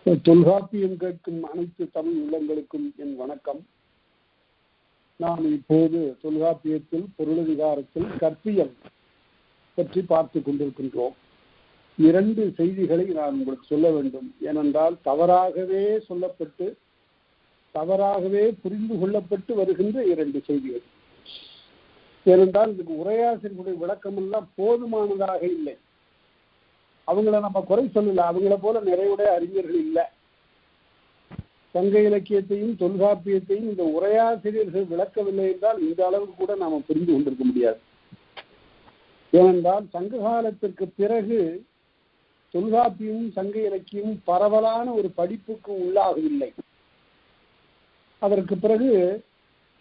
தொல்காப்பியம் கேட்கும் அனைத்து தமிழ் உள்ளங்களுக்கும் என் வணக்கம். நாம் இப்போது தொல்காப்பியத்தில் பொருளதிகாரத்தில் கற்பியல் பற்றி பார்த்து கொண்டிருக்கின்றோம். 2 செய்திகளை நான் உங்களுக்கு சொல்ல வேண்டும். ஏனென்றால் தவறாகவே சொல்லப்பட்டு தவறாகவே புரிந்து கொள்ளப்பட்டு வருகின்ற 2 செய்திகள். ஏனென்றால் இதுக்கு உரையாசிரியர்களுடைய விளக்கமெல்லாம் போதுமானதாக இல்லை. அவங்கள நம்ம குறை சொல்லல, அவங்கள போல நிறைவுடைய அறிஞர்கள் இல்லை. சங்க இலக்கியத்தையும் தொல்காப்பியத்தையும் இந்த உரையாசிரியர்கள் விளக்கவில்லை என்றால் இந்த அளவுக்கு கூட நாம புரிந்து கொண்டிருக்க முடியாது. ஏனென்றால் சங்க காலத்திற்கு பிறகு தொல்காப்பியமும் சங்க இலக்கியமும் பரவலான ஒரு படிப்புக்கு உள்ளாகவில்லை. அதற்கு பிறகு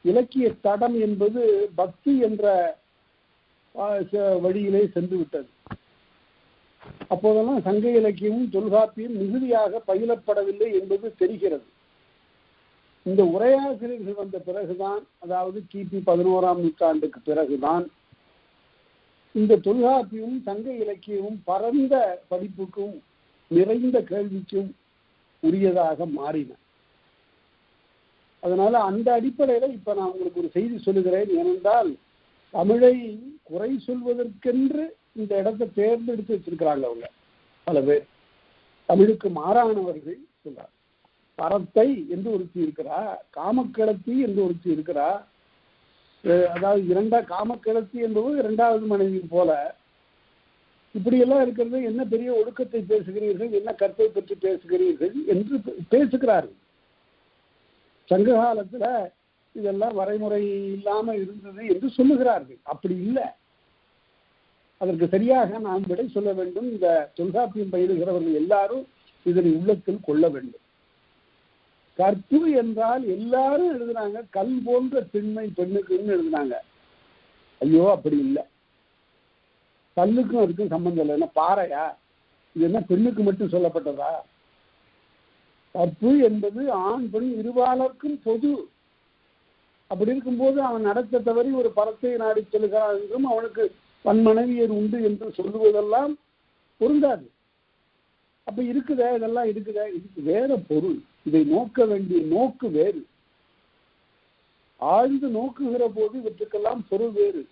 இலக்கிய தடம் என்பது பக்தி என்ற வழியிலே சென்று விட்டது. அப்போதெல்லாம் சங்க இலக்கியமும் தொல்காப்பியம் மிகுதியாக பயிலப்படவில்லை என்பது தெரிகிறது. இந்த உரையாசிரியர்கள் வந்த பிறகுதான், அதாவது கிபி 11ஆம் நூற்றாண்டுக்கு பிறகுதான் இந்த தொல்காப்பியமும் சங்க இலக்கியமும் பரந்த படிப்புக்கும் நிறைந்த கேள்விக்கும் உரியதாக மாறின. அதனால அந்த அடிப்படையில இப்ப நான் உங்களுக்கு ஒரு செய்தி சொல்லுகிறேன். ஏனென்றால் தமிழை குறை சொல்வதற்கென்று இந்த இடத்தை தேர்ந்தெடுத்து வச்சிருக்கிறாங்க அவங்க பல பேர். தமிழுக்கு மாறானவர்கள் சொல்றார். பரத்தை என்று ஒருத்தி இருக்கிறா, காமக்கிழத்தி என்று ஒருத்தி இருக்கிறா. அதாவது காமக்கிழத்தி என்பது 2வது மனைவி போல. இப்படியெல்லாம் இருக்கிறது. என்ன பெரிய ஒடுக்கத்தை பேசுகிறீர்கள், என்ன கற்பை பற்றி பேசுகிறீர்கள் என்று பேசுகிறார்கள். சங்க காலத்துல இதெல்லாம் வரைமுறை இல்லாம இருந்தது என்று சொல்லுகிறார்கள். அப்படி இல்லை. அதற்கு சரியாக நாம் விடை சொல்ல வேண்டும். இந்த தொல்காப்பியம் பயிலுகிறவர்கள் எல்லாரும் இதனை உள்ளத்தில் கொள்ள வேண்டும். கற்பு என்றால் எல்லாரும் எழுதுனாங்க, கல் போன்ற திண்மை பெண்ணுக்குன்னு எழுதுனாங்க. ஐயோ, அப்படி இல்லை. கல்லுக்கும் அதுக்கும் சம்பந்தம் இல்லை. என்ன பாறையா? இது என்ன பெண்ணுக்கு மட்டும் சொல்லப்பட்டதா? கற்பு என்பது ஆண் பெண் இருபாலருக்கும் பொது. அப்படி இருக்கும்போது அவன் நடத்த தவறி ஒரு பரத்தை நாடி செல்கிறான் என்றும் அவனுக்கு மனைவியர் உண்டு என்று சொல்லுவதெல்லாம் பொருந்தாது. அப்ப இருக்குதா? இதெல்லாம் இருக்குதா? இதுக்கு வேற பொருள். இதை நோக்க வேண்டிய நோக்கு வேறு. ஆழ்ந்து நோக்குகிற போது இவற்றுக்கெல்லாம் பொருள் வேறு.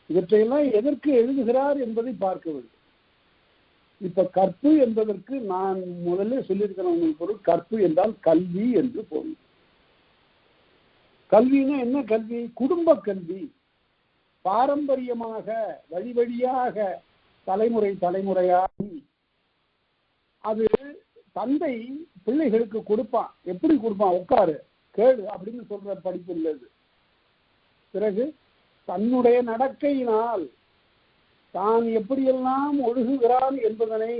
இவற்றையெல்லாம் எதற்கு எழுதுகிறார் என்பதை பார்க்க வேண்டும். இப்ப கற்பு என்பதற்கு நான் முதல்ல சொல்லியிருக்கிறேன் உங்களுக்கு பொருள். கற்பு என்றால் கல்வி என்று பொருள். கல்வின்னா என்ன கல்வி? குடும்ப கல்வி. பாரம்பரியமாக வழி வழியாக தலைமுறை தலைமுறையாக அது தந்தை பிள்ளைகளுக்கு கொடுப்பான். எப்படி கொடுப்பான்? உட்காரு கேளு அப்படின்னு சொல்ற படிப்பு இல்லது. பிறகு தன்னுடைய நடக்கையினால் தான் எப்படியெல்லாம் ஒழுகுகிறான் என்பதனை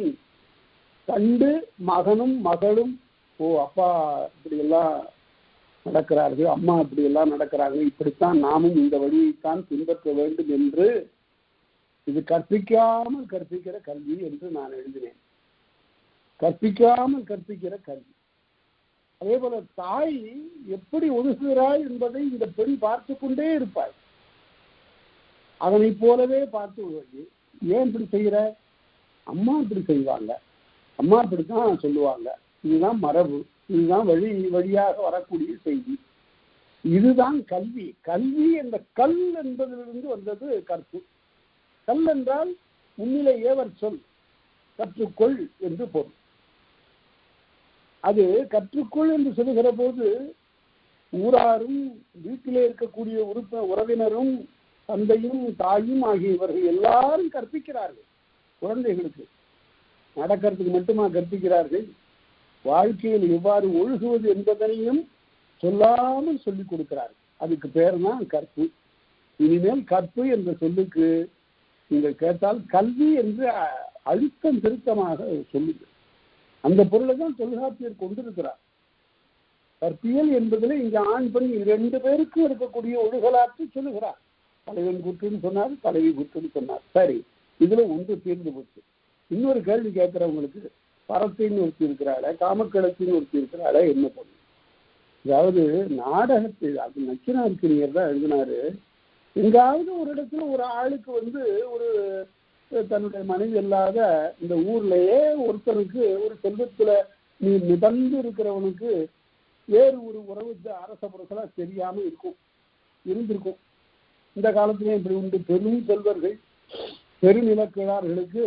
கண்டு மகனும் மகளும், ஓ அப்பா இப்படி எல்லாம் நடக்கிறார்கள், அம்மா இப்படி எல்லாம் நடக்கிறாங்க, இப்படித்தான் நாமும் இந்த வழியைத்தான் பின்பற்ற வேண்டும் என்று இது கற்பிக்காமல் கற்பிக்கிற கல்வி என்று நான் எழுதினேன். கற்பிக்காமல் கற்பிக்கிற கல்வி. அதே போல தாய் எப்படி ஒழுகுகிறாள் என்பதை இந்த பெண் பார்த்து கொண்டே இருப்பாள். அதனை போலவே பார்த்து ஒழுகி, ஏன் இப்படி செய்யற? அம்மா இப்படி செய்வாங்க, அம்மா இப்படித்தான் சொல்லுவாங்க, இதுதான் மரபு, இதுதான் வழி வழியாக வரக்கூடிய செய்தி. இதுதான் கல்வி. கல்வி என்ற கல் என்பதிலிருந்து வந்தது கற்பு. கல் என்றால் முன்னிலை ஏவர் சொல், கற்றுக்கொள் என்று பொருள். அது கற்றுக்கொள் என்று சொல்லுகிற போது ஊராரும் வீட்டிலே இருக்கக்கூடிய உறவினரும் தந்தையும் தாயும் ஆகியவர்கள் எல்லாரும் கற்பிக்கிறார்கள். குழந்தைகளுக்கு நடக்கிறதுக்கு மட்டுமா கற்பிக்கிறார்கள்? வாழ்க்கையில் எவ்வாறு ஒழுகுவது என்பதனையும் சொல்லாமல் சொல்லிக் கொடுக்கிறார்கள். அதுக்கு பேர் தான் கற்பு. இனிமேல் கற்பு என்ற சொல்லுக்கு நீங்கள் கேட்டால் கல்வி என்று அழுத்தம் திருத்தமாக சொல்லுது. அந்த பொருளை தான் தொல்காப்பியர் கொண்டிருக்கிறார். கற்பியல் என்பதில் இங்க ஆண் பெண் 2 பேருக்கும் இருக்கக்கூடிய ஒழுகலாற்றை சொல்லுகிறார். தலைவன் குற்றுன்னு சொன்னார், தலைவி குற்றுன்னு சொன்னார். சரி, இதுல ஒன்று தீர்ந்து போச்சு. இன்னொரு கேள்வி கேட்கிறவங்களுக்கு, பரத்தின்னு ஒருத்தி இருக்கிறாள, காமக்கிழத்தின்னு ஒருத்தி இருக்கிறாள, என்ன பண்ணும்? அதாவது நாடகத்தை அது நச்சினார்க்கினியர் தான் எழுதினாரு. எங்காவது ஒரு இடத்துல ஒரு ஆளுக்கு ஒரு தன்னுடைய மனைவி இல்லாத இந்த ஊர்லயே ஒருத்தருக்கு ஒரு செல்வத்துல நீ மிதந்து இருக்கிறவனுக்கு வேறு ஒரு உறவு அரச புறத்துல தெரியாம இருந்திருக்கும். இந்த காலத்திலேயும் இப்படி உண்டு. பெரும் செல்வர்கள் பெருநிலக்கிழார்களுக்கு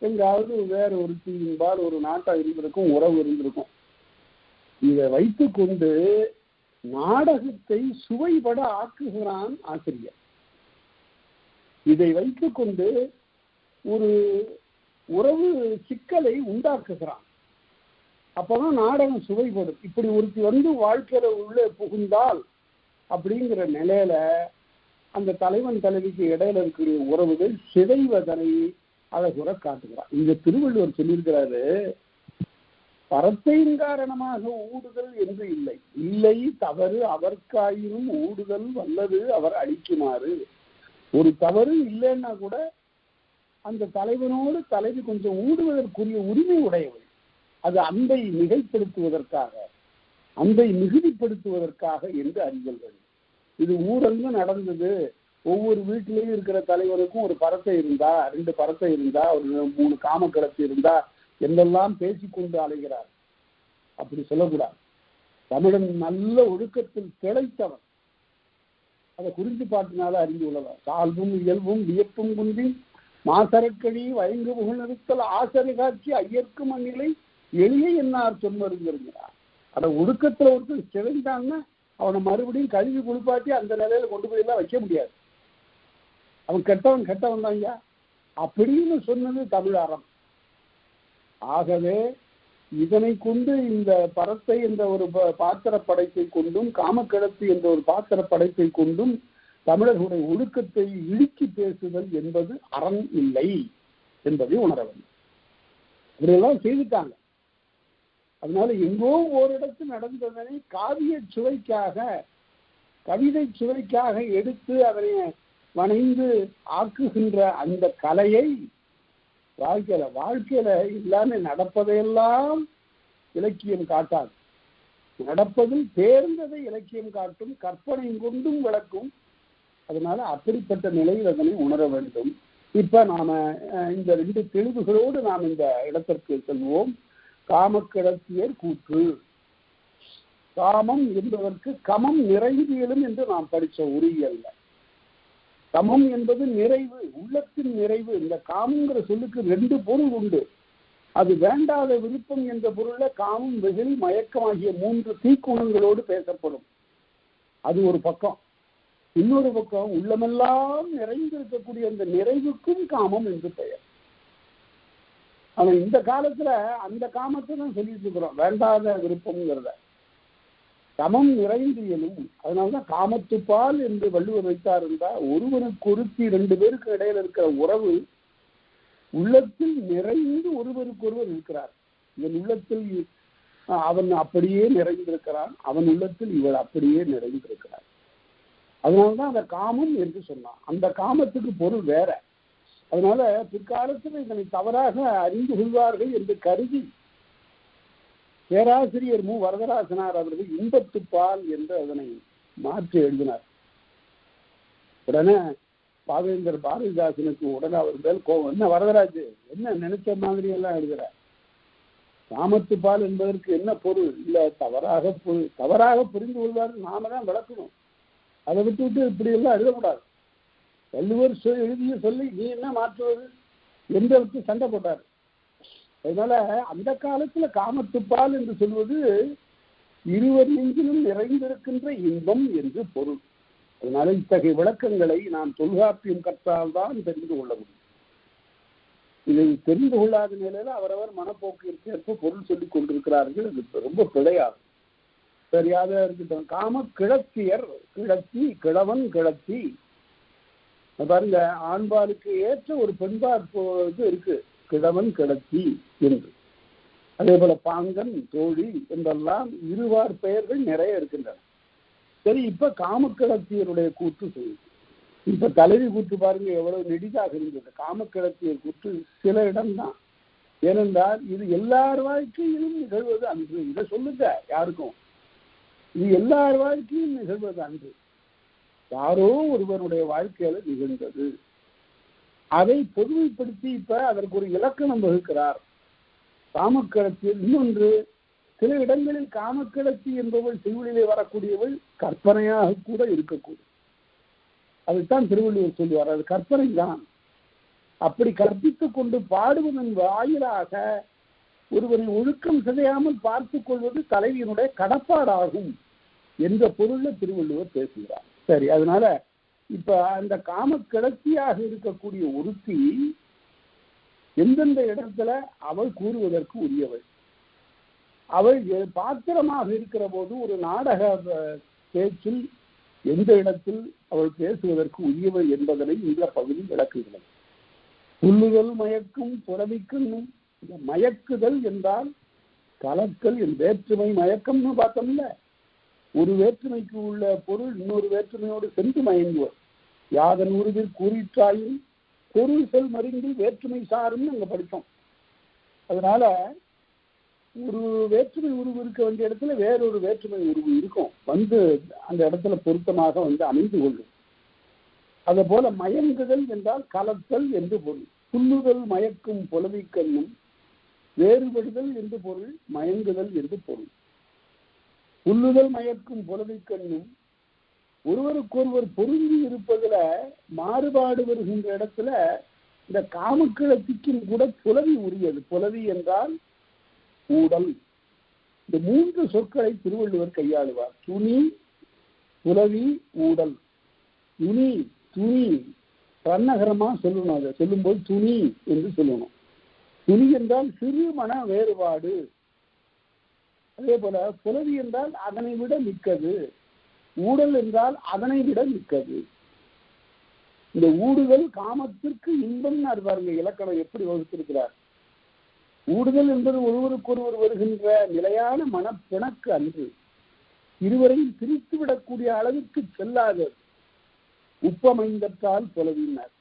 எங்காவது வேற ஒரு தீயின்பால் ஒரு நாட்டா இருந்திருக்கும், உறவு இருந்திருக்கும். இதை வைத்துக் கொண்டு நாடகத்தை சுவைபட ஆக்குகிறான் ஆசிரியர். இதை வைத்துக் கொண்டு ஒரு உறவு சிக்கலை உண்டாக்குகிறான். அப்பதான் நாடகம் சுவைபடும். இப்படி ஒருத்தி வாழ்க்கையில உள்ளே புகுந்தால் அப்படிங்கிற நிலையில அந்த தலைவன் தலைவிக்கு இடையில இருக்கிற உறவுகள் சிதைவதனை அழகுற காட்டுகிறான். இந்த திருவள்ளுவர் சொல்லியிருக்கிறாரு, பரத்தையின் காரணமாக ஊடுதல் என்று இல்லை, இல்லை தவறு அவர்க்காயினும் ஊடுதல் வல்லது அவர் அழிக்குமாறு. ஒரு தவறு இல்லைன்னா கூட அந்த தலைவனோடு தலைவி கொஞ்சம் ஊடுவதற்குரிய உரிமை உடையவர். அது அன்பை மிகைப்படுத்துவதற்காக, அன்பை மிகுதிப்படுத்துவதற்காக என்று அறிதல் வேண்டும். இது ஊரங்கு நடந்தது. ஒவ்வொரு வீட்டிலையும் இருக்கிற தலைவருக்கும் ஒரு பரத்தை இருந்தா, 2 பரத்தை இருந்தா, ஒரு 3 காமக்கிடத்து இருந்தா என்றெல்லாம் பேசிக்கொண்டு அலைகிறார். அப்படி சொல்லக்கூடாது. தமிழன் நல்ல ஒழுக்கத்தில் திளைத்தவன். அதை குறித்து பாட்டினால அறிந்து கொள்ளலாம். சால்பும் இயல்பும் வியப்பும் குன்றி மாசரக்கடி வயங்கு புகழ் நிறுத்தல் ஆசரை காட்சி ஐயர்க்கும் அந்நிலை எளிய என்னார் சொன்மருங்கிறார். அதை ஒழுக்கத்துல ஒருத்தர் சிதைந்தான்னா அவனை மறுபடியும் கல்வி குளிப்பாட்டி அந்த நிலையில கொண்டு போய் எல்லாம் வைக்க முடியாது. அவன் கெட்டவன் தான் ஐயா அப்படின்னு சொன்னது தமிழ் அறம். ஆகவே இதனை கொண்டு இந்த பரத்தை என்ற ஒரு பாத்திர படைப்பை கொண்டும் காமக்கிடத்து என்ற ஒரு பாத்திர படைப்பை கொண்டும் தமிழர்களுடைய ஒழுக்கத்தை இழுக்கி பேசுதல் என்பது அறம் இல்லை என்பதை உணர வேண்டும். இப்படியெல்லாம் செய்துட்டாங்க. அதனால எங்கோ ஓரிடத்து நடந்ததனை காவிய சுவைக்காக, கவிதை சுவைக்காக எடுத்து அதனை வணைந்து ஆக்குகின்ற அந்த கலையை வாழ்க்கையில எல்லாமே நடப்பதையெல்லாம் இலக்கியம் காட்டாது. நடப்பதில் தேர்ந்ததை இலக்கியம் காட்டும், கற்பனை கொண்டும் விளக்கும். அதனால அப்படிப்பட்ட நிலையில் அதனை உணர வேண்டும். இப்ப நாம இந்த 2 தெளிவுகளோடு நாம் இந்த இடத்திற்கு செல்வோம். காமக்கிடத்தியர் கூற்று. காமம் என்பதற்கு கமம் நிறைவியலும் என்று நாம் படிச்ச உரியல்ல. கமம் என்பது நிறைவு, உள்ளத்தின் நிறைவு. இந்த காமங்கிற சொல்லுக்கு 2 பொருள் உண்டு. அது வேண்டாத விருப்பம் என்ற பொருள்ல காமம், வெகுளி, மயக்கம் ஆகிய 3 தீக்குணங்களோடு பேசப்படும். அது ஒரு பக்கம். இன்னொரு பக்கம் உள்ளமெல்லாம் நிறைந்திருக்கக்கூடிய அந்த நிறைவுக்கும் காமம் என்று பெயர். ஆனா இந்த காலத்துல அந்த காமத்தை தான் சொல்லிட்டு இருக்கிறோம், வேண்டாத விருப்பம்ங்கிறத. கமம் நிறைந்தியலும். அதனாலதான் காமத்துப்பால் என்று வள்ளுவர் வைத்தார் என்றால், ஒருவனுக்கு ஒருத்தி 2 பேருக்கு இடையில இருக்கிற உறவு உள்ளத்தில் நிறைந்து ஒருவருக்கொருவர் இருக்கிறார். இவன் உள்ளத்தில் அவன் அப்படியே நிறைந்திருக்கிறான், அவன் உள்ளத்தில் இவள் அப்படியே நிறைந்திருக்கிறார். அதனால்தான் அந்த காமம் என்று சொன்னான். அந்த காமத்துக்கு பொருள் வேற. அதனால பிற்காலத்தில் இதனை தவறாக அறிந்து கொள்வார்கள் என்று கருதி பேராசிரியர் மு. வரதராசனார் அவர்கள் இன்பத்துப்பால் என்று அதனை மாற்றி எழுதினார். உடனே பாவேந்தர் பாரதிதாசனுக்கு உடனே அவர் மேல் கோபம். என்ன வரதராஜ், என்ன நினைச்ச மாதிரி எல்லாம் எழுதுறார்? காமத்துப்பால் என்பதற்கு என்ன பொருள்? இல்ல, தவறாக புரிந்து கொள்வார்கள், நாம தான் விளக்கணும். அதை விட்டு இப்படி எல்லாம் எழுதக்கூடாது. வள்ளுவர் எழுதிய சொல்லி நீ என்ன மாற்றுவது என்று விட்டு சண்டை போட்டார். அதனால அந்த காலத்துல காமத்துப்பால் என்று சொல்வது இருவர் நெஞ்சிலும் நிறைந்திருக்கின்ற இன்பம் என்று பொருள். அதனால இத்தகைய விளக்கங்களை நாம் தொல்காப்பியம் கற்றால்தான் தெரிந்து கொள்ள முடியும். இதை தெரிந்து கொள்ளாத நிலையில அவரவர் மனப்போக்கிற்கு ஏற்ப பொருள் சொல்லிக் கொண்டிருக்கிறார்கள். அது ரொம்ப பிழையாகும். சரியாக இருக்கட்டும். காம கிழத்தியர், கிழத்தி, கிழவன் கிழத்தி. பாருங்க, ஆண்பாலுக்கு ஏற்ற ஒரு பெண்பால் இருக்கு, கிழவன் கிழத்தி என்று. அதே போல பாங்கன், தோழி என்றெல்லாம் இருவார் பெயர்கள் நிறைய இருக்கின்றன. சரி, இப்ப காமக்கிழத்தியருடைய கூற்று செய்யுது. இப்ப தலைவி கூற்று பாருங்க எவ்வளவு நெடிதாக இருந்தது. காமக்கிழத்தியர் கூற்று சில இடம்தான். ஏனென்றால் இது எல்லார் வாழ்க்கையிலும் நிகழ்வது அன்று. இதை சொல்லுங்க யாருக்கும். இது எல்லார் வாழ்க்கையும் நிகழ்வது அன்று. யாரோ ஒருவருடைய வாழ்க்கையில நிகழ்ந்தது. அதை பொதுமைப்படுத்தி இப்ப அதற்கு ஒரு இலக்கணம் வகுக்கிறார். காமக்கிழத்தியர். இன்னொன்று, சில இடங்களில் காமக்கிழத்தி என்பவள் செய்யுளிலே வரக்கூடியவள் கற்பனையாக கூட இருக்கக்கூடும். அதைத்தான் திருவள்ளுவர் சொல்லுவார், அது கற்பனை தான். அப்படி கற்பித்துக் கொண்டு பாடுவதன் வாயிலாக ஒருவனை ஒழுக்கம் சிதையாமல் பார்த்துக் கொள்வது தலைவியினுடைய கடப்பாடாகும் என்ற பொருள்ல திருவள்ளுவர் பேசுகிறார். சரி, அதனால இப்ப அந்த காம கிளர்ச்சியாக இருக்கக்கூடிய ஒருத்தி எந்தெந்த இடத்துல அவள் கூறுவதற்கு உரியவள், அவள் பாத்திரமாக இருக்கிற போது ஒரு நாடக பேச்சில் எந்த இடத்தில் அவள் பேசுவதற்கு உரியவள் என்பதனை இந்த பகுதி விளக்குகிறது. புல்லுதல் மயக்கும் புறவிக்கும். மயக்குதல் என்றால் கலக்கல், என் வேற்றுமை மயக்கம்னு பார்த்தோம்ல, ஒரு வேற்றுமைக்கு உள்ள பொருள் இன்னொரு வேற்றுமையோடு சென்று மயங்குவர். யாதன் உருவில் கூறிற்றாயும் பொருள் செல் மருங்கில் வேற்றுமை சாருன்னு அங்க படித்தோம். அதனால ஒரு வேற்றுமை உருவு இருக்க வேண்டிய இடத்துல வேறொரு வேற்றுமை உருவு இருக்கும், வந்து அந்த இடத்துல பொருத்தமாக வந்து அமைந்து கொள்ளும். அதே போல மயங்குதல் என்றால் கலத்தல் என்று பொருள். புல்லுதல் மயக்கும் புலவிக்கண்ணும் வேறுபடுதல் என்று பொருள், மயங்குதல் என்று பொருள். புல்லுதல் மயக்கும் புலவிக்கண்ணும் ஒருவருக்கொருவர் பொருந்தி இருப்பதுல மாறுபாடு வருகின்ற இடத்துல இந்த காமக்கிழத்திக்கும் கூட புலவி உரியது. புலவி என்றால் ஊடல். இந்த மூன்று சொற்களை திருவள்ளுவர் கையாளுவார். துணி, புலவி, ஊடல். துணி, துணி ரன்னகரமா சொல்லணும், அதை சொல்லும்போது துணி என்று சொல்லணும். துணி என்றால் சிறு மன வேறுபாடு. அதே போல புலவி என்றால் அதனை விட மிக்கது. ஊடல் என்றால் அதனை விட மிக்கது. இந்த ஊடுதல் காமத்திற்கு இன்பம் பாருங்க, இலக்கணம் எப்படி வகுத்திருக்கிறார். ஊடுதல் என்பது ஒருவருக்கொருவர் வருகின்ற நிலையான மனப்பிணக்கு அன்று, இருவரையும் பிரித்து விடக்கூடிய அளவிற்கு செல்லாதது. உப்பமைந்தற்றால் புலவினார்.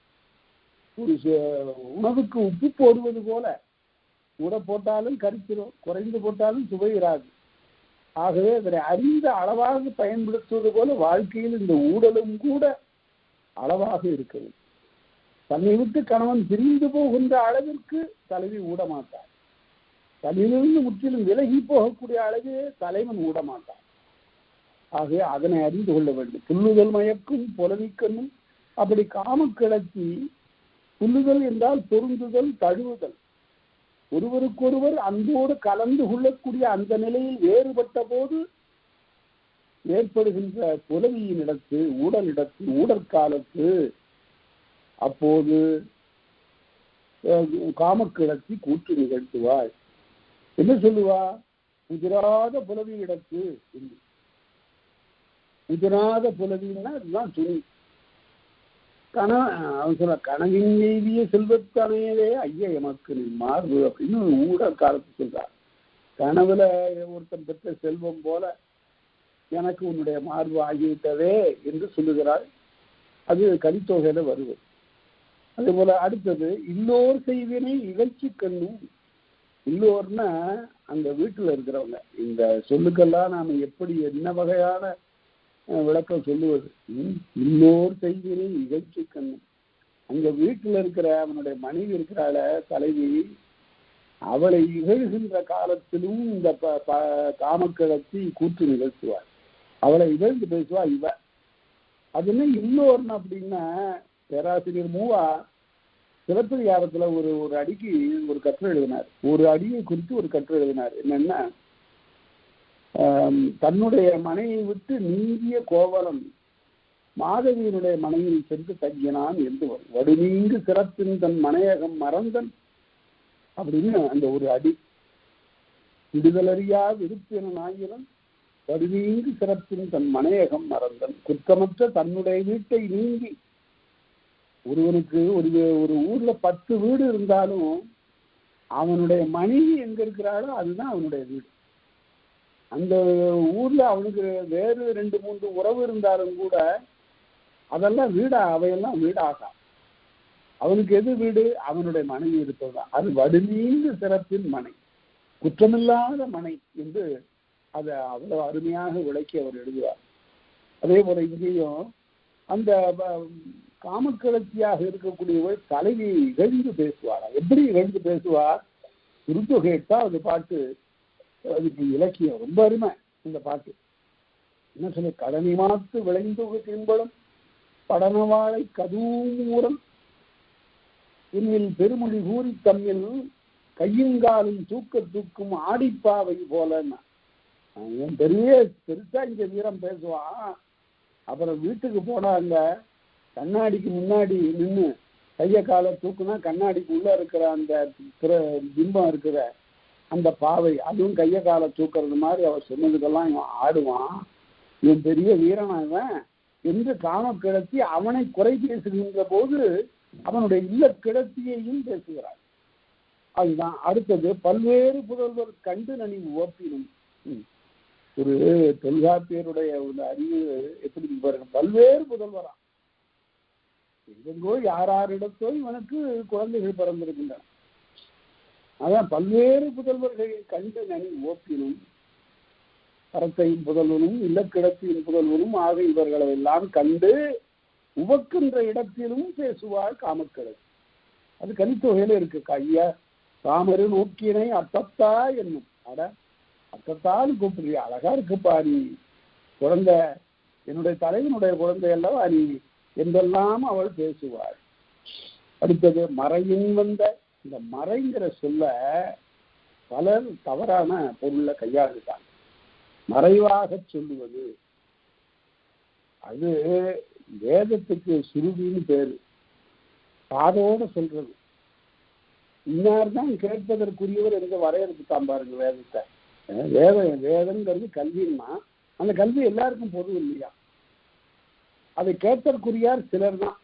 ஒரு உணவுக்கு உப்பு போடுவது போல கூட போட்டாலும் கரிச்சிடும், குறைந்து போட்டாலும் சுவையிராது. ஆகவே அதனை அறிந்த அளவாக பயன்படுத்துவது போல வாழ்க்கையில் இந்த ஊடலும் கூட அளவாக இருக்கிறது. தன்னை விட்டு கணவன் பிரிந்து போகின்ற அளவிற்கு தலைவி ஊடமாட்டார். தன்னிலிருந்து முற்றிலும் விலகி போகக்கூடிய அளவே தலைவன் ஊடமாட்டார். ஆகவே அதனை அறிந்து கொள்ள வேண்டும். புல்லுதல் மயக்கும் புலவிக்கண்ணும். அப்படி காம கிளர்ச்சி புல்லுதல் என்றால் பொருந்துதல், தழுவுதல். ஒருவருக்கொருவர் அன்போடு கலந்து கொள்ளக்கூடிய அந்த நிலையில் வேறுபட்ட போது ஏற்படுகின்ற புலவியினிடத்து, ஊடலிடத்து, ஊடற்காலத்து அப்போது காமக்கிளர்ச்சி கூற்று நிகழ்த்துவாள். என்ன சொல்லுவா? உதிராத புலவி இடத்து. உதிராத புலவின்னா இதுதான் துணி. அவன் சொல்ல கனவின் எய்திய செல்வத்தனையவே ஐயா எமக்கு நீ மார்பு அப்படின்னு ஊடல் காலத்து சொல்றார். கனவுல ஒருத்தன் பெற்ற செல்வம் போல எனக்கு உன்னுடைய மார்பு ஆகிவிட்டதே என்று சொல்லுகிறாள். அது கலித்தொகையில வருவது. அதே போல அடுத்தது இல்லோர் செய்வினை இகழ்ச்சி கண்ணும். இல்லோர்னா அந்த வீட்டுல இருக்கிறவங்க. இந்த சொல்லுக்கெல்லாம் நாம எப்படி என்ன வகையான விளக்கம் சொல்லுவது? இன்னோர் செய்வினை இகழ்ச்சி கண்ணும். அங்க வீட்டுல இருக்கிற அவனுடைய மனைவி இருக்கிறாள தலைவி, அவளை இகழ்கின்ற காலத்திலும் இந்த காமக்கிழத்தி கூற்று நிகழ்த்துவாள். அவளை இகழ்ந்து பேசுவா இவ. அது என்ன இன்னொன்னு அப்படின்னா, பேராசிரியர் மூவா சிலப்பதிகாரத்துல ஒரு அடிக்கு ஒரு கட்டுரை எழுதினார். ஒரு அடியை குறித்து ஒரு கட்டுரை எழுதினார். என்னன்னா, தன்னுடைய மனையை விட்டு நீங்கிய கோவலன் மாதவியினுடைய மனையில் சென்று தங்கினான் என்று வரும். வடுநீங்கு சிறப்பின் தன் மனையகம் மறந்தன் அப்படின்னு அந்த ஒரு அடி. விடுதலறியா விருப்பின ஆயிரம் வடுநீங்கு சிறப்பின் தன் மனையகம் மறந்தன். குற்றமற்ற தன்னுடைய வீட்டை நீங்கி, ஒருவனுக்கு ஒரு ஊர்ல 10 வீடு இருந்தாலும் அவனுடைய மனைவி எங்க இருக்கிறாளோ அதுதான் அவனுடைய வீடு. அந்த ஊர்ல அவனுக்கு வேறு 2-3 உறவு இருந்தாலும் கூட அதெல்லாம் வீடா, அவையெல்லாம் வீடாகா. அவனுக்கு எது வீடு? அவனுடைய மனைவி இருப்பதுதான். அது வடுநீங்கு சிறப்பின் மனை, குற்றமில்லாத மனை என்று அதை அவ்வளவு அருமையாக விளக்கி அவர் எழுதுவார். அதே போல இங்கேயும் அந்த காமக்கிளர்ச்சியாக இருக்கக்கூடியவள் தலைவியை இகழ்ந்து பேசுவார். எப்படி இகழ்ந்து பேசுவார்? குறுத்தொகை 8வது பாட்டு. அதுக்கு இலக்கியம் ரொம்ப அருமை. இந்த பாட்டு என்ன சொல்லி, கடனி மாத்து விளைந்து தின்பளும் படனவாழை கதூமூரம் இன்னில் பெருமொழி கூறி தம்மில் கையுங்காலும் தூக்கும் ஆடிப்பாவை போலன்னா பெருசா இங்க வீரம் பேசுவான். அப்புறம் வீட்டுக்கு போனாங்க, கண்ணாடிக்கு முன்னாடி நின்று கைய காலை தூக்குனா கண்ணாடிக்கு உள்ள இருக்கிற அந்த பிம்பம் இருக்கிற அந்த பாவை அதுவும் கைய காலை தூக்குறது மாதிரி அவர் சொன்னதுக்கெல்லாம் இவன் ஆடுவான். இவன் பெரிய வீரனாவன் என்று காம கிடத்தி அவனை குறை பேசுகின்ற போது அவனுடைய இல்ல கிடத்தியையும் பேசுகிறார். அதுதான் அடுத்தது. பல்வேறு புதல்வர் கண்டு நனி ஓப்பினும். ஒரு தொல்காப்பியருடைய ஒரு அறிவு எப்படி பாருங்க, பல்வேறு புதல்வரா எங்கோ யாரிடத்தோ இவனுக்கு குழந்தைகள் பிறந்திருக்கின்றன. அதான் பல்வேறு புதல்வர்களை கண்டு நனி ஓப்பினும், பரத்தையின் புதல்வனும் இல்லக்கிடத்தியின் புதல்வனும் ஆக இவர்களை எல்லாம் கண்டு உவக்கின்ற இடத்திலும் பேசுவாள் காமக்கிழவி. அது கலித்தொகையில இருக்கு. கையா ராமரு நோக்கினை அத்தத்தா என்னும். அட அத்தத்தான்னு கூப்பிடுறியா, அழகா இருக்குப்பா நீ குழந்தை, என்னுடைய தலைவனுடைய குழந்தை அல்லவா நீ என்றெல்லாம் அவள் பேசுவாள். அடுத்தது மறையின் வந்த. இந்த மறைங்கிற சொல்ல பலர் தவறான பொருள்ல கையாளுட்டாங்க. மறைவாக சொல்லுவது அது வேதத்துக்கு சுருதின்னு பேரு. காதோட சொல்றது. இன்னார் தான் கேட்பதற்குரியவர் என்ற வரையறுத்து தான் பாருங்க வேதத்தை. வேதங்கிறது கல்வின்னா அந்த கல்வி எல்லாருக்கும் பொது இல்லையா. அதை கேட்பதற்குரியார் சிலர் தான்,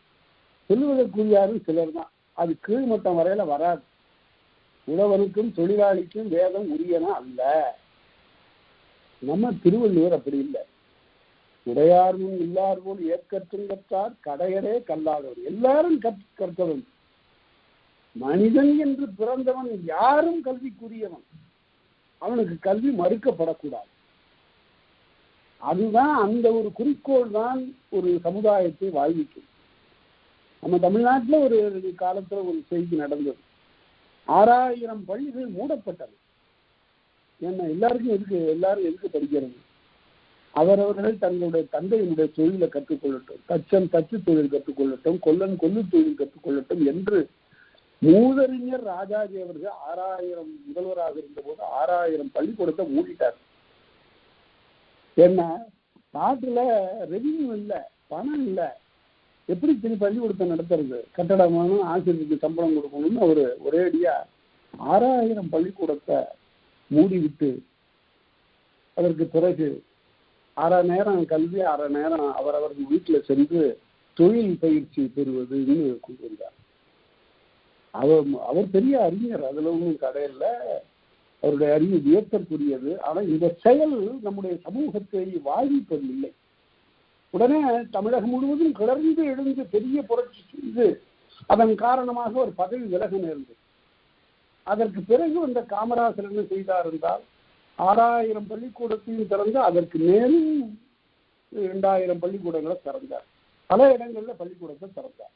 சொல்லுவதற்குரியாரும் சிலர் தான். அது கீழ்மட்டம் வரையில வராது. உழவனுக்கும் தொழிலாளிக்கும் வேதம் உரியன அல்ல. நம்ம திருவள்ளுவர் அப்படி இல்லை. உடையார்மும் இல்லார் போல் ஏற்கற்றும் கற்றார் கடையரே கல்லாதவர். எல்லாரும் கற்கவன். மனிதன் என்று பிறந்தவன் யாரும் கல்விக்குரியவன். அவனுக்கு கல்வி மறுக்கப்படக்கூடாது. அதுதான் அந்த ஒரு குறிக்கோள் தான் ஒரு சமுதாயத்தை வாழ்விக்கும். நம்ம தமிழ்நாட்டில் ஒரு காலத்துல ஒரு செய்தி நடந்தது. 6000 பள்ளிகள் மூடப்பட்டது. ஏன்னா எல்லாரும் எதுக்கு படிக்கிறது? அவரவர்கள் தங்களுடைய தந்தையினுடைய தொழிலை கற்றுக்கொள்ளட்டும், தச்சு தொழில் கற்றுக்கொள்ளட்டும், கொல்லு தொழில் கற்றுக்கொள்ளட்டும் என்று மூதறிஞர் ராஜாஜி அவர்கள் 6000 முதல்வராக இருந்த போது 6000 பள்ளிக்கூடத்தை மூடிட்டார். என்ன நாட்டுல ரெவின்யூ இல்லை, பணம் இல்லை, எப்படி பள்ளிக்கூடத்தை நடத்துறது? கட்டடம் வேணும், ஆசிரியருக்கு சம்பளம் கொடுக்கணும்னு அவரு ஒரேடியா 6000 பள்ளிக்கூடத்தை மூடிவிட்டு அதற்கு பிறகு 1/2 நேரம் கல்வி, 1/2 நேரம் அவரவர்கள் வீட்டில் சென்று தொழில் பயிற்சி பெறுவதுன்னு கொண்டு வந்தார். அவர் பெரிய அறிஞர், அதுல ஒன்றும் கடையில. அவருடைய அறிவு வியக்கக்கூடியது. ஆனா இந்த செயல் நம்முடைய சமூகத்தை வாழ்விப்பதில்லை. உடனே தமிழகம் முழுவதும் கிளர்ந்து எழுந்து பெரிய புரட்சி செய்து அதன் காரணமாக ஒரு பதவி விலக நேர்ந்தது. அதற்கு பிறகு அந்த காமராசர் என்ன செய்தார் என்றால் 6000 பள்ளிக்கூடத்தையும் திறந்து அதற்கு மேலும் 2000 பள்ளிக்கூடங்களை திறந்தார். பல இடங்கள்ல பள்ளிக்கூடத்தை திறந்தார்.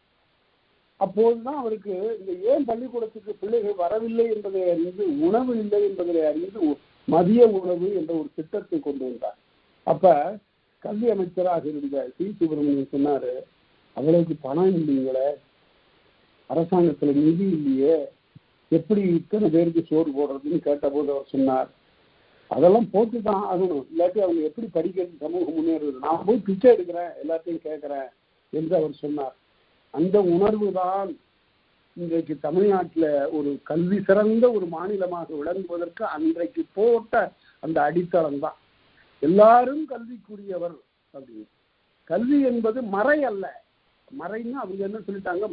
அப்போதுதான் அவருக்கு இந்த ஏன் பள்ளிக்கூடத்துக்கு பிள்ளைகள் வரவில்லை என்பதை அறிந்து, உணவு இல்லை என்பதை அறிந்து மதிய உணவு என்ற ஒரு திட்டத்தை கொண்டு வந்தார். அப்ப கல்வி அமைச்சராக இருந்த சி. சுப்பிரமணியன் சொன்னாரு, அவளுக்கு பணம் இல்லைங்களே, அரசாங்கத்துல நிதி இல்லையே, எப்படி இத்தனை பேருக்கு சோறு போடுறதுன்னு கேட்டபோது அவர் சொன்னார், அதெல்லாம் போட்டுதான் ஆகணும், இல்லாட்டி அவங்க எப்படி படிக்கிறது, சமூகம் முன்னேறுவது, நான் போய் பிச்சை எடுக்கிறேன், எல்லாத்தையும் கேட்கிறேன் என்று அவர் சொன்னார். அந்த உணர்வு தான் இன்றைக்கு தமிழ்நாட்டில் ஒரு கல்வி சிறந்த ஒரு மாநிலமாக விளங்குவதற்கு அன்றைக்கு போட்ட அந்த அடித்தளம் தான். எல்லாரும் கல்விக்குரியவர் அப்படின்னு. கல்வி என்பது மறை அல்ல. மறைன்னு அவங்க என்ன சொல்லிட்டாங்க,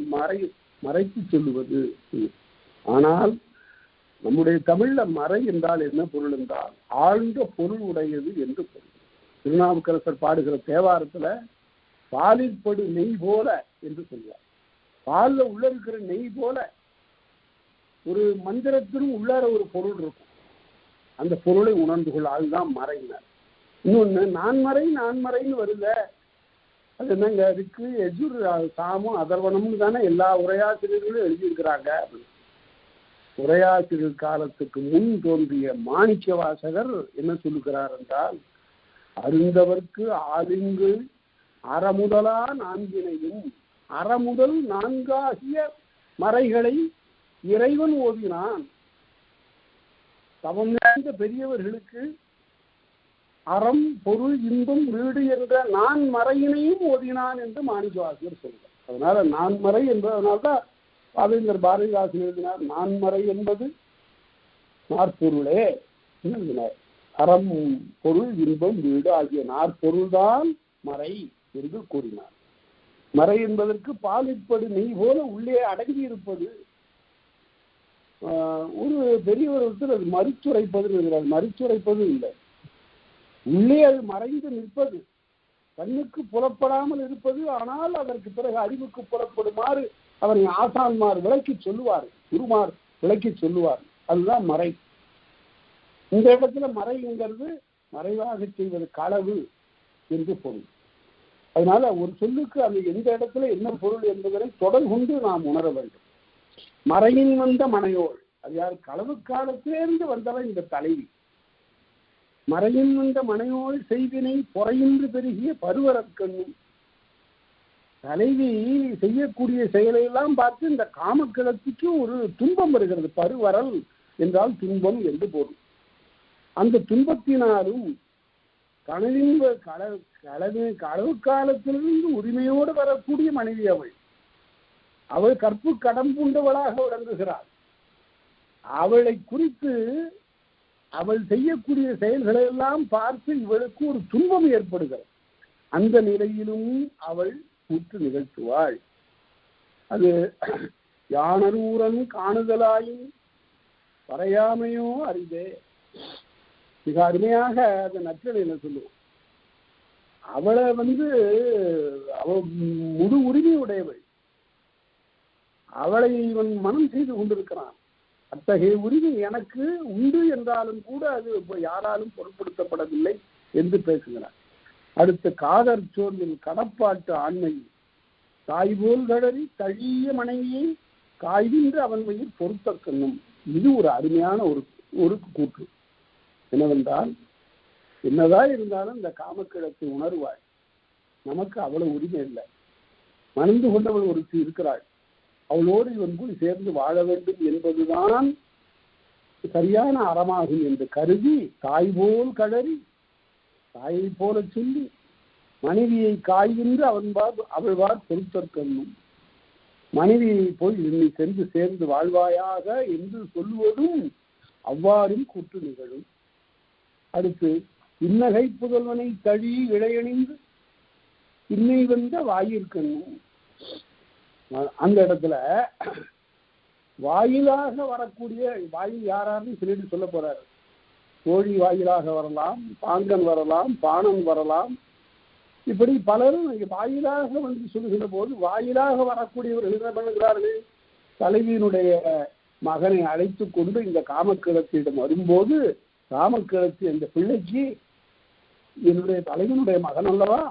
மறைத்து சொல்லுவது. ஆனால் நம்முடைய தமிழ்ல மறை என்றால் என்ன பொருள் என்றால் ஆழ்ந்த பொருள் உடையது என்று பொருள். திருநாவுக்கரசர் பாடுகிற தேவாரத்துல பாலிற்படு நெய் போல என்று சொல்வார். பால்ல உள்ள இருக்கிற நெய் போல ஒரு மந்திரத்திலும் உள்ளார ஒரு பொருள் இருக்கும். அந்த பொருளை உணர்ந்து கொள்ள, அதுதான் மறையினர். இன்னொன்னு நான்மறைன்னு வருத, அது என்னங்க இருக்கு, எஜுர் சாமம் அதர்வனம்னு தானே எல்லா உரையாசிரியர்களும் எழுதியிருக்கிறாங்க. உரையாசிரியர் காலத்துக்கு முன் தோன்றிய மாணிக்க வாசகர் என்ன சொல்லுகிறார் என்றால், அருந்தவர்க்கு ஆலிங்கு அறமுதலா நான்கினையும் அறமுதல் நான்காகிய மறைகளை இறைவன் ஓதினான். தவம் நிறைந்த பெரியவர்களுக்கு அறம், பொருள், இன்பம், வீடு என்ற நான் மறையினையும் ஓதினான் என்று மாணிக்கவாசகர் சொல்றார். அதனால நான்மறை என்பதனால்தான் பாவேந்தர் பாரதிதாசன் எழுதினார், நான்மறை என்பது நாற்பொருளே எழுதினார். அறம், பொருள், இன்பம், வீடு ஆகிய நாற்பொருள்தான் மறை என்று கூறினார். மறை என்பதற்கு பாலிற்படு நெய் போல உள்ளே அடங்கி இருப்பது. ஒரு பெரியவர் அது மறுச்சுரைப்பது, மறுச்சுரைப்பது இல்லை, உள்ளே அது மறைந்து நிற்பது, கண்ணுக்கு புலப்படாமல் இருப்பது. ஆனால் அதற்கு பிறகு அறிவுக்கு புலப்படுமாறு அவரை ஆசான்மார் விளக்கி சொல்லுவார், குருமார் விளக்கி சொல்லுவார். அதுதான் மறை. இந்த இடத்துல மறைங்கிறது மறைவாக செய்வது களவு என்று பொருள். அதனால ஒரு சொல்லுக்கு அது எந்த இடத்துல என்ன பொருள் என்பதனை தொடர் கொண்டு நாம் உணர வேண்டும். மறையின் வந்த மனையோள், அது யார்? களவு காலத்திலிருந்து வந்தவன் இந்த தலைவி. மறையின் வந்த மனையோள் செய்வினை பொறையின்று பெருகிய பருவரக்கண்ணும். தலைவி செய்யக்கூடிய செயலை எல்லாம் பார்த்து இந்த காமக்கிழத்திக்கு ஒரு துன்பம் வருகிறது. பருவரல் என்றால் துன்பம் என்று பொருள். அந்த துன்பத்தினாலும் கனவின் களவு காலத்திலிருந்து உரிமையோடு வரக்கூடிய மனைவி அவள். அவள் கற்பு கடம்புண்டவளாக விளங்குகிறாள். அவளை குறித்து அவள் செய்யக்கூடிய செயல்களை எல்லாம் பார்த்து இவளுக்கு ஒரு துன்பம் ஏற்படுகிறது. அந்த நிலையிலும் அவள் கூற்று நிகழ்த்துவாள். அது யானரூரன் காணுதலாயும் வரையாமையோ அறிதே. மிக அருமையாக அந்த நற்றினையில சொல்லுவோம். அவளை அவள் முழு உரிமை உடையவள். அவளை இவன் மனம் செய்து கொண்டிருக்கிறான். அத்தகைய உரிமை எனக்கு உண்டு என்றாலும் கூட அது யாராலும் பொருட்படுத்தப்படவில்லை என்று பேசுகிறார். அடுத்த காதற் சோர்வில் கடப்பாட்டு ஆண்மை தாய்போல் கடறி தழிய மனைவியை காய்கின்ற அவன் வயிறு பொருத்த கண்ணும். இது ஒரு அருமையான ஒரு கூற்று. என்னவென்றால், என்னதான் இருந்தாலும் இந்த காமக்கிழத்தை உணர்வாள். நமக்கு அவ்வளவு உரிமை இல்லை. மணந்து கொண்டவள் ஒருத்தி இருக்கிறாள். அவளோடு இவன் போய் சேர்ந்து வாழ வேண்டும் என்பதுதான் சரியான அறமாகும் என்று கருதி தாய் போல் கழறி, தாயை போல சொல்லி மனைவியை காய்கின்ற அவள்வார் பொருத்தற்கண்ணும். மனைவியை போய் இன்னி சென்று சேர்ந்து வாழ்வாயாக என்று சொல்லுவதும் அவ்வாறும் கூற்று நிகழும். அடுத்து இன்னகை புதல்வனை தழி இழையணிந்து இன்னை வந்த வாயிற்கண்ணும். அந்த இடத்துல வாயிலாக வரக்கூடிய, வாயில் யாராரும் சொல்லிட்டு சொல்ல போறாரு. கோழி வாயிலாக வரலாம், பாங்கன் வரலாம், பாணன் வரலாம், இப்படி பலரும் வாயிலாக சொல்லுகின்ற போது வாயிலாக வரக்கூடியவர்கள் என்ன பண்ணுகிறார்கள்? தலைவியினுடைய மகனை அழைத்து கொண்டு இந்த காமக்கிழத்தியிடம் வரும்போது, காமக்கிழத்தி அந்த பிள்ளைக்கு என்னுடைய தலைவனுடைய மகன் அல்லவா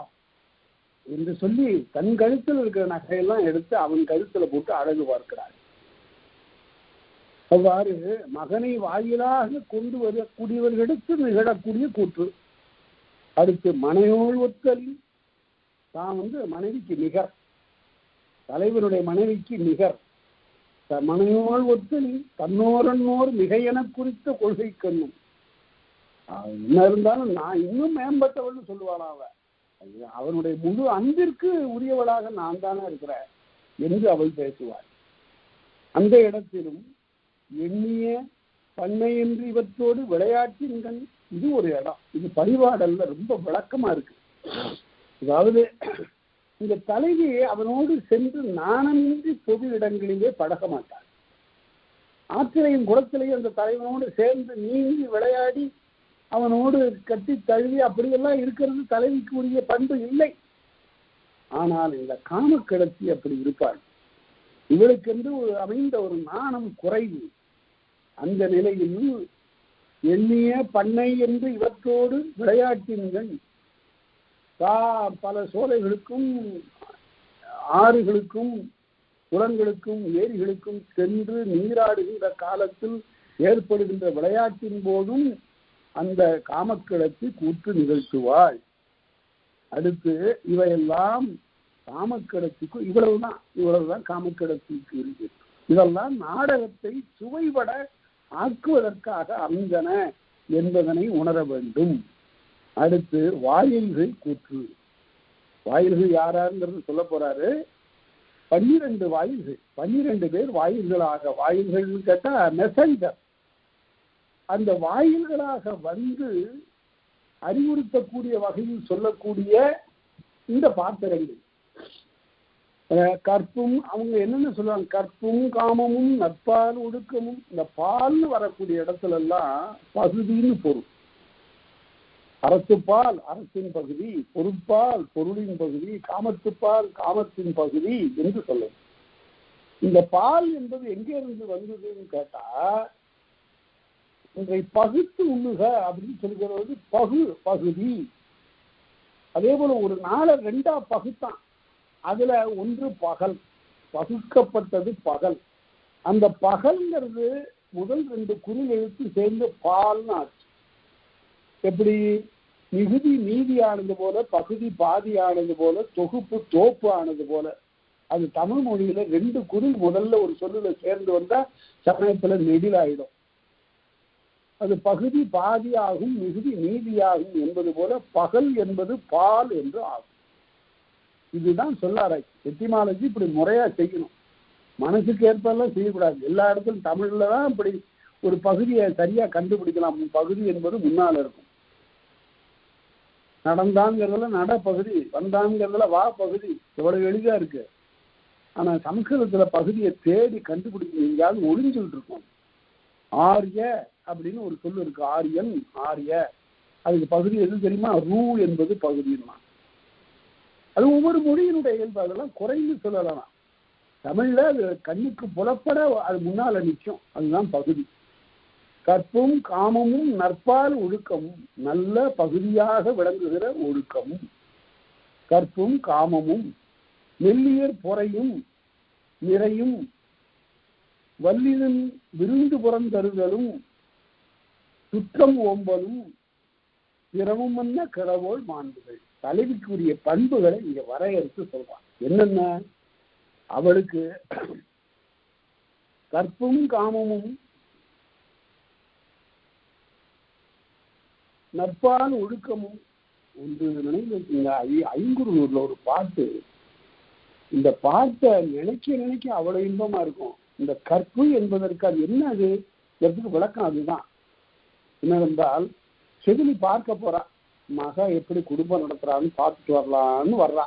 என்று சொல்லி தன் கழுத்தில் இருக்கிற நகையெல்லாம் எடுத்து அவன் கழுத்துல போட்டு அழகு பார்க்கிறார். அவ்வாறு மகனை வாயிலாக கொண்டு வரக்கூடியவர்களுக்கு நிகழக்கூடிய கூற்று. அடுத்து மனையோள் ஒத்தலில் தான் மனைவிக்கு நிகர், தலைவனுடைய மனைவிக்கு நிகர். மனையோள் ஒத்தலில் தன்னோரன்னோர் மிகையென குறித்த கொள்கை கண்ணும். என்ன இருந்தாலும் நான் இன்னும் மேம்பட்டவள்னு சொல்லுவாளா அவ. அவனுடைய முழு அன்பிற்கு உரியவளாக நான் தானே இருக்கிறேன் என்று அவள் பேசுவாள். அந்த இடத்திலும் எண்ணிய பண்ணை என்று இவற்றோடு விளையாட்டின் கண், இது ஒரு இடம். இது பரிபாடல்ல ரொம்ப விளக்கமா இருக்கு. அதாவது இந்த தலைவி அவனோடு சென்று நாணமின்றி பொது இடங்களிலே பழக மாட்டாள். ஆற்றிலையும் குளத்திலையும் அந்த தலைவனோடு சேர்ந்து நீங்கி விளையாடி அவனோடு கட்டி தழுவி அப்படியெல்லாம் இருக்கிறது தலைவிக்கு உரிய பண்பு இல்லை. ஆனால் இந்த காமக்கிழத்தி அப்படி இருப்பாள். இவளுக்கென்று அமைந்த ஒரு நாணம் குறைவு. அந்த நிலையில் எண்ணிய பண்ணை என்று இவற்றோடு விளையாட்டின்கள் பல சோலைகளுக்கும் ஆறுகளுக்கும் குளங்களுக்கும் ஏரிகளுக்கும் சென்று நீராடுகின்ற காலத்தில் ஏற்படுகின்ற விளையாட்டின் போதும் அந்த காமக்கிழத்தி கூத்து நிகழ்த்துவாள். அடுத்து இவையெல்லாம் காமக்கிழத்திக்கு இவ்வளவுதான் காமக்கிழத்திக்கு இருக்கு. இதெல்லாம் நாடகத்தை சுவைபட ஆக்குவதற்காக அமைந்தன என்பதனை உணர வேண்டும். அடுத்து வாயில்கள் கூற்று. வாயில்கள் யாராருங்கிறது சொல்ல போறாரு. 12 வாயில்கள், 12 பேர் வாயில்களாக, வாயில்கள் கேட்டா மெசஞ்சர், அந்த வாயில்களாக வந்து அறிவுறுத்தக்கூடிய வகையில் சொல்லக்கூடிய இந்த பாத்திரங்கள் கற்பும், அவங்க என்னென்ன சொல்லுவாங்க, கற்பும் காமமும் நட்பால் ஒடுக்கமும். இந்த பால்னு வரக்கூடிய இடத்துல எல்லாம் பகுதின்னு பொருள். அரசுப்பால் அரசின் பகுதி, பொருட்பால் பொருளின் பகுதி, காமத்துப்பால் காமத்தின் பகுதி என்று சொல்லும். இந்த பால் என்பது எங்கே இருந்து வந்ததுன்னு கேட்டா, இன்றை பகுத்து உண்ணுக அப்படின்னு சொல்கிறது பகுதி. அதே போல ஒரு நாளை 2ஆ பகுத்தான். அதுல ஒன்று பகல், பகுக்கப்பட்டது பகல். அந்த பகல்ங்கிறது முதல் 2 குரில் எழுத்து சேர்ந்து பால்னு ஆச்சு. எப்படி மிகுதி மீதி ஆனது போல, பகுதி பாதி ஆனது போல, தொகுப்பு தோப்பு ஆனது போல. அது தமிழ் மொழியில 2 குரில் முதல்ல ஒரு சொல்லுல சேர்ந்து வந்தா சமயத்துல நெடில் ஆயிடும். அது பகுதி பாதி ஆகும், மிகுதி மீதியாகும் என்பது போல பகல் என்பது பால் என்று ஆகும். இதுதான் சொல்லாராய்ச்சி. எட்டிமாலஜி இப்படி முறையா செய்யணும். மனசுக்கு ஏற்பெல்லாம் செய்யக்கூடாது. எல்லா இடத்துலும் தமிழ்ல தான் இப்படி ஒரு பகுதியை சரியா கண்டுபிடிக்கலாம். பகுதி என்பது முன்னால இருக்கும். நடந்தாங்கிறதுல நட பகுதி, வந்தாங்கிறதுல வா பகுதி. எவ்வளவு எளிதா இருக்கு. ஆனா சமஸ்கிருதத்துல பகுதியை தேடி கண்டுபிடிக்க எங்கேயாவது ஒளிஞ்சுக்கிட்டு இருக்கும். ஆரிய அப்படின்னு ஒரு சொல்லு இருக்கு. ஆரியன், ஆரிய. அதுக்கு பகுதி எது தெரியுமா? ரூ என்பது பகுதியுமா. அது ஒவ்வொரு மொழியினுடைய இயல்பு. அதெல்லாம் குறைந்து சொல்லலாம். தமிழ்ல அது கண்ணுக்கு புலப்பட அது முன்னால நிற்கும். அதுதான் பகுதி. கற்பும் காமமும் நற்பால் ஒழுக்கமும், நல்ல பகுதியாக விளங்குகிற ஒழுக்கமும். கற்பும் காமமும் மெல்லியர் பொறையும் நிறையும் வல்லினும் விருந்து புறந்தருதலும் சுற்றம் ஓம்பலும் பிறவும் என்ன கிழவோல் மாண்புகள். தலைவிக்குரிய பண்புகளை இங்க வரையறுத்து சொல்றான். என்னென்ன? அவளுக்கு கற்பும் காமமும் நற்பால் ஒழுக்கமும் ஒன்று. நினைவுங்க, ஐங்குறுநூறுல ஒரு பாட்டு. இந்த பாட்டை நினைக்க அவ்வளவு இன்பமா இருக்கும். இந்த கற்பு என்பதற்கு அது என்ன, அது எதுக்கு விளக்கம் அதுதான். என்னவென்றால், செவிலி பார்க்க போறா, மக எப்படி குடும்பம் நடத்துறான்னு பார்த்துட்டு வரலான்னு வர்றா.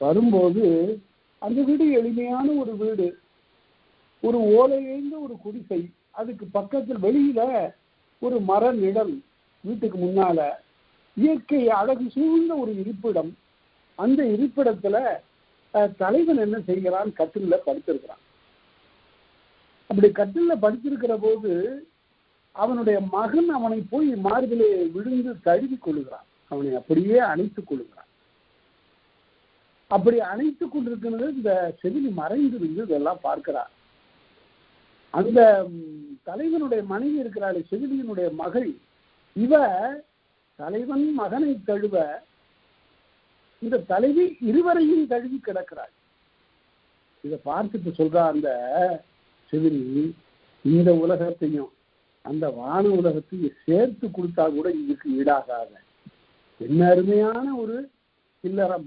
வரும்போது அந்த வீடு எளிமையான ஒரு வீடு, ஒரு ஓலையிலிருந்து ஒரு குடிசை, அதுக்கு பக்கத்தில் வெளியில ஒரு மர நிழல், வீட்டுக்கு முன்னால இயற்கை அழகு சூழ்ந்த ஒரு இருப்பிடம். அந்த இருப்பிடத்துல தலைவன் என்ன செய்கிறான்? கட்டில படுத்திருக்கிறான். அப்படி கட்டில படுத்திருக்கிற போது அவனுடைய மகன் அவனை போய் மார்பிலே விழுந்து தழுவி கொள்ளுகிறான். அவனை அப்படியே அணைத்துக் கொள்ளுகிறான். அப்படி அணைத்துக் கொண்டிருக்கிறது இந்த செவிலி மறைந்திருந்து இதெல்லாம் பார்க்கிறார். அந்த தலைவனுடைய மனைவி இருக்கிறாள், செவிலியினுடைய மகள். இவ தலைவன் மகனை தழுவ இந்த தலைவி இருவரையும் தழுவி கிடக்கிறாள். இதை பார்த்துட்டு சொல்றா அந்த செவிலி, இந்த உலகத்தையும் அந்த வான உலகத்தையும் சேர்த்து கொடுத்தா கூட இதுக்கு ஈடாகாத என்ன அருமையான ஒரு இல்லறம்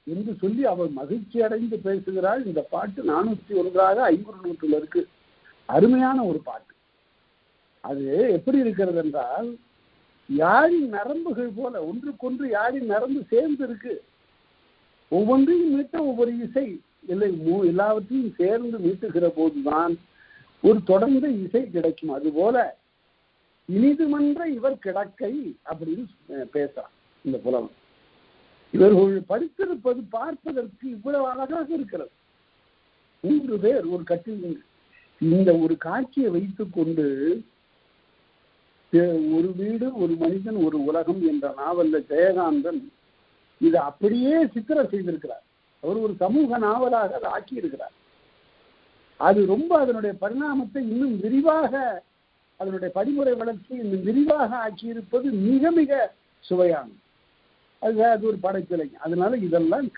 என்று சொல்லி அவள் மகிழ்ச்சி அடைந்து பேசுகிறாள். இந்த பாட்டு 401 ஐங்குறுநூற்றுல இருக்கு. அருமையான ஒரு பாட்டு. அது எப்படி இருக்கிறது என்றால், யாழின் நரம்புகள் போல ஒன்றுக்கொன்று யாழின் நரம்பு சேர்ந்து இருக்கு. ஒவ்வொன்றையும் மீட்ட ஒவ்வொரு இசை இல்லை, எல்லாவற்றையும் சேர்ந்து மீட்டுகிற போதுதான் ஒரு தொடர்ந்த இசை கிடைக்கும். அதுபோல இனிதுமன்ற இவர் கிடக்கை அப்படின்னு பேசுறான் இந்த புலவன். இவர்கள் படித்திருப்பது பார்ப்பதற்கு இவ்வளவு அழகாக இருக்கிறது. 3 பேர் ஒரு கட்டில். இந்த ஒரு காட்சியை வைத்துக் கொண்டு ஒரு வீடு ஒரு மனிதன் ஒரு உலகம் என்ற நாவல்ல ஜெயகாந்தன் இதை அப்படியே சித்திரம் செய்திருக்கிறார். அவர் ஒரு சமூக நாவலாக அதை ஆக்கியிருக்கிறார். அது ரொம்ப அதனுடைய பரிணாமத்தை இன்னும் விரிவாக, அதனுடைய படிமுறை வளர்ச்சி இன்னும் விரிவாக ஆக்கியிருப்பது மிக மிக சுவையானது. அது ஒரு படைப்பிலை. அதனால இதெல்லாம்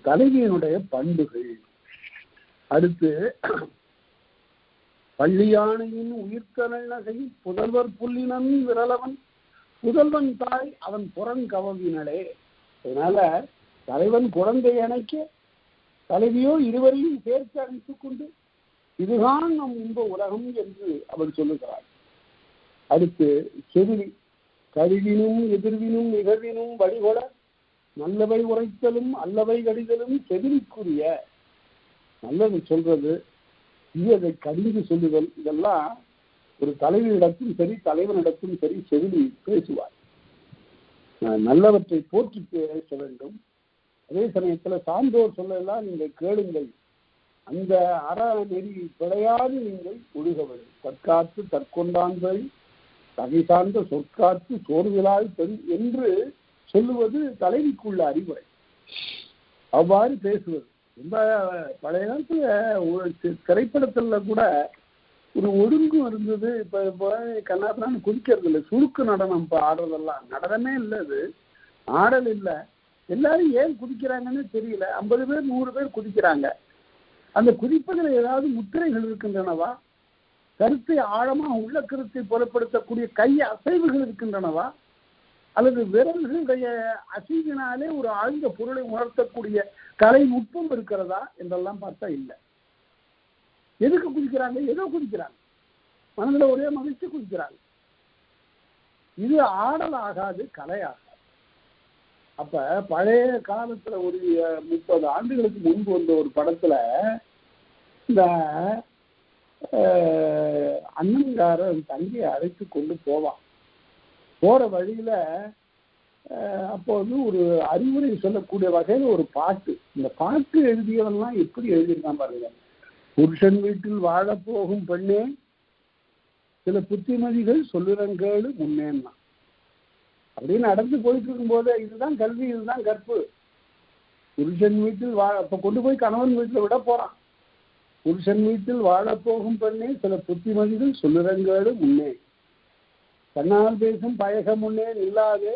தலைவியினுடைய பண்புகள். அடுத்து, பள்ளியானையின் உயிர்த்தனல் நகையில் புதல்வர் புள்ளினன் விரலவன் புதல்வன் தாய் அவன் புறங்கவவினளே. அதனால தலைவன் குழந்தை அணைக்க தலைவியோ இருவரையும் சேர்த்து அணைத்துக் கொண்டு இதுதான் நம் இன்ப உலகம் என்று அவள் சொல்லுகிறாள். அடுத்து, செவிலி கழிவினும் எதிர்வினும் நிகழ்வினும் வழிகொள நல்லவை உரைத்தலும் அல்லவை கடிதலும் செவிலிக்குரிய. நல்லது சொல்றது, அதை கடிந்து சொல்லுதல், இதெல்லாம் ஒரு தலைவனிடத்தும் சரி தலைவனிடத்தும் சரி செவிலி பேசுவார். நல்லவற்றை போற்றி பேச வேண்டும். அதே சமயத்துல சான்றோர் சொல்லலாம் நீங்கள் கேளுங்கள், அந்த அற நெறி பிழையாது நீங்கள் ஒழுக வேண்டும். தற்காத்து தற்கொண்டான்கள் தகை சார்ந்த சொற்காத்து சோர்விலாய் பெண் என்று சொல்லுவது தலைவிக்குள்ள அறிவுரை. அவ்வாறு பேசுவது ரொம்ப பழைய காலத்துல திரைப்படத்துல கூட ஒரு ஒழுங்கும் இருந்தது. இப்ப கண்ணாபிரான்னு குதிக்கிறது இல்லை, சுருக்கு நடனம் இப்ப ஆடுறதெல்லாம் நடனமே இல்லை, அது ஆடல் இல்லை. எல்லாரும் ஏன் குதிக்கிறாங்கன்னு தெரியல. 50 பேர் 100 பேர் குதிக்கிறாங்க. அந்த குதிப்பதில் ஏதாவது முத்திரைகள் இருக்கின்றனவா? கருத்தை ஆழமாக உள்ள கருத்தை புலப்படுத்தக்கூடிய கை அசைவுகள் இருக்கின்றனவா? அல்லது விரல்களுடைய அசைவினாலே ஒரு ஆழ்ந்த பொருளை உணர்த்தக்கூடிய கலை நுட்பம் இருக்கிறதா என்றெல்லாம் பார்த்தா இல்லை. எதுக்கு குதிக்கிறாங்க? ஏதோ குதிக்கிறாங்க, மனதில் ஒரே மகிழ்ச்சி குதிக்கிறாங்க. இது ஆடல் ஆகாது, கலை ஆகாது. அப்ப பழைய காலத்துல ஒரு 30 ஆண்டுகளுக்கு முன்பு வந்த ஒரு படத்துல இந்த அண்ணன்காரன் தங்கியை அழைத்து கொண்டு போவான். போற வழியில அப்போ ஒரு அறிவுரை சொல்லக்கூடிய வகையில் ஒரு பாட்டு. இந்த பாட்டு எழுதியவெல்லாம் எப்படி எழுதியிருக்கான் பாருங்க. புருஷன் வீட்டில் வாழப்போகும் பெண்ணே சில புத்திமதிகள் சொல்லுறங்கேளு முன்னேன்னா அப்படின்னு நடந்து போயிட்டு இருக்கும் போது இதுதான் கல்வி, இதுதான் கற்பு. புருஷன் வீட்டில் அப்ப கொண்டு போய் கணவன் வீட்டில் விட போறான். புருஷன் வீட்டில் வாழப்போகும் பெண்ணே சில புத்திமதிகள் சொல்லுறங்கேளு முன்னே கண்ணால் பேசும் பயக முன்னே நில்லாதே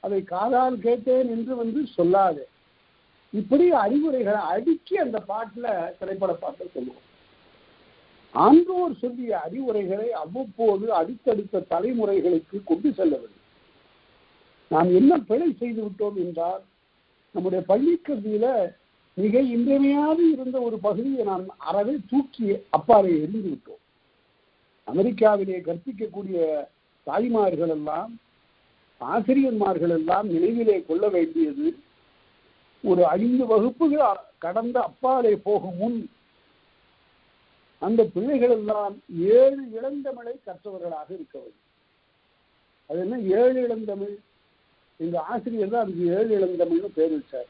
அதை காதால் கேட்டேன் என்று சொல்லாதே. இப்படி அறிவுரைகளை அடுக்கி அந்த பாட்டுல திரைப்பட பாட்டை சொல்லுவோம். ஆன்றோர் சொல்லிய அறிவுரைகளை அவ்வப்போது அடுத்தடுத்த தலைமுறைகளுக்கு கொண்டு செல்ல வேண்டும். நாம் என்ன பிழை செய்து விட்டோம் என்றால், நம்முடைய பள்ளி கல்வியில மிக இன்றியமையாது இருந்த ஒரு பகுதியை நாம் அறவே தூக்கி அப்பாறை எரிந்து விட்டோம். அமெரிக்காவிலே கற்பிக்கக்கூடிய தாய்மார்கள் எல்லாம் ஆசிரியர்மார்கள் எல்லாம் நினைவிலே கொள்ள வேண்டியது, ஒரு 5 வகுப்புகள் கடந்த அப்பாலே போகும் முன் அந்த பிள்ளைகள் எல்லாம் 7 இளந்தமிழை கற்றவர்களாக இருக்க வேண்டும். அது என்ன 7 இளந்தமிழ்? எங்க ஆசிரியர் தான் அதுக்கு 7 இளந்தமிழ்னு பேர் வச்சார்.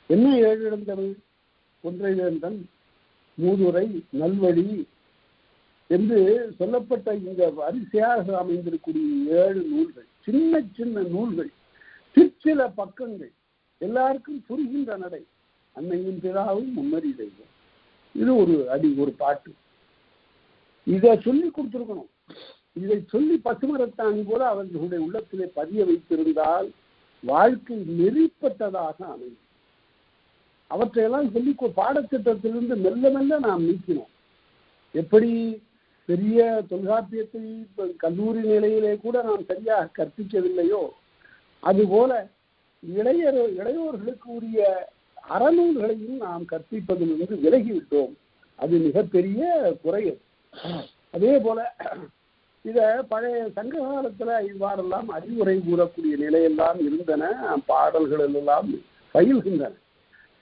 என்ன 7 இளந்தமிழ்? ஒன்றை வேந்தன், மூதுரை, நல்வழி என்று சொல்லப்பட்ட இந்த வரிசையாக அமைந்திருக்கூடிய 7 நூல்கள், சின்ன சின்ன நூல்கள், சிற்சில பக்கங்கள், எல்லாருக்கும் புரிகின்ற நடை, அன்னையின் பிதாவும் முன்னறி தெய்வம். இது ஒரு பாட்டு. இதை சொல்லி கொடுத்துருக்கணும். இதை சொல்லி பசுமரத்தாணி போல அவர்களுடைய உள்ளத்திலே பதிய வைத்திருந்தால் வாழ்க்கை நெறிப்பட்டதாக அமையும். அவற்றையெல்லாம் சொல்லி பாடத்திட்டத்திலிருந்து மெல்ல மெல்ல நாம் நீக்கினோம். எப்படி பெரிய தொல்காப்பியத்தை கல்லூரி நிலையிலே கூட நாம் சரியாக கற்பிக்கவில்லையோ, அதுபோல இளையோர்களுக்கு உரிய அறநூல்களையும் நாம் கற்பிப்பதிலிருந்து விலகிவிட்டோம். அது மிகப்பெரிய குறை. அதே போல இத பழைய சங்க காலத்துல இவ்வாறெல்லாம் அறிவுரை கூறக்கூடிய நிலையெல்லாம் இருந்தன. பாடல்கள் எல்லாம் பயில்கின்றன.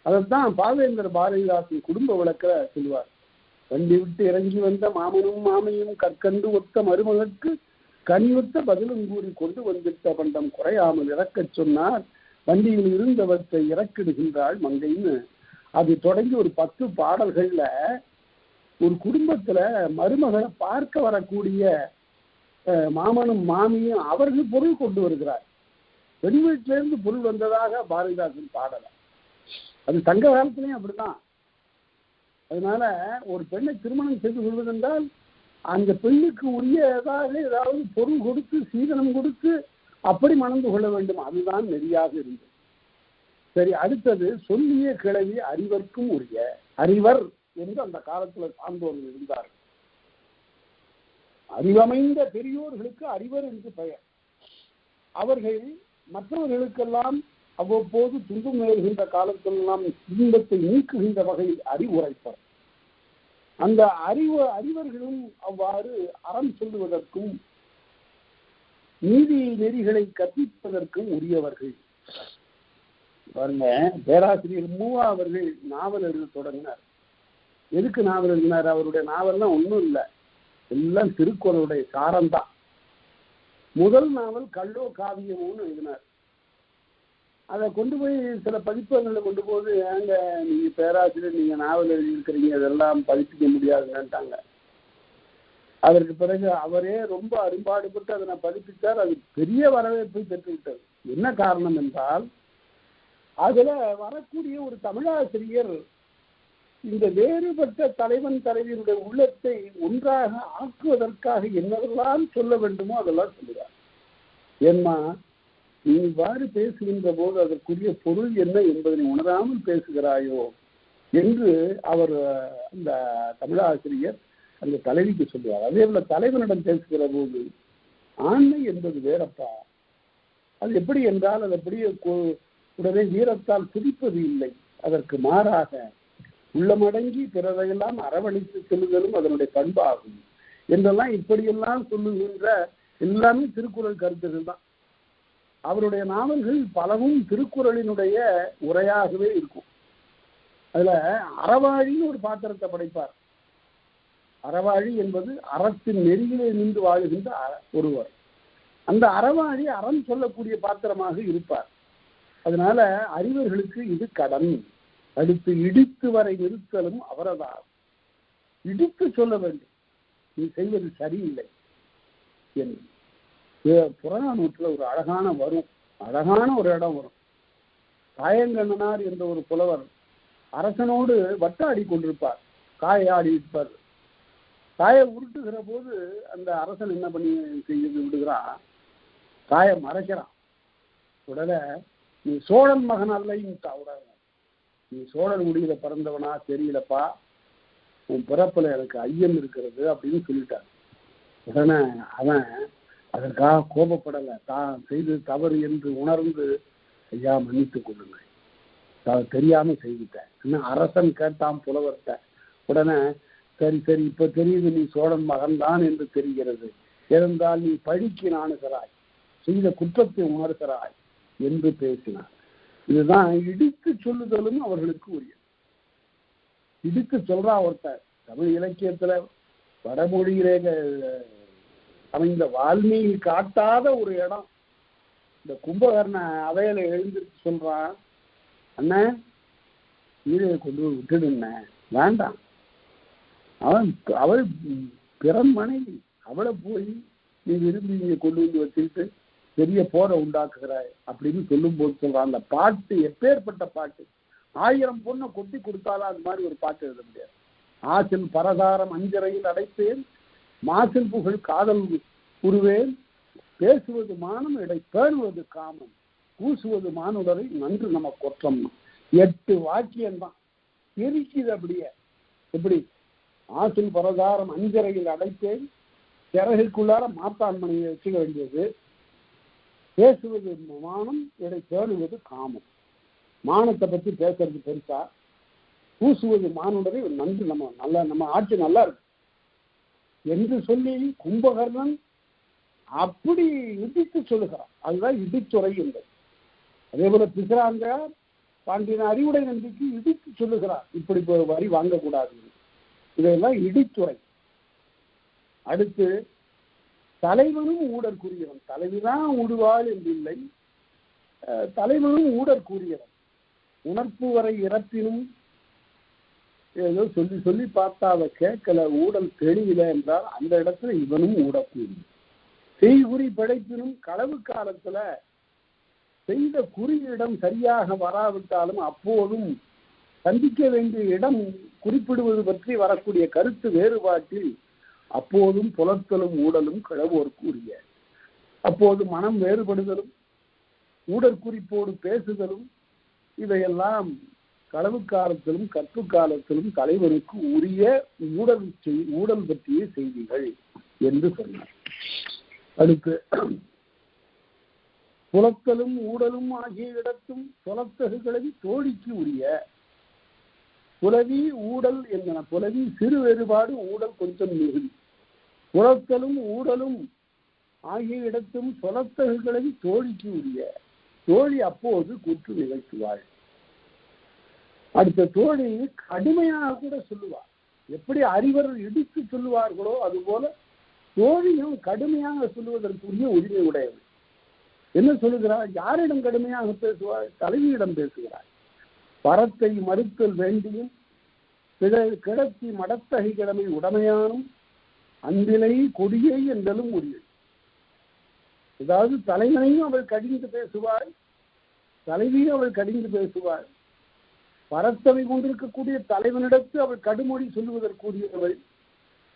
அதைத்தான் பாவேந்தர் பாரதிதாசன் குடும்ப விளக்க சொல்வார். வண்டி விட்டு இறங்கி வந்த மாமனும் மாமையும் கற்கண்டு ஒத்த மருமகற்கு கனியொத்த பதிலும் கூறி கொண்டு வந்துட்ட பண்டம் குறையாமல் இறக்கச் சொன்னார். வண்டியில் இருந்தவற்றை இறக்கிடுகின்றாள் மங்கைன்னு அது தொடங்கி ஒரு 10 பாடல்கள்ல ஒரு குடும்பத்துல மருமகளை பார்க்க வரக்கூடிய மாமனும் மாமியும் அவர்கள் பொருள் கொண்டு வருகிறார். வெளிவீட்டிலிருந்து பொருள் வந்ததாக பாரதிதாசன் பாடல. அது சங்க காலத்திலையும் அப்படிதான். அதனால ஒரு பெண்ணை திருமணம் செய்து கொள்வதென்றால் அந்த பெண்ணுக்கு உரியதாக ஏதாவது பொருள் கொடுத்து சீதனம் கொடுத்து அப்படி மணந்து கொள்ள வேண்டும். அதுதான் நெறியாக இருந்தது. சரி, அடுத்தது சொல்லிய கிளவி அறிவர்க்கும் உரிய. அறிவர் என்று அந்த காலத்துல சார்ந்தோர்கள் இருந்தார்கள். அறிவமைந்த பெரியோர்களுக்கு அறிவர் என்று பெயர். அவர்கள் மற்றவர்களுக்கெல்லாம் அவ்வப்போது துன்பம் நேர்கின்ற காலத்திலெல்லாம் துன்பத்தை நீக்குகின்ற வகையில் அறிவுரைப்பர். அந்த அறிவர்களும் அவ்வாறு அறம் சொல்லுவதற்கும் நீதி நெறிகளை கற்பிப்பதற்கும் உரியவர்கள். பாருங்க, பேராசிரியர் மூவா அவர்கள் நாவல் எழுத தொடங்கினார். எதுக்கு நாவல் எழுதினார்? அவருடைய நாவல்லாம் ஒன்றும் இல்லை, எல்லாம் திருக்குறளுடைய சாரம்தான். முதல் நாவல் கள்ளோ காவியமும் எழுதினார். அதை கொண்டு போய் சில பதிப்பகங்களை கொண்டு போது, ஏங்க நீங்க பேராசிரியர், நீங்க நாவல் எழுதியிருக்கிறீங்க, அதெல்லாம் பதிப்பிக்க முடியாதுன்னுட்டாங்க. அதற்கு பிறகு அவரே ரொம்ப அரும்பாடுபட்டு அதனை பதிப்பித்தார். அது பெரிய வரவேற்பை பெற்றுவிட்டது. என்ன காரணம் என்றால், அதுல வரக்கூடிய ஒரு தமிழாசிரியர் இந்த வேறுபட்ட தலைவன் தலைவியுடைய உள்ளத்தை ஒன்றாக ஆக்குவதற்காக என்னவெல்லாம் சொல்ல வேண்டுமோ அதெல்லாம் சொல்லுவார். ஏன்னா நீ இவ்வாறு பேசுகின்ற போது அதற்குரிய பொருள் என்ன என்பதை உணராமல் பேசுகிறாயோ என்று அவர் அந்த தமிழாசிரியர் அந்த தலைவிக்கு சொல்லுவார். அதே போல தலைவனிடம் பேசுகிற போது ஆண்மை என்பது வேறப்பா, அது எப்படி என்றால் அது அப்படியே உடனே வீரத்தால் துடிப்பது இல்லை, அதற்கு மாறாக உள்ளமடங்கி பிறரையெல்லாம் அரவணைத்து செல்லுதலும் அதனுடைய பண்பாகும் என்றெல்லாம் இப்படியெல்லாம் சொல்லுகின்ற எல்லாமே திருக்குறள் கருத்துகள் தான். அவருடைய நாவல்கள் பலவும் திருக்குறளினுடைய உரையாகவே இருக்கும். அதுல அறவாழின்னு ஒரு பாத்திரத்தை படைப்பார். அறவாழி என்பது அறத்தின் நெறியிலே நின்று வாழுகின்ற ஒருவர். அந்த அறவாழி அறம் சொல்லக்கூடிய பாத்திரமாக இருப்பார். அதனால அறிவர்களுக்கு இது கடன். அடுத்து இடித்து வரை நிறுத்தலும் அவரதார். இடித்து சொல்ல வேண்டும், நீ செய்வது சரியில்லை என்று. புறநானூற்றில் ஒரு அழகான ஒரு இடம் வரும். காயங்கண்ணனார் என்ற ஒரு புலவர் அரசனோடு வட்டாடி கொண்டிருப்பார், காயாடி இருப்பார். காயை உருட்டுகிற போது அந்த அரசன் என்ன பண்ணி செய்து விடுகிறான், காயை மறைக்கிறான். உடனே நீ சோழன் மகன் அல்லைன்னு தவறாங்க, நீ சோழன் முடியில பிறந்தவனா தெரியலப்பா, உன் பிறப்புல எனக்கு ஐயம் இருக்கிறது அப்படின்னு சொல்லிட்டான். உடனே அவன் அதற்காக கோபப்படலை, தான் செய்து தவறு என்று உணர்ந்து, ஐயா மன்னித்துக் கொள்ளுங்கள், தெரியாம செய்துட்டேன். என்ன அரசன் கேட்டான் புலவர்கிட்ட. உடனே சரி சரி இப்ப தெரியுது நீ சோழன் மகன் தான் என்று தெரிகிறது, இருந்தால் நீ பழிக்கு நாணுகிறாய், செய்த குற்றத்தை உணர்கிறாய் என்று பேசினார். இதுதான் இடித்து சொல்லுதலும் அவர்களுக்கு உரிய. இடித்து சொல்றா ஒருத்தர். தமிழ் இலக்கியத்துல வடமொழியிலே அமைந்த வால்மீகி காட்டாத ஒரு இடம். இந்த கும்பகர்ண அவையில எழுந்திருச்சு சொல்றான், அண்ணன் ஈழையை கொண்டு போய் விட்டுடுண்ண, வேண்டாம், அவள் பிறன் மனைவி, அவளை போய் நீ விரும்பி இங்க கொண்டு வந்து வச்சுக்கிட்டு பெரிய போரை உண்டாக்குகிறாய் அப்படின்னு சொல்லும் போது சொல்றான். அந்த பாட்டு எப்பேற்பட்ட பாட்டு! 1000 பொண்ணை கொட்டி கொடுத்தாலும் அது மாதிரி ஒரு பாட்டு எழுத முடியாது. ஆசில் பரதாரம் அஞ்சரையில் அடைப்பேன், மாசில் புகழ் காதல் உருவேன், பேசுவது மானம் இடை பேணுவது காமம், பூசுவது மானுடரை நன்று நம்ம கொற்றம். 8 வாக்கியம்தான் எரிக்குது. அப்படியே எப்படி ஆசில் பரதாரம் அஞ்சரையில் அடைப்பேன், சிறகுக்குள்ளார மாத்தாண்மணியை வச்சுக்க வேண்டியது, பேசுவது மானம் இடை பேணுவது காமம், மானத்தை பற்றி பேசுறது பெருசா, பூசுவது மானுடரை நன்று நம்ம ஆட்சி நல்லா இருக்கு என்று சொல்லி கும்பகர்ணன் அப்படி இடித்து சொல்லுகிறான். அதுதான் இடித்துறை என்பது. அதே போல பிசிராங்க பாண்டியன் அறிவுடை நம்பிக்கை இடித்து சொல்லுகிறார், இப்படி வரி வாங்கக்கூடாது. இதெல்லாம் இடித்துறை. அடுத்து தலைவனும் ஊடற்குரியவன். தலைவிதான் ஊடுவாள் என்றில்லை, தலைவனும் ஊடற்குரியவன். உணர்ப்பு வரை இறப்பினும் ஏதோ சொல்லி சொல்லி பார்த்தா அவ கேட்கல, ஊடல் தெளிவில என்றால் அந்த இடத்துல இவனும் ஊடக்கூடியவன். செய்குறி படைப்பினும் களவு காலத்துல செய்த குறியிடம் சரியாக வராவிட்டாலும் அப்போதும் சந்திக்க வேண்டிய இடம் குறிப்பிடுவது பற்றி வரக்கூடிய கருத்து வேறுபாட்டில் அப்போதும் புலத்தலும் ஊடலும் கிழவோர்க்கு உரிய. அப்போது மனம் வேறுபடுதலும் ஊடற்குறிப்போடு பேசுதலும் இவையெல்லாம் களவு காலத்திலும் கற்பு காலத்திலும் தலைவனுக்கு உரிய ஊடல் பற்றிய செய்திகள் என்று சொன்னார். அடுத்து புலத்தலும் ஊடலும் ஆகிய இடத்தும் சொலத்தகுகளை தோழிக்கு உரிய. புலவி ஊடல் என்பன. புலவி சிறு வேறுபாடு, ஊடல் கொஞ்சம் மிகுதி. புலத்தலும் ஊடலும் ஆகிய இடத்தும் சொலத்தகுகளை தோழிக்கு உரிய. தோழி அப்போது கூற்று நிகழ்த்துவாள். அடுத்த தோழி கடுமையாக கூட சொல்லுவார். எப்படி அறிவர் இடித்து சொல்லுவார்களோ அதுபோல தோழியும் கடுமையாக சொல்லுவதற்குரிய உரிமை உடையவர். என்ன சொல்லுகிறார்? யாரிடம் கடுமையாக பேசுவார்? தலைவியிடம் பேசுகிறார். பரத்தை மறுத்தல் வேண்டியும் கிடத்தி மடத்தகை கிழமை உடமையானும் அன்பிலை கொடியை என்றலும் உரிய. அதாவது தலைவனையும் அவள் கடிந்து பேசுவாள், தலைவியும் அவள் கடிந்து பேசுவாள். பரத்தவை கொண்டிருக்கக்கூடிய தலைவனிடத்து அவள் கடுமொழி சொல்லுவதற்குரியவள்.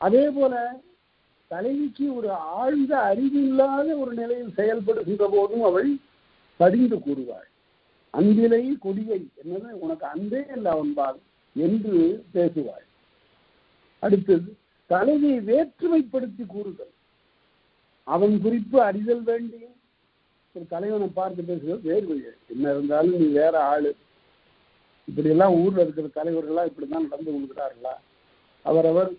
அதே போல தலைவிக்கு ஒரு ஆழ்ந்த அறிவில்லாத ஒரு நிலையில் செயல்படுகின்ற போதும் அவள் கடிந்து கூறுவாள். அன்பிலை கொடியை என்னது, உனக்கு அன்பே இல்லை அவன்பால் என்று பேசுவாள். அடுத்தது தலைவியை வேற்றுமைப்படுத்தி கூறுதல். அவன் குறிப்பு அறிதல் வேண்டியும் ஒரு தலைவனை பார்த்து பேசுகிறது வேறு. என்ன இருந்தாலும் நீ வேற ஆளு, இப்படியெல்லாம் ஊர்ல இருக்கிற தலைவர்கள்லாம் இப்படிதான் நடந்து கொள்கிறார்களா? அவரவர்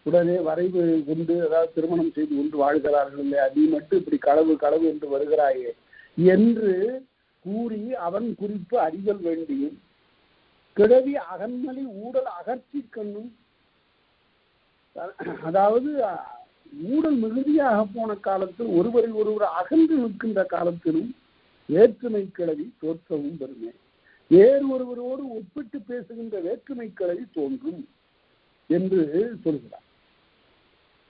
உடனே வரைவு கொண்டு அதாவது திருமணம் செய்து கொண்டு வாழ்கிறார்கள் இல்லையா? நீ மட்டும் இப்படி களவு களவு என்று வருகிறாயே என்று கூறி அவன் குறிப்பு அறிதல் வேண்டியும் கிழவி அகன்மலி ஊடல் அகர்ச்சி கண்ணும். அதாவது ஊடல் மிகுதியாக போன காலத்தில் ஒருவரை ஒருவர் அகன்று நிற்கின்ற காலத்திலும் வேற்றுமை கிழவி தோற்றவும் பெருமை. வேறு ஒருவரோடு ஒப்பிட்டு பேசுகின்ற வேற்றுமை கிழவி தோன்றும் என்று சொல்கிறார்.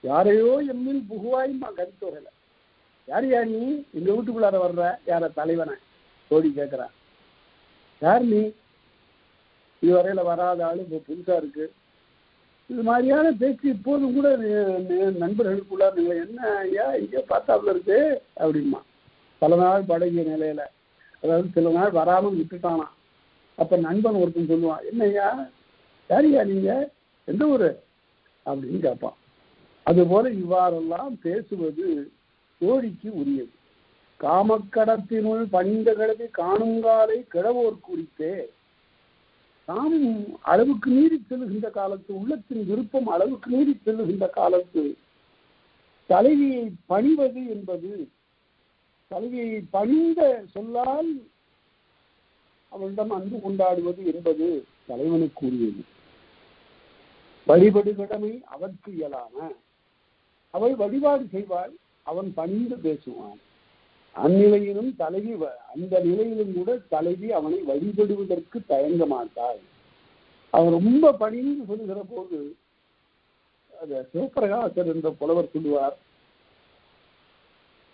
யாரையோ எம்மில் புகுவாய்மா கருத்தோரல. யார் யார் நீ எங்க வீட்டுக்குள்ளார வர்ற? யார? தலைவனை தோழி கேட்கிறான். யார் நீ? இதுவரையில வராத ஆளு இப்போ புதுசா இருக்கு. இது மாதிரியான பேச்சு இப்போதும் கூட நண்பர்களுக்குள்ள நீங்க என்ன ஐயா இங்கே பார்த்தாப்புல இருக்கு அப்படிமா. பல நாள் பழகிய நிலையில, அதாவது சில நாள் வராமல் விட்டுட்டானா. அப்ப நண்பன் ஒருத்தன் சொல்லுவான், என்ன ஐயா யாரியா நீங்க, எந்த ஊரு அப்படின்னு கேட்பான். அதுபோல இவ்வாறெல்லாம் பேசுவது தோழிக்கு உரியது. காமக்கடத்தினுள் பணிந்த கிழவி காணுங்காலை கிழவோர் குறித்தே. தாமும் அளவுக்கு மீறி செல்லுகின்ற காலத்து, உள்ளத்தின் விருப்பம் அளவுக்கு மீறி செல்லுகின்ற காலத்து தலைவியை பணிவது என்பது, தலைவியை பணிந்த சொல்லால் அவளிடம் அன்பு கொண்டாடுவது என்பது தலைவனுக்கு உரியது. வழிபடு கடமை அவற்கு இயலாம. அவள் வழிபாடு செய்வாள், அவன் பணிந்து பேசுவான். அந்நிலையிலும் தலைவி, அந்த நிலையிலும் கூட தலைவி அவனை வழிபடுவதற்கு தயங்க மாட்டாள். அவன் ரொம்ப பணிந்து சொல்லுகிற போது அத சிவபிரகாசர் என்ற புலவர் சொல்லுவார்,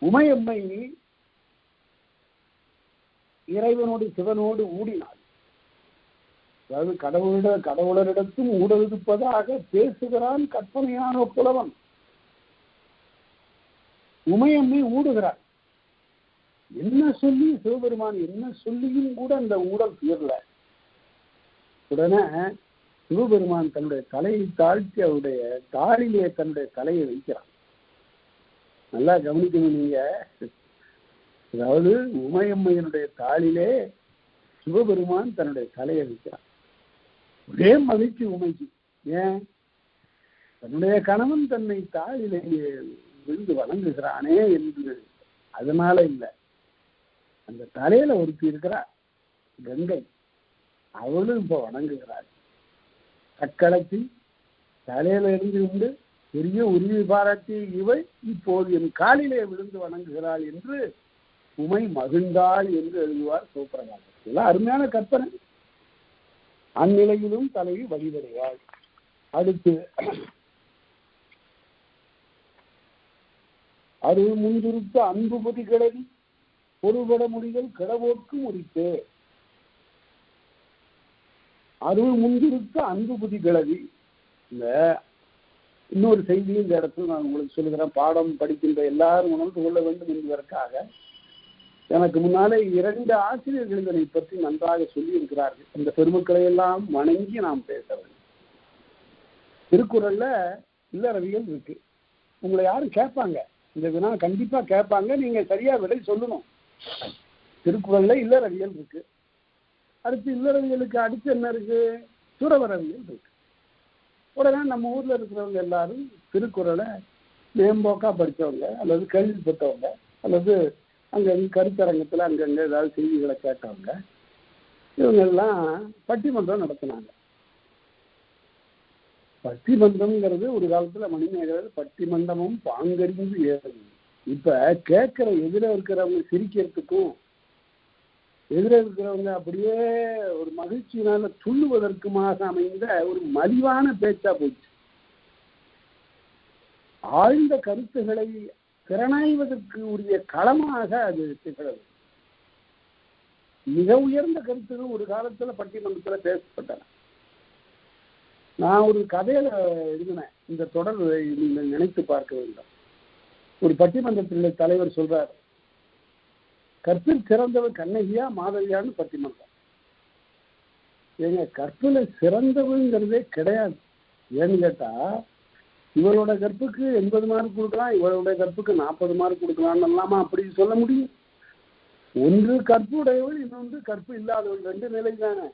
உமையம்மை இறைவனோடு சிவனோடு ஊடினாள். அதாவது கடவுளரிடத்தும் ஊடலிருப்பதாக பேசுகிறான் கற்பனையான புலவன். உமையம்மை ஊடுகிறாள். என்ன சொல்லி சிவபெருமான் என்ன சொல்லியும் கூட அந்த ஊடல் தீரல. உடனே சிவபெருமான் தன்னுடைய தலையை தாழ்த்தி அவருடைய தாளிலே தன்னுடைய தலையை வைக்கிறான். நல்லா கவனிக்கணும் நீங்க. அதாவது உமையம்மையினுடைய தாளிலே சிவபெருமான் தன்னுடைய தலையை வைக்கிறான். ஒரே மகிழ்ச்சி உமைக்கு. ஏன்? தன்னுடைய கணவன் தன்னை தாளிலே விழுந்து வணங்குகிறானே என்று. அதனால இல்லை, அந்த தலையில ஒருத்தி இருக்கிறார் கங்கை, அவளும் இப்ப வணங்குகிறாள். தக்களத்தில் தலையில இருந்து கொண்டு பெரிய உரிமை பாராட்டிய இவள் இப்போது என் காலிலே விழுந்து வணங்குகிறாள் என்று உமை மகிழ்ந்தாள் என்று எழுதுவார் சிவபிரகாசர். இதெல்லாம் அருமையான கற்பனை. அந்நிலையிலும் தலைவி வழிபடுவாள். அடுத்து அருள் முன்திருத்த அன்பு பொதி கிழவி பொருள்பட முடிதல் கிழவோர்க்கு உரித்தே. அருள் முந்திருக்க அன்பு புதி கிளவி. இந்த இன்னொரு செய்தி இந்த இடத்துல நான் உங்களுக்கு சொல்லுகிறேன். பாடம் படிக்கின்ற எல்லாரும் உணர்ந்து கொள்ள வேண்டும் என்பதற்காக எனக்கு முன்னாலே 2 ஆசிரியர்கள் இதனை பற்றி நன்றாக சொல்லி இருக்கிறார்கள். அந்த பெருமக்களை எல்லாம் வணங்கி நாம் பேச வேண்டும். திருக்குறள்ல இல்லறவியல் இருக்கு. உங்களை யாரும் கேட்பாங்க, இந்த வினா கண்டிப்பா கேட்பாங்க, நீங்க சரியா விடை சொல்லணும். திருக்குறள்ல இல்லறவியல் இருக்கு. அடுத்து இல்லறவியலுக்கு அடுத்து என்ன இருக்கு? துறவரவியல் இருக்கு. உடனே நம்ம ஊர்ல இருக்கிறவங்க எல்லாரும் திருக்குறளை மேம்போக்கா படித்தவங்க அல்லது கேள்விப்பட்டவங்க அல்லது அங்கங்கே கருத்தரங்கத்தில் அங்கங்கே ஏதாவது செய்திகளை கேட்டவங்க, இவங்கெல்லாம் பட்டிமன்றம் நடத்தினாங்க. பட்டிமன்றம்ங்கிறது ஒரு காலத்துல மணிமேகலை பட்டிமண்டமும் பாங்கறிந்து ஏறும். இப்ப கேட்கிற எதிர இருக்கிறவங்க சிரிக்கிறதுக்கும் எதிர இருக்கிறவங்க அப்படியே ஒரு மகிழ்ச்சியினால துள்ளுவதற்குமாக அமைந்த ஒரு மலிவான பேச்சா போச்சு. ஆழ்ந்த கருத்துக்களை திறனாய்வதற்கு உரிய களமாக அது திகழது. மிக உயர்ந்த கருத்துகள் ஒரு காலத்துல பட்டிமன்றத்துல பேசப்பட்டன. நான் ஒரு கதையில எழுதினேன், இந்த தொடர் நீங்கள் நினைத்து பார்க்க வேண்டும். ஒரு பட்டிமன்றத்தில் தலைவர் சொல்றார், கற்பில் சிறந்தவர் கண்ணகியா மாதவியான்னு பட்டிமன்றம். ஏங்க, கற்பில சிறந்தவங்கிறதே கிடையாது. ஏன்னு கேட்டா, இவரோட கற்புக்கு 80 மார்க் கொடுக்கலாம், இவருடைய கற்புக்கு 40 மார்க் கொடுக்கலாம்னு இல்லாம அப்படி சொல்ல முடியும். ஒன்று கற்பு உடையவள், இன்னொன்று கற்பு இல்லாதவள், 2 நிலை தானே.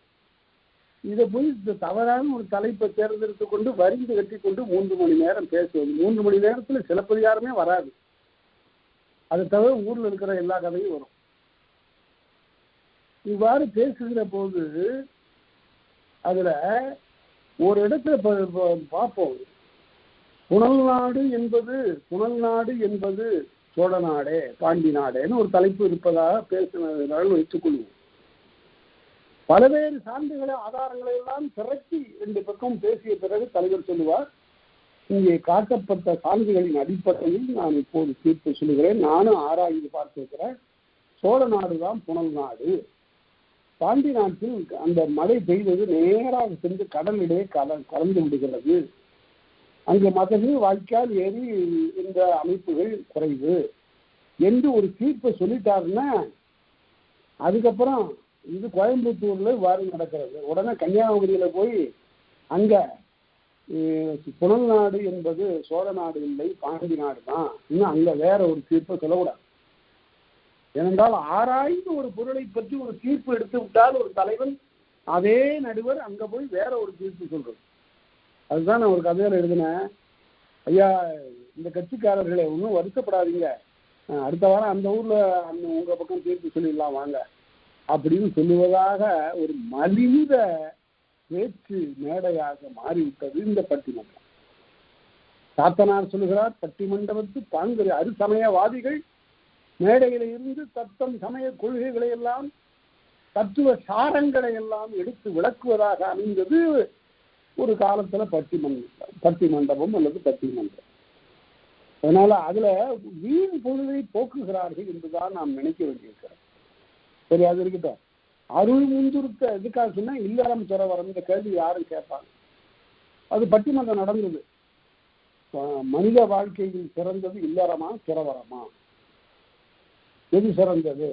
இதை போய் தவறான ஒரு தலைப்பை தேர்ந்தெடுத்து கொண்டு வரிந்து கட்டி கொண்டு 3 மணி நேரம் பேசுவது. 3 மணி நேரத்துல சிலப்பதிகாரமே வராது. அதை தவிர ஊர்ல இருக்கிற எல்லா கதையும் வரும். இவ்வாறு பேசுகிற போது அதுல ஒரு இடத்துல பார்ப்போம், புனல் நாடு என்பது சோழ நாடே பாண்டி நாடேன்னு ஒரு தலைப்பு இருப்பதாக பேசினால் வைத்துக் கொள்வோம். பல்வேறு சான்றுகளை ஆதாரங்களை எல்லாம் திரட்டி 2 பக்கம் பேசிய பிறகு தலைவர் சொல்லுவார், இங்கே காட்டப்பட்ட சான்றுகளின் அடிப்படையில் நான் இப்போது தீர்ப்பு சொல்லுகிறேன். நானும் ஆராய்ந்து பார்த்திருக்கிறேன். சோழ நாடுதான் புனல் நாடு. பாண்டி நாட்டில் அந்த மழை பெய்வது நேராக சென்று கடலிடையே கலந்து விடுகிறது. அங்கு மதகு வாய்க்கால் ஏரி என்ற அமைப்புகள் குறைவு என்று ஒரு தீர்ப்பை சொல்லிட்டாருன்னா, அதுக்கப்புறம் இது கோயம்புத்தூர்ல இவ்வாறு நடக்கிறது. உடனே கன்னியாகுமரியில போய் அங்க புனல் நாடு என்பது சோழ நாடு இல்லை, பாண்டி நாடு தான், இன்னும் அங்க வேற ஒரு தீர்ப்பை சொல்லக்கூடாது. ஏனென்றால் ஆராய்ந்து ஒரு பொருளை பற்றி ஒரு தீர்ப்பு எடுத்து விட்டால் ஒரு தலைவன், அதே நடுவர் அங்க போய் வேற ஒரு தீர்ப்பு சொல்றது. அதுதான் நான் ஒரு கதையில எழுதினேன். ஐயா, இந்த கட்சிக்காரர்களை ஒன்றும் வருத்தப்படாதீங்க, அடுத்த வாரம் அந்த ஊர்ல உங்க பக்கம் தீர்ப்பு சொல்லிடலாம் வாங்க அப்படின்னு சொல்லுவதாக ஒரு மலிந்த பேச்சு மேடையாக மாறிவிட்டது இந்த பட்டிமன்றம். சாத்தனார் சொல்லுகிறார், பட்டிமண்டபத்து பாங்கரு அருசமயவாதிகள் மேடையில இருந்து தத்தம் சமய கொள்கைகளை எல்லாம் தத்துவ சாரங்களை எல்லாம் எடுத்து விளக்குவதாக அமைந்தது ஒரு காலத்துல பட்டிமண்டபம் அல்லது பட்டிமன்றம். அதனால அதுல வீண் பொழுதை போக்குகிறார்கள் என்றுதான் நாம் நினைக்க வேண்டியிருக்கிறோம். சரி, அது இருக்கட்டும். அருள் முந்துருக்க எதுக்காக சொன்னா இல்லறம் துறவரம், இந்த கேள்வி யாரும் கேட்பாங்க. அது பட்டிமன்றம் நடந்தது. மனித வாழ்க்கையில் சிறந்தது இல்லறமா துறவரமா, எது சிறந்தது?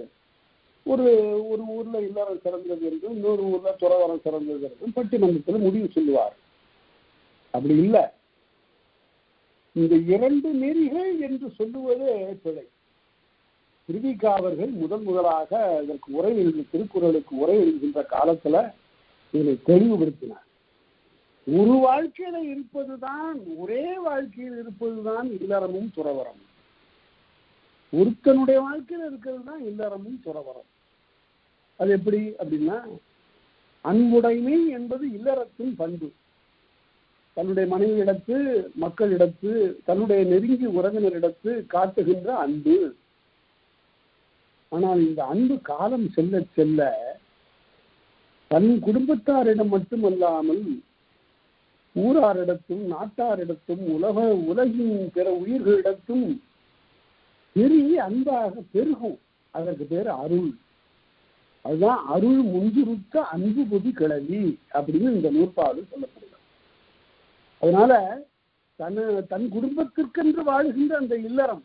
ஒரு ஊர்ல இல்லறம் சிறந்தது என்றும் இன்னொரு ஊர்ல துறவரம் சிறந்தது என்றும் பட்டிமன்றத்தில் முடிவு சொல்லுவார். அப்படி இல்லை. இந்த 2 நெறிகள் என்று சொல்லுவதே பிழை. திருவிக அவர்கள் முதலாக இதற்கு உரை எழுதி, திருக்குறளுக்கு உரை எழுதுகின்ற காலத்துல இதனை தெளிவுபடுத்தினார். ஒரு வாழ்க்கையில இருப்பதுதான், ஒரே வாழ்க்கையில் இருப்பதுதான் இல்லறமும் துறவரமும். ஒருத்தனுடைய வாழ்க்கையில இருக்கிறது தான் இல்லறமும் துறவரம். அது எப்படி அப்படின்னா, அன்புடைமை என்பது இல்லறத்தின் பண்பு. தன்னுடைய மனைவியிடத்து, மக்களிடத்து, தன்னுடைய நெருங்கிய உறவினரிடத்து காட்டுகின்ற அன்பு. ஆனால் இந்த அன்பு காலம் செல்ல செல்ல தன் குடும்பத்தாரிடம் மட்டுமல்லாமல் ஊராரிடத்தும் நாட்டாரிடத்தும் உலகின் பிற உயிர்களிடத்தும் பெரிய அன்பாக பெருகும். அதற்கு பேர் அருள். அதுதான் அருள் முஞ்சுருக்க அன்பு பொதி கிளவி அப்படின்னு இந்த நூற்பாடு சொல்லப்படுகிறது. அதனால தன் குடும்பத்திற்கென்று வாழ்கின்ற அந்த இல்லறம்,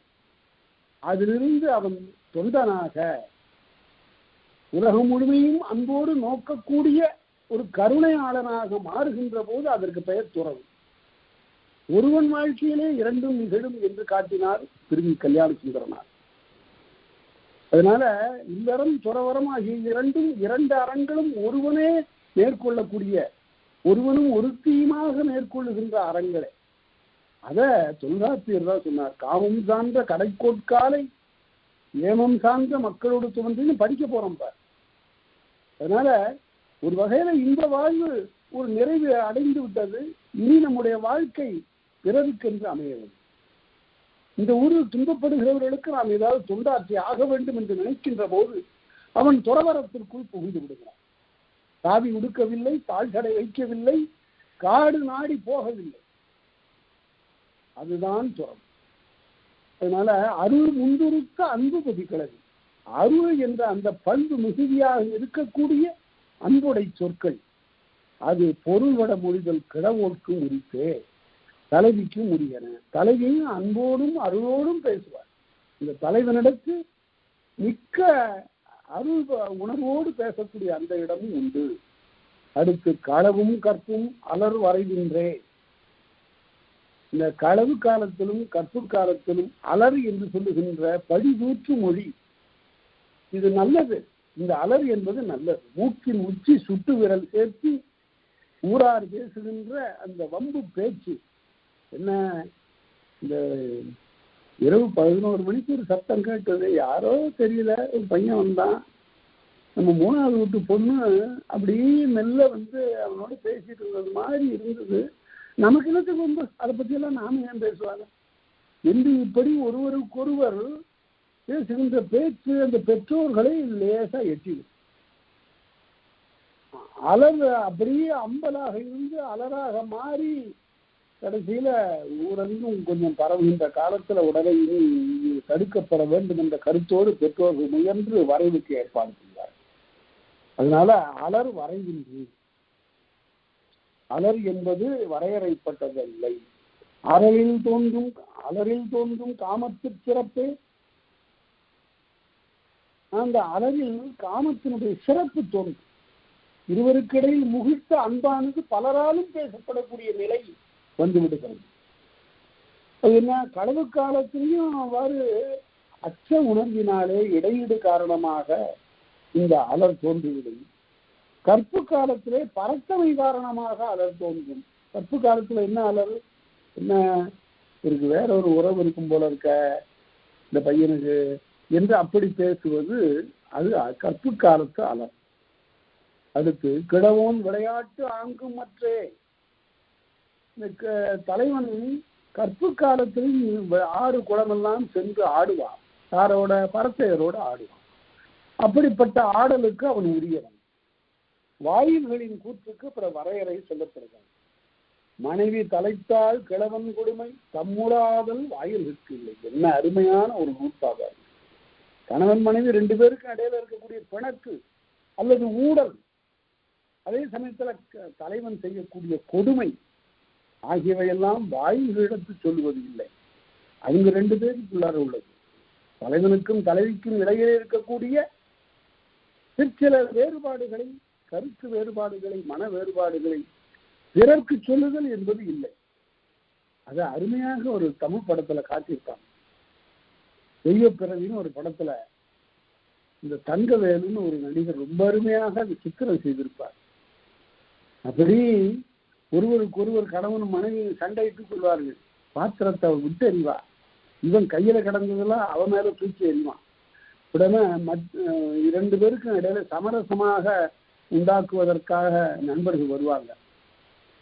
அதிலிருந்து அவன் தொண்டனாக உலகம் முழுமையும் அன்போடு நோக்கக்கூடிய ஒரு கருணையாளனாக மாறுகின்ற போது அதற்கு பெயர் துறவு. ஒருவன் வாழ்க்கையிலே இரண்டும் நிகழும் என்று காட்டினார் திருவி கல்யாண சுந்தரனார். அதனால இல்லறம் துறவரம் ஆகிய இரண்டு அறங்களும் ஒருவனே மேற்கொள்ளக்கூடிய, ஒருவனும் ஒருத்தியுமாக மேற்கொள்ளுகின்ற அறங்களே. அத தொல்காப்பியர் தான் சொன்னார். காமம் சார்ந்த கடைக்கோட்காலை ஏமம் சார்ந்த மக்களோடு தோன்றின்னு படிக்க போறோம் பார். அதனால ஒரு வகையில இந்த வாழ்வு ஒரு நிறைவு அடைந்து விட்டது. இனி நம்முடைய வாழ்க்கை பிறருக்கென்று அமையவில்லை. இந்த ஊரில் துன்பப்படுகிறவர்களுக்கு நாம் ஏதாவது தொண்டாற்றி ஆக வேண்டும் என்று நினைக்கின்ற போது அவன் துறவரத்திற்குள் புகுந்து விடுகிறான். சாவி உடுக்கவில்லை, தாழ்கடை வைக்கவில்லை, காடு நாடி போகவில்லை. அதுதான் துறவு. அதனால அருள் முந்துருக்க அன்பு பொதிக்கிறது. அருள் என்ற அந்த பண்பு மிகுதியாக இருக்கக்கூடிய அன்புடை சொற்கள், அது பொருள்வட மொழிதல் கிழவோர்க்கும் உரித்தே, தலைவிக்கும் உரியன. தலைவியும் அன்போடும் அருளோடும் பேசுவார். இந்த தலைவனிடத்து மிக்க அருள் உணர்வோடு பேசக்கூடிய அந்த இடமும் உண்டு. அடுத்து களவும் கற்பும் அலர் வரைகின்றே. இந்த களவு காலத்திலும் கற்பு காலத்திலும் அலர் என்று சொல்லுகின்ற படிதூற்று மொழி, இது நல்லது. இந்த அலர் என்பது நல்லது. மூக்கின் உச்சி சுட்டு விரல் சேர்த்து ஊரார் பேசுகின்ற அந்த வம்பு பேச்சு என்ன. இந்த இரவு 11 மணிக்கு ஒரு சத்தம் கேட்டது. யாரோ தெரியல, ஒரு பையன் வந்தான். நம்ம 3வது வீட்டு பொண்ணு அப்படியே மெல்ல வந்து அவனோட பேசிட்டு இருந்தது மாதிரி இருந்தது. நமக்கு என்னத்துக்கு ரொம்ப அதை பற்றியெல்லாம் நாம ஏன் பேசுவாங்க என்று இப்படி ஒருவருக்கொருவர் பேசுகின்ற பேச்சு அந்த பெற்றோர்களை லேசா எட்டிடும். அலர் அப்படியே அம்பலாக இருந்து அலராக மாறி கடைசியில ஊரெங்கும் கொஞ்சம் பரவுகின்ற காலத்துல உடனே இனி தடுக்கப்பட வேண்டும் என்ற கருத்தோடு பெற்றோர்கள் முயன்று வரைவுக்கு ஏற்பாடு செய்வார். அதனால அலர் வரைவின்றி, அலர் என்பது வரையறைப்பட்டதில்லை. அலரில் தோன்றும் காமத்திற் சிறப்பே. அந்த அலரில் காமத்தினுடைய சிறப்பு தோன்றும். இருவருக்கிடையில் முகிழ்த்த அன்பானது பலராலும் பேசப்படக்கூடிய நிலை வந்து விடுகிறது. அது என்ன, களவு காலத்திலையும் அவ்வாறு அச்ச உணர்வினாலே இடையீடு காரணமாக இந்த அலர் தோன்றிவிடும். கற்பு காலத்திலே பறக்கமை காரணமாக அலர் தோன்றும். கற்பு காலத்துல என்ன அலர், என்ன இருக்கு, வேற ஒரு உறவு இருக்கும் போல இருக்க இந்த பையனுக்கு என்று அப்படி பேசுவது, அது கற்பு காலத்து அலர். அடுத்து கிழவோன் விளையாட்டு ஆங்கும் மற்றே. இந்த தலைவன் கற்பு காலத்தில் 6 குளமெல்லாம் சென்று ஆடுவான். யாரோட, பரத்தையரோடு ஆடுவான். அப்படிப்பட்ட ஆடலுக்கு அவன் உரியவன். வாயில்களின் கூற்றுக்கு பிற வரையறை சொல்லப்படுகிறது. மனைவி தலைத்தால் கிழவன் கொடுமை தம்முடாதல் வாயிலுக்கு இல்லை. என்ன அருமையான ஒரு நூற்பாக. கணவன் மனைவி 2 பேருக்கு இடையில இருக்கக்கூடிய பிணக்கு அல்லது ஊடல், அதே சமயத்துல தலைவன் செய்யக்கூடிய கொடுமை ஆகியவையெல்லாம் வாயில்களிடத்து சொல்லுவது இல்லை. அவங்க 2 பேருக்குள்ளார உள்ளது. தலைவனுக்கும் தலைவிக்கும் இடையே இருக்கக்கூடிய சிற்சில வேறுபாடுகளை, கருத்து வேறுபாடுகளை, மன வேறுபாடுகளை பிறர்க்கு சொல்லுதல் என்பது இல்லை. அது அருமையாக ஒரு தமிழ் படத்துல காட்டியிருப்பாங்க. தெய்வப்பிறவின்னு ஒரு படத்துல இந்த தங்கவேலுன்னு ஒரு நடிகர் ரொம்ப அருமையாக அந்த சித்திரம் செய்திருப்பார். அப்படி ஒருவருக்கொருவர் கணவன் மனைவி சண்டையிட்டுக் கொள்வார்கள். பாத்திரத்தை அவன் விட்டு எறிவா, இவன் கையில கிடந்ததெல்லாம் அவன் மேல தூக்கி எறிவான். உடனே 2 பேருக்கும் இடையில சமரசமாக உண்டாக்குவதற்காக நண்பர்கள் வருவாங்க.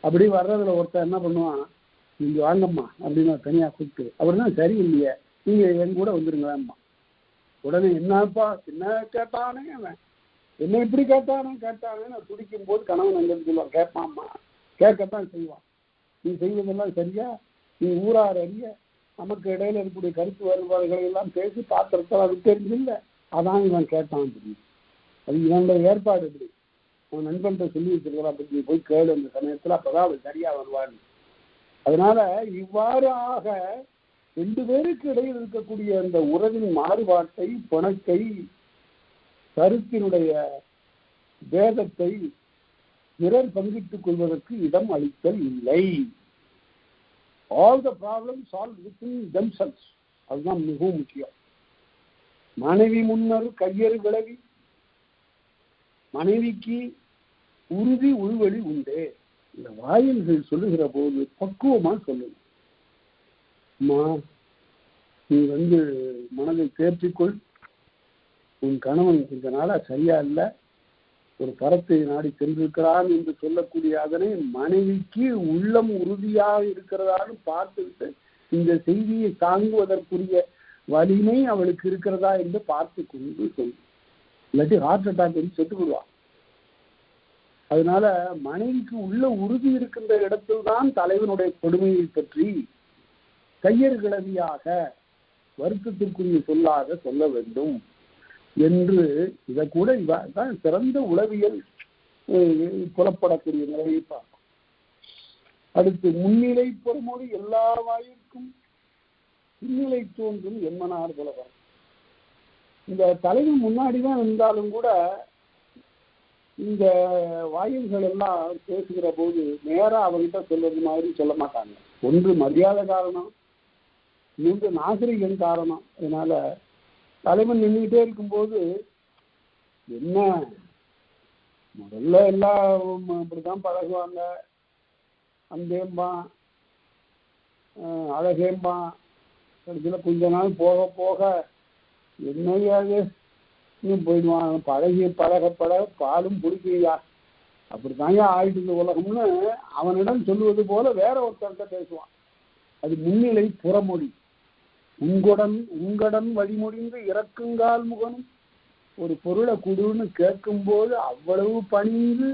அப்படி வர்றதுல ஒருத்தர் என்ன பண்ணுவான், நீங்க வாங்கம்மா அப்படின்னு தனியா கூப்பிட்டு, அவர் தான் சரி இல்லையே, நீங்க என் கூட வந்துருங்களேம்மா. உடனே என்னப்பா என்ன கேட்டானே அவன், என்ன இப்படி கேட்டானே நான் துடிக்கும் போது கணவன் அங்கே சொல்லுவான், கேட்பாம்மா, கேட்கத்தான் செய்வான். நீ செய்வதெல்லாம் சரியா, நீ ஊரார் அறிய நமக்கு இடையில இருக்கக்கூடிய கருத்து வேறுபாடுகளை எல்லாம் பேசி பாத்திரத்தெல்லாம் விட்டு இல்லை, அதான் இவன் கேட்டான் தெரியும். அது இவனுடைய ஏற்பாடு எப்படி, அவன் நண்பன்கிட்ட சொல்லி வச்சிருக்கிறா, அப்படி போய் கேளு அந்த சமயத்துல, அப்பதான் அவள் சரியா வருவான்னு. அதனால இவ்வாறாக 2 பேருக்கு இடையில் இருக்கக்கூடிய அந்த உறவின் மாறுபாட்டை, பிணக்கை, கருத்தினுடைய வேதத்தை பிறர் பங்கிட்டுக் கொள்வதற்கு இடம் அளித்தல் இல்லை. All the problem solve within themselves. அதுதான் மிகவும் முக்கியம். மனைவி முன்னர் கையறு விளவி, மனைவிக்கு உறுதி உள்வழி உண்டு. இந்த வாயில்கள் சொல்லுகிற போது பக்குவமா சொல்லணும். அம்மா, நீ மனதை தேர்த்திக்கொள், உன் கணவன் கொஞ்ச நாளா சரியா இல்லை, ஒரு கரத்தை நாடி சென்றிருக்கிறான் என்று சொல்லக்கூடிய அதனை மனைவிக்கு உள்ளம் உறுதியாக இருக்கிறதான்னு பார்த்துவிட்டு இந்த செய்தியை தாங்குவதற்குரிய வலிமை அவளுக்கு இருக்கிறதா என்று பார்த்து கொண்டு சொல்லு. இல்லாட்டி ஹார்ட் அட்டாக் வந்து செத்து விடுவான். அதனால மனைவிக்கு உள்ள உறுதி இருக்கின்ற இடத்தில் தான் தலைவனுடைய கொடுமையை பற்றி கையறு கிளவியாக வருத்தத்திற்குரிய சொல்லாக சொல்ல வேண்டும் என்று இதை கூட இதான் சிறந்த உளவியல் புலப்படக்கூடிய நிலையை பார்க்கும். அடுத்து, முன்னிலை புறமொழி எல்லா வாயிற்கும் பின்னிலை தோன்றும் என்மனார் புலவர். இந்த தலைவன் முன்னாடிதான் இருந்தாலும் கூட இந்த வாயில்கள் எல்லாம் பேசுகிற போது நேரா அவங்கிட்ட சொல்றது மாதிரி சொல்ல மாட்டாங்க. ஒன்று மரியாதை காரணம், இன்னொன்று நாகரிகம் காரணம். அதனால தலைவன் நின்றுகிட்டே இருக்கும்போது என்ன முதல்ல எல்லாம் அப்படித்தான் பழகுவாங்க, அந்தேம்பான் அழகேம்பான், கடைசியில் கொஞ்ச நாள் போக போக என்னையாது இன்னும் போயிடுவான், பழகி பழக பழக பாலும் பிடிக்கையா, அப்படித்தாங்க ஆயிட்டு இந்த உலகம்னு அவனிடம் சொல்லுவது போல வேற ஒருத்தர்கிட்ட பேசுவான். அது முன்னிலை புறமொழி. உங்கடன் வழிமொழிந்து இறக்குங்கால் முகனும். ஒரு பொருளை குடுன்னு கேட்கும்போது அவ்வளவு பணிந்து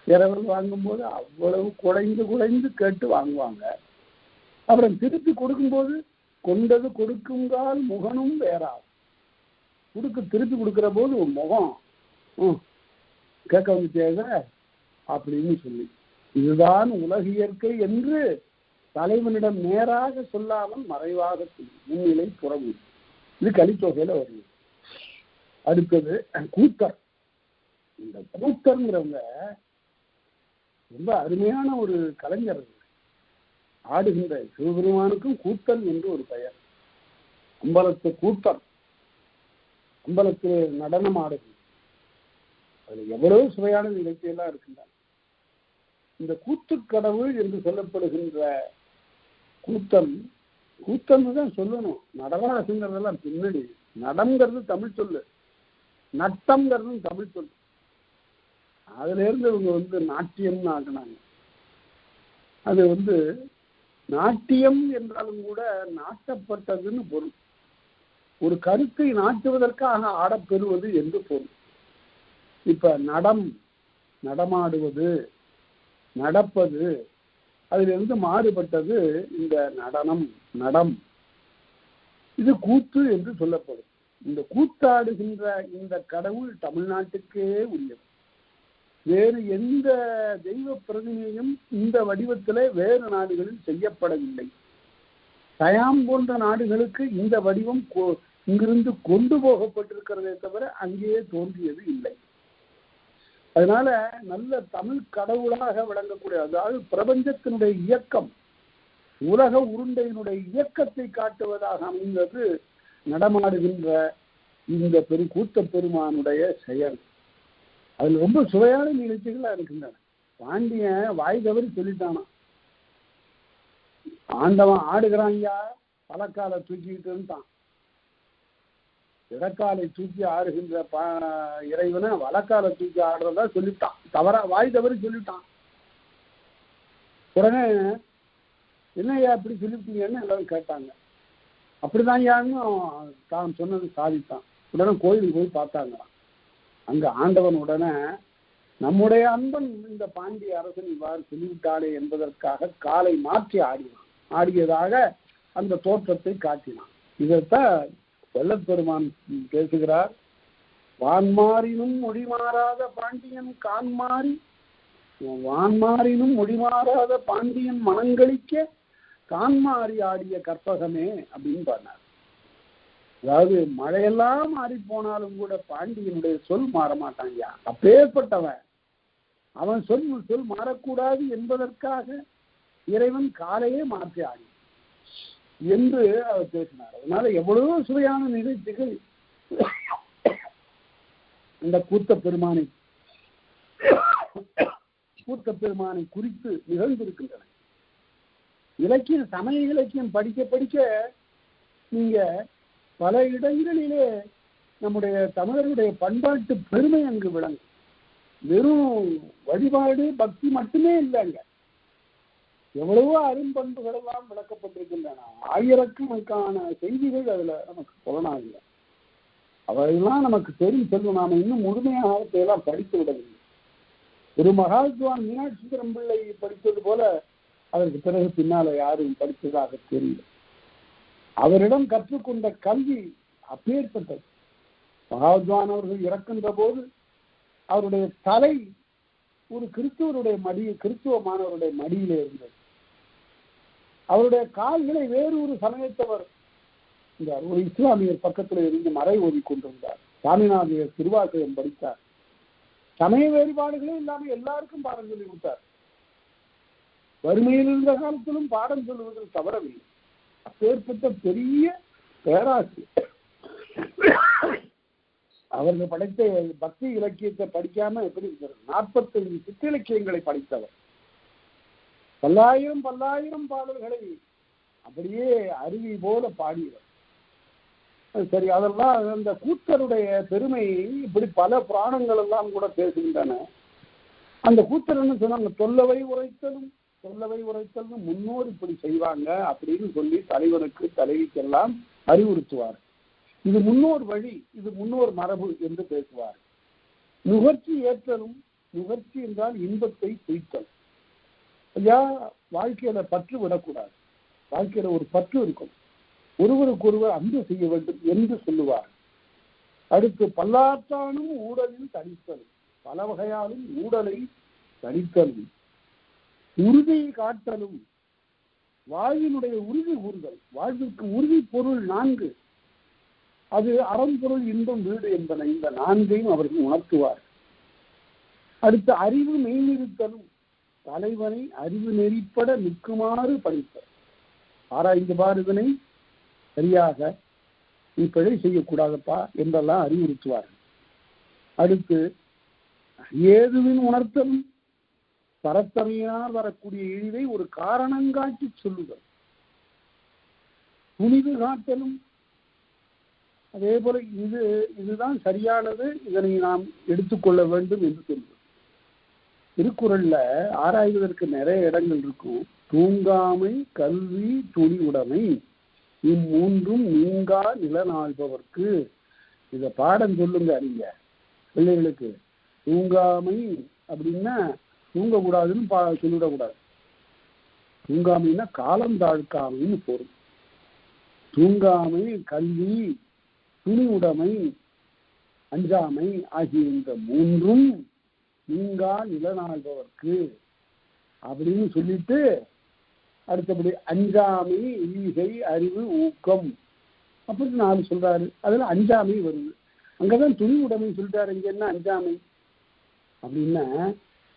இரவல் வாங்கும்போது அவ்வளவு குடைந்து கேட்டு வாங்குவாங்க. அப்புறம் திருப்பி கொடுக்கும்போது கொண்டது கொடுக்குங்கால் முகனும் வேறாகும். திருப்பி கொடுக்கிற போது ஒரு முகம் கேட்க வந்துட்டேங்க அப்படின்னு சொல்லி, இதுதான் உலக இயற்கை என்று தலைவனிடம் நேராக சொல்லாமல் மறைவாக முன்னிலை புறமொழி. இது கலித்தொகையில வருது. அடுத்தது கூத்தர். இந்த கூத்தர்ங்கிறவங்க ரொம்ப அருமையான ஒரு கலைஞர். ஆடுகின்ற சிவபெருமானுக்கும் கூத்தன் என்று ஒரு பெயர். அம்பலத்து கூத்தர், அம்பலத்தில் நடனம் ஆடுகிறது. அது எவ்வளவு சுவையான நிகழ்ச்சியெல்லாம் இருக்கின்றன. இந்த கூத்துக்கடவுள் என்று சொல்லப்படுகின்ற கூத்தன் தான் சொல்லணும். நடராசுங்கிறதெல்லாம் பின்னாடி. நடம்ங்கிறது தமிழ் சொல்லு, நட்டம்ங்கிறது தமிழ் சொல்லு. அதுல இருந்து இவங்க நாட்டியம்னு ஆகினாங்க. அது நாட்டியம் என்றாலும் கூட நாட்டப்பட்டதுன்னு பொருள். ஒரு கருத்தை நாட்டுவதற்காக ஆடப்பெறுவது என்று பொருள். இப்ப நடமாடுவது, நடப்பது, அதிலிருந்து மாறுபட்டது இந்த நடம். இது கூத்து என்று சொல்லப்படும். இந்த கூத்தாடுகின்ற இந்த கடவுள் தமிழ்நாட்டுக்கே உரியது. வேறு எந்த தெய்வ பிரதிநிதியும் இந்த வடிவத்திலே வேறு நாடுகளில் செய்யப்படவில்லை. சயாம் போன்ற நாடுகளுக்கு இந்த வடிவம் இங்கிருந்து கொண்டு போகப்பட்டிருக்கிறதே தவிர அங்கேயே தோன்றியது இல்லை. அதனால நல்ல தமிழ் கடவுளாக விளங்கக்கூடிய, அதாவது பிரபஞ்சத்தினுடைய இயக்கம், உலக உருண்டையினுடைய இயக்கத்தை காட்டுவதாக அமைந்தது நடமாடுகின்ற இந்த கூத்த பெருமானுடைய செயல். அதுல ரொம்ப சுவையான நிகழ்ச்சிகளா இருக்கின்றன. பாண்டியன் வாய் தவறி சொல்லிட்டானா, ஆண்டவன் ஆடுகிறாங்க பலக்காலை தூக்கிக்கிட்டுன்ட்டான். இடக்காலை தூக்கி ஆடுகின்ற இறைவனை வலக்காலை தூக்கி ஆடுறதா சொல்லிட்டான். வாய் தவறி சொல்லிட்டான். உடனே என்னையா அப்படி சொல்லிட்டீங்கன்னு எல்லாரும் கேட்டாங்க. அப்படிதான் யான்னு தான் சொன்னது சாதித்தான். உடனே கோயிலுக்கு போய் பார்த்தாங்களாம். அங்க ஆண்டவன் உடனே நம்முடைய அன்பன் இந்த பாண்டிய அரசன் இவ்வாறு சொல்லிவிட்டானே என்பதற்காக காலை மாற்றி ஆடியதாக அந்த தோற்றத்தை காட்டினான். இதைத்தான் வள்ளற்பெருமான் பேசுகிறார். வான்மாறினும் மொழிமாறாத பாண்டியன் கான்மாறி, வான்மாறினும் மொழிமாறாத பாண்டியன் மனங்களிக்க கான்மாறி ஆடிய கற்பகமே அப்படின்னு சொன்னார். அதாவது மழையெல்லாம் மாறி போனாலும் கூட பாண்டியனுடைய சொல் மாற மாட்டாங்க. அப்பேற்பட்டவன் அவன் சொல் மாறக்கூடாது என்பதற்காக இறைவன் காலையே மாற்றி ஆடி என்று அவர் பேசினார். அதனால எவ்வளவோ சுவையான நிகழ்ச்சிகள் இந்த கூத்த பெருமானை குறித்து நிகழ்ந்திருக்கின்றன. இலக்கியம், சமய இலக்கியம் படிக்க படிக்க நீங்க பல இடங்களிலே நம்முடைய தமிழருடைய பண்பாட்டு பெருமை அங்கு விளங்கும். வெறும் வழிபாடு பக்தி மட்டுமே இல்லைங்க, எவ்வளவோ அரும்பண்புகள் எல்லாம் விளக்கப்பட்டிருக்கின்றன. ஆயிரக்கணக்கான செய்திகள் அதுல நமக்கு புலனாகல. அவையெல்லாம் நமக்கு தெரியும் செல்வம். நாம இன்னும் முழுமையாக எல்லாம் படித்து விடவில்லை. ஒரு மகாத்வான் மீனாட்சி பிள்ளை படித்தது போல அதற்கு பிறகு பின்னால யாரும் படித்ததாக தெரியல. அவரிடம் கற்றுக்கொண்ட கல்வி அப்பேற்பட்டது. மகாத்வான் அவர்கள் இறக்கின்ற போது அவருடைய தலை ஒரு கிறிஸ்துவமானவருடைய மடியிலே இருந்தது. அவருடைய கால்களை வேறு ஒரு சமயத்தவர் இருந்தார். ஒரு இஸ்லாமியர் பக்கத்தில் இருந்து மறை ஓதி கொண்டிருந்தார். சாமிநாதையர் திருவாசகம் படித்தார். சமய வேறுபாடுகளே இல்லாமல் எல்லாருக்கும் பாடம் சொல்லி கொடுத்தார். வறுமையில் இருந்த காலத்திலும் பாடம் சொல்லுவதில் தவறவில்லை. அப்பேற்பட்ட பெரிய பேராசிரியர். அவர்கள் படைத்த பக்தி இலக்கியத்தை படிக்காம எப்படி இருக்கிறது? 45 சிற்றிலக்கியங்களை படித்தவர். பல்லாயிரம் பாடல்களை அப்படியே அருவி போல பாடியவர். சரி, அதெல்லாம் அந்த கூத்தருடைய பெருமை இப்படி பல புராணங்கள் எல்லாம் கூட பேசுகின்றன. அந்த கூத்தர் என்ன சொன்னாங்க? தொல்லவை உரைத்தல் முன்னோர் இப்படி செய்வாங்க அப்படின்னு சொல்லி தலைவனுக்கு தலைவிக்கெல்லாம் அறிவுறுத்துவார். இது முன்னோர் வழி, இது முன்னோர் மரபு என்று பேசுவார். நுகர்ச்சி ஏற்றலும், நுகர்ச்சி என்றால் இன்பத்தை குறித்தல். ஐயா, வாழ்க்கையில பற்று விடக்கூடாது. வாழ்க்கையில ஒரு பற்று இருக்கும். ஒருவருக்கொருவர் அன்பு செய்ய வேண்டும் என்று சொல்லுவார். அடுத்து பல்லாற்றானும் ஊடலில் தனித்தலும், பல வகையாலும் ஊடலை தனித்தலும், உறுதி காட்டலும், வாழ்வினுடைய உறுதி கூறுதல். வாழ்விற்கு உறுதி பொருள் 4, அது அறம்பொருள் இன்பம் வீடு என்பன. இந்த 4ஐயும் அவர்கள் உணர்த்துவார். அடுத்து அறிவு மெய்நிறுத்தலும், தலைவனை அறிவு நெறிப்பட நிற்குமாறு படித்தல். ஆராய்ந்து பாருதனை சரியாக நீ பிழை செய்யக்கூடாதப்பா என்றெல்லாம் அறிவுறுத்துவார்கள். அடுத்து ஏதுவின் உணர்த்தலும், பரத்தமையால் வரக்கூடிய இழிவை ஒரு காரணங்காட்டி சொல்லுதல். துணிவு காட்டலும், அதே போல இதுதான் சரியானது, இதனை நாம் எடுத்துக்கொள்ள வேண்டும் என்று சொல்வது. திருக்குறள்ல ஆராய்வதற்கு நிறைய இடங்கள் இருக்கும். தூங்காமை, கல்வி, துணிவுடைமை, இம்மூன்றும் நீங்கா நிலநாள்பவர்க்கு. இத பாடம் சொல்லுங்க நீங்க பிள்ளைகளுக்கு. தூங்காமை அப்படின்னா தூங்கக்கூடாதுன்னு சொல்லிடக்கூடாது. தூங்காமைன்னா காலம் தாழ்க்காமைன்னு பொருள். தூங்காமை, கல்வி, துணிவுடைமை, அஞ்சாமை ஆகிய இந்த மூன்றும் நீங்கா நிலநாள்பவர்க்கு அப்படின்னு சொல்லிட்டு அடுத்தபடி அஞ்சாமை, ஈகை, அறிவு, ஊக்கம் அப்படின்னு 4 சொல்றாரு. அதுல அஞ்சாமை வருது. அங்கதான் துணிவுடைமை சொல்லிட்டாரு. இங்க என்ன அஞ்சாமை அப்படின்னா,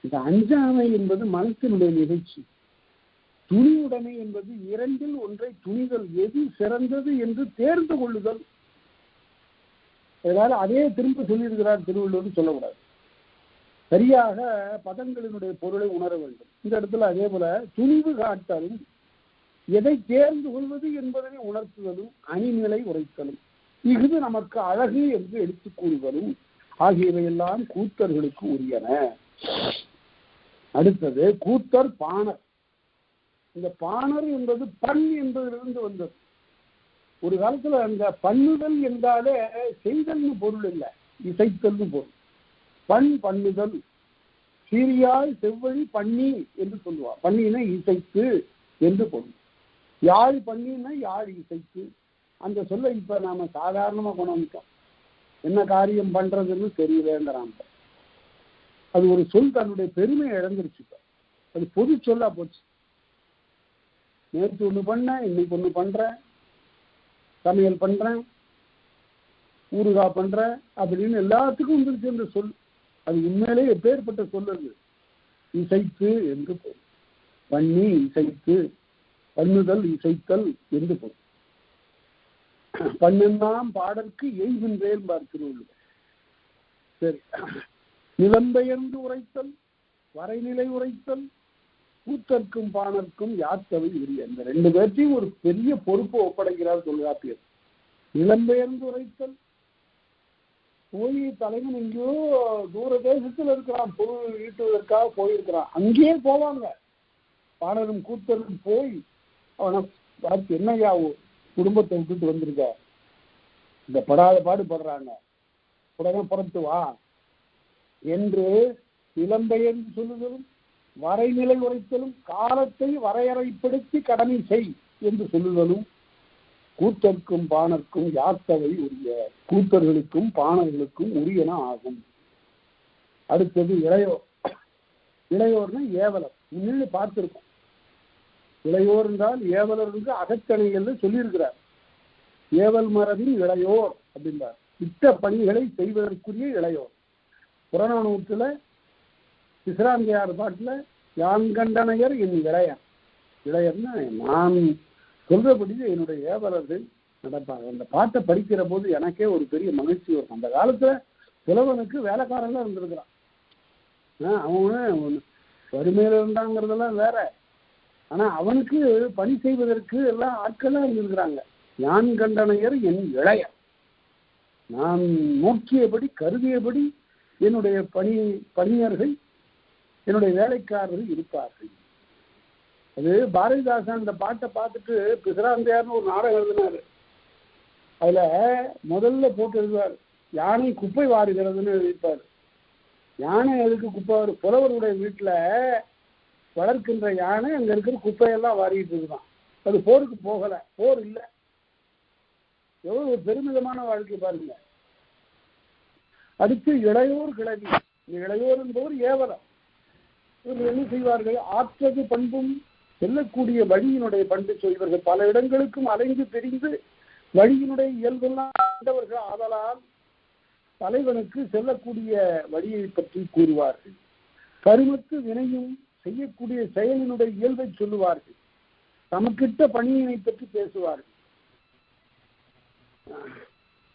இந்த அஞ்சாமை என்பது மனத்தினுடைய நிகழ்ச்சி. துணிவுடைமை என்பது 2இல் ஒன்றை துணிதல், எது சிறந்தது என்று தேர்ந்து கொள்ளுதல். அதனால அதே திரும்ப சொல்லியிருக்கிறார் திருவள்ளுவர் சொல்லக்கூடாது. சரியாக பதங்களினுடைய பொருளை உணர வேண்டும். இந்த இடத்துல அதே போல துணிவு காட்டலும், எதை தேர்ந்து கொள்வது என்பதனை உணர்த்துதலும், அணிநிலை உரைத்தலும், இது நமக்கு அழகு என்று எடுத்துக் கூறுதலும் ஆகியவையெல்லாம் கூத்தர்களுக்கு உரியன. அடுத்தது கூத்தர் பாணர். இந்த பாணர் என்பது பண் என்பதிலிருந்து வந்தது. ஒரு காலத்துல அந்த பண்ணுதல் என்றாலே செய்தல்னு பொருள் இல்லை, இசைத்தல்னு பொருள். பண்ணுதல், சீரியாய் செவ்வழி பண்ணி என்று சொல்லுவார். பண்ணினா இசைத்து என்று பொருள். யாழ் பண்ணினா யாழ் இசைத்து. அந்த சொல்ல இப்ப நாம சாதாரணமா கொண்டு வந்துட்டோம். என்ன காரியம் பண்றதுன்னு தெரியலங்கிறான். அது ஒரு சொல் தன்னுடைய பெருமையை இழந்துருச்சு. அது பொது சொல்லா போச்சு. நேற்று ஒண்ணு பண்ண, இன்னைக்கு ஒண்ணு பண்றேன், சமையல் பண்றேன், ஊறுகாய் பண்றேன் அப்படின்னு எல்லாத்துக்கும் வந்துருச்சு அந்த சொல். அது உண்மையிலே எப்பேற்பட்ட சொல்லு. இசைத்து என்று பொருள். பண்ணி இசைத்து, பண்ணுதல் இசைத்தல் என்று பொருள். பண்ணெல்லாம் பாடற்கு எய்கின்றேன் பார்க்கிறோம். சரி, நிலம்பெயர்ந்து உரைத்தல், வரைநிலை உரைத்தல், கூத்தற்கும் பாணர்க்கும் யாத்தவை உரிய. இந்த ரெண்டு பேர்த்தையும் ஒரு பெரிய பொறுப்பு ஒப்படைக்கிறார் தொல்காப்பியர். நிலம்பெயர்ந்து உரைத்தல், போய் தலைவன் எங்கேயோ தூர தேசத்துல இருக்கிறான், பொருள் ஈட்டுவதற்காக போயிருக்கிறான், அங்கேயே போவாங்க. பாணரும் கூத்தரும் போய் அவனை பார்த்து, என்னையா குடும்பத்தை விட்டுட்டு வந்திருக்க, இந்த படாத பாடுபடுறாங்க, உடனே புறத்து வா என்று இளம்பெயர்ந்து சொல்லுதலும், வரைநிலை உரைத்தலும், காலத்தை வரையறைப்படுத்தி கடமை செய் என்று சொல்லுதலும், கூத்தர்க்கும் பாணர்க்கும் யாத்தவை உரிய. கூத்தர்களுக்கும் பாணர்களுக்கும் உரியன ஆகும். அடுத்தது இளையோர். இளையோர்னா ஏவலர். முன்னாடி பார்த்திருக்கோம். இளையோர் என்றால் ஏவலருக்கு அகத்தணைகள் சொல்லியிருக்கிறார். ஏவல் மரபின் இளையோர் அப்படின்றார். திட்ட பணிகளை செய்வதற்குரிய இளையோர். புறநானூற்றுல விசிராந்தையார் பாட்டுல யான் கண்டனையர் என் இளையர். இளையர்னா நான் சொல்றபடி என்னுடைய ஏவலர்கள் நடப்பாங்க. அந்த பாட்டை படிக்கிற போது எனக்கே ஒரு பெரிய மகிழ்ச்சி வரும். அந்த காலத்துல புலவனுக்கு வேலைக்காரங்க இருந்திருக்கிறான். அவன் வறுமையில இருந்தாங்கிறதெல்லாம் வேற. ஆனா அவனுக்கு பணி செய்வதற்கு எல்லாம் ஆட்கள்லாம் இருந்திருக்கிறாங்க. யான் கண்டனையர் என் இளையர். நான் நோக்கியபடி கருதியபடி என்னுடைய பணியர்கள், என்னுடைய வேலைக்காரர்கள் இருப்பார்கள். அது பாரதிதாசன் அந்த பாட்டை பார்த்துட்டு பிசிராந்தையார்னு ஒரு நாடகம் எழுதினாரு. அதுல முதல்ல போட்டு எழுதுவார், யானை குப்பை வாருகிறதுன்னு எழுதிப்பாரு. யானை எதுக்கு குப்பை? புலவருடைய வீட்டுல வளர்க்கின்ற யானை அங்க இருக்கிற குப்பையெல்லாம் வாரிட்டு இருக்குதான். அது போருக்கு போகல, போர் இல்லை. எவ்வளவு ஒரு பெருமிதமான வாழ்க்கை பாருங்க. அடுத்து இளையோர் கிளவி. இளையோர் என்பவர் ஏவலம். இவர்கள் என்ன செய்வார்கள்? ஆற்றது பண்பும் செல்லக்கூடிய வழியினுடைய பண்பு சொல்வார்கள். பல இடங்களுக்கும் அலைந்து தெரிந்து வழியினுடைய இயல்பெல்லாம் ஆண்டவர்கள் ஆதலால் தலைவனுக்கு செல்லக்கூடிய வழியை பற்றி கூறுவார்கள். கருமத்து வினையும் செய்யக்கூடிய செயலினுடைய இயல்பை சொல்லுவார்கள். தமக்கிட்ட பணியினை பற்றி பேசுவார்கள்.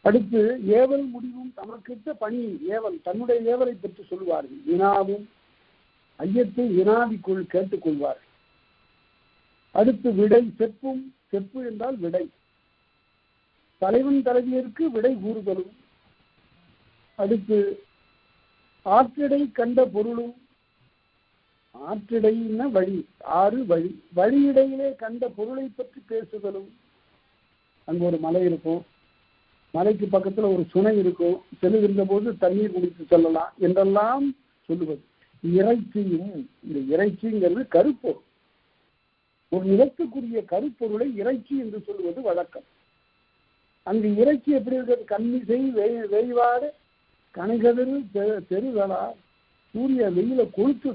அடுத்து ஏவல் முடிவும் தமக்கிட்ட பணி ஏவல் தன்னுடைய ஏவலை பற்றி சொல்லுவார்கள். வினாவும் ஐயத்தை வினாவிக்குள் கேட்டுக்கொள்வார்கள். அடுத்து விடை செப்பும். செப்பு என்றால் விடை. தலைவன் தலைவியருக்கு விடை கூறுதலும். அடுத்து ஆற்றிடை கண்ட பொருளும். ஆற்றிடைன்னா வழி, ஆறு வழி. வழியிடையிலே கண்ட பொருளை பற்றி பேசுதலும். அங்க ஒரு மலை இருக்கும், மலைக்கு பக்கத்துல ஒரு சுனை இருக்கும், செல்லுகின்ற போது தண்ணீர் குடித்து செல்லலாம் என்றெல்லாம் சொல்லுவது. இறைச்சியும், இந்த இறைச்சிங்கிறது கருப்பொருள். ஒரு நிலத்துக்குரிய கருப்பொருளை இறைச்சி என்று சொல்லுவது வழக்கம். அங்கு இறைச்சி எப்படி இருக்கிறது? கண்ணிசை வெய்வாடு கனைகதிர் தெருகளா சூரிய வெயில கொளுத்து.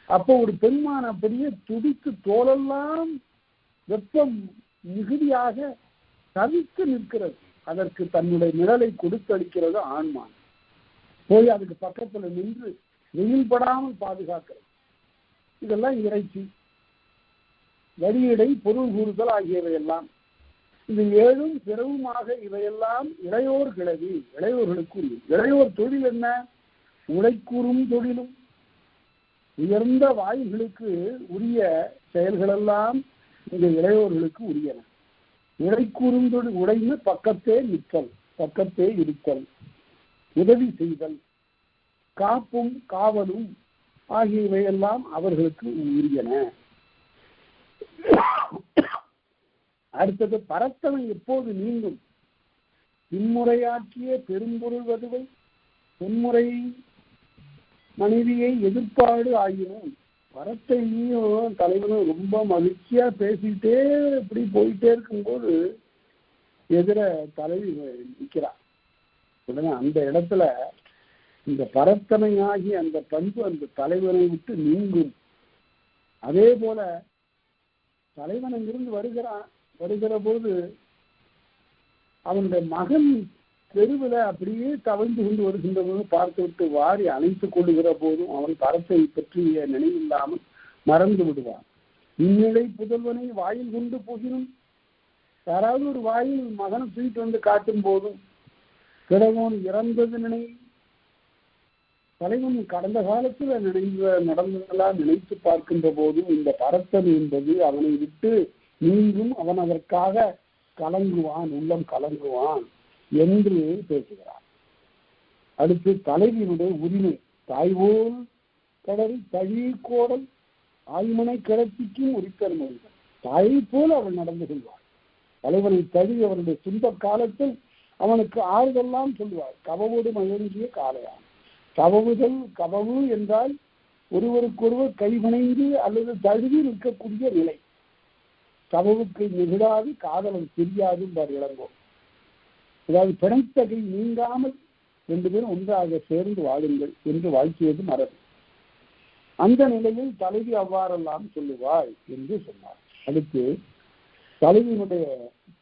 அப்போ ஒரு பெண்மான் அப்படியே துடித்து தோலெல்லாம் வெப்பம் மிகுதியாக தவித்து நிற்கிறது. அதற்கு தன்னுடைய நிழலை கொடுத்து அளிக்கிறது ஆண்மான். போய் அதுக்கு பக்கத்துல நின்று வெயில் படாமல் பாதுகாக்கிறது. இதெல்லாம் இறைச்சி. வழியிடை பொருள் கூறுதல் ஆகியவையெல்லாம். இது ஏழும் பிறவுமாக இவையெல்லாம் இளையோர் கிளவி. இளையோர்களுக்கு இளையோர் தொழில் என்ன? உழைக்கூறும் தொழிலும். உயர்ந்த வாய்களுக்கு உரிய செயல்களெல்லாம் இந்த இளையோர்களுக்கு உரியன. உழைக்கூறும் தொழில். உழைந்து பக்கத்தே நிற்றல், பக்கத்தே இருத்தல், உதவி செய்தல், காப்பும் காவலும் ஆகியவையெல்லாம் அவர்களுக்கு உரியன. அடுத்தது பரத்தனை எப்போது நீங்கும்? பின்முறையாற்றிய பெரும்பொருள் வதுவை பொன்முறை மனைவியை எதிர்ப்பாடு ஆகினோம். பரத்தையும் தலைவனும் ரொம்ப மகிழ்ச்சியா பேசிட்டே இப்படி போயிட்டே இருக்கும்போது எதிர தலைவி நிற்கிறார். உடனே அந்த இடத்துல இந்த பரத்தனையாகி அந்த பண்பு அந்த தலைவனை விட்டு நீங்கும். அதே போல தலைவன் அங்கிருந்து வருகிற போது அவனுடைய மகன் தெருவில் அப்படியே தவழ்ந்து கொண்டு வருகின்ற போது பார்த்து விட்டு வாரி அணைத்துக் கொள்ளுகிற போதும் அவன் பரத்தை பற்றிய நினைவில்லாமல் மறந்து விடுவான். இந்நிலை புதல்வனை வாயில் கொண்டு போகினும், யாராவது ஒரு வாயில் மகனை தூக்கிட்டு வந்து காட்டும் போதும் கிழவன் இறந்தது நினை, தலைவன் கடந்த காலத்தில் நடந்ததெல்லாம் நினைத்து பார்க்கின்ற போதும் இந்த பரத்தன் என்பது அவனை விட்டு நீங்கும், அவன் அதற்காக கலங்குவான், உள்ளம் கலங்குவான் என்று பேசுகிறார். அடுத்து தலைவியினுடைய உரிமை, தாய்வோல் கடல் தழி கோடல் ஆய்மனை கிளர்ச்சிக்கும் உரித்தல் மொழிகள். தாயை போல் அவள் நடந்து கொள்வாள். தலைவனை தழி அவனுடைய துன்ப காலத்தில் அவனுக்கு ஆறுதெல்லாம் சொல்வார். கவவோடு மயங்கிய காலையான். கவவு என்றால் ஒருவருக்கொருவர் கைவினைந்து அல்லது தழுவி நிற்கக்கூடிய நிலை. கவவுக்கு நிகழாது காதலன் தெரியாது இளங்கோ. அதாவது பிணைத்தகை நீங்காமல் 2 பேரும் ஒன்றாக சேர்ந்து வாழுங்கள் என்று வாழ்த்தியது மரபு. அந்த நிலையில் தலைவி அவ்வாறெல்லாம் சொல்லுவாள் என்று சொன்னார். அடுத்து தலைவியினுடைய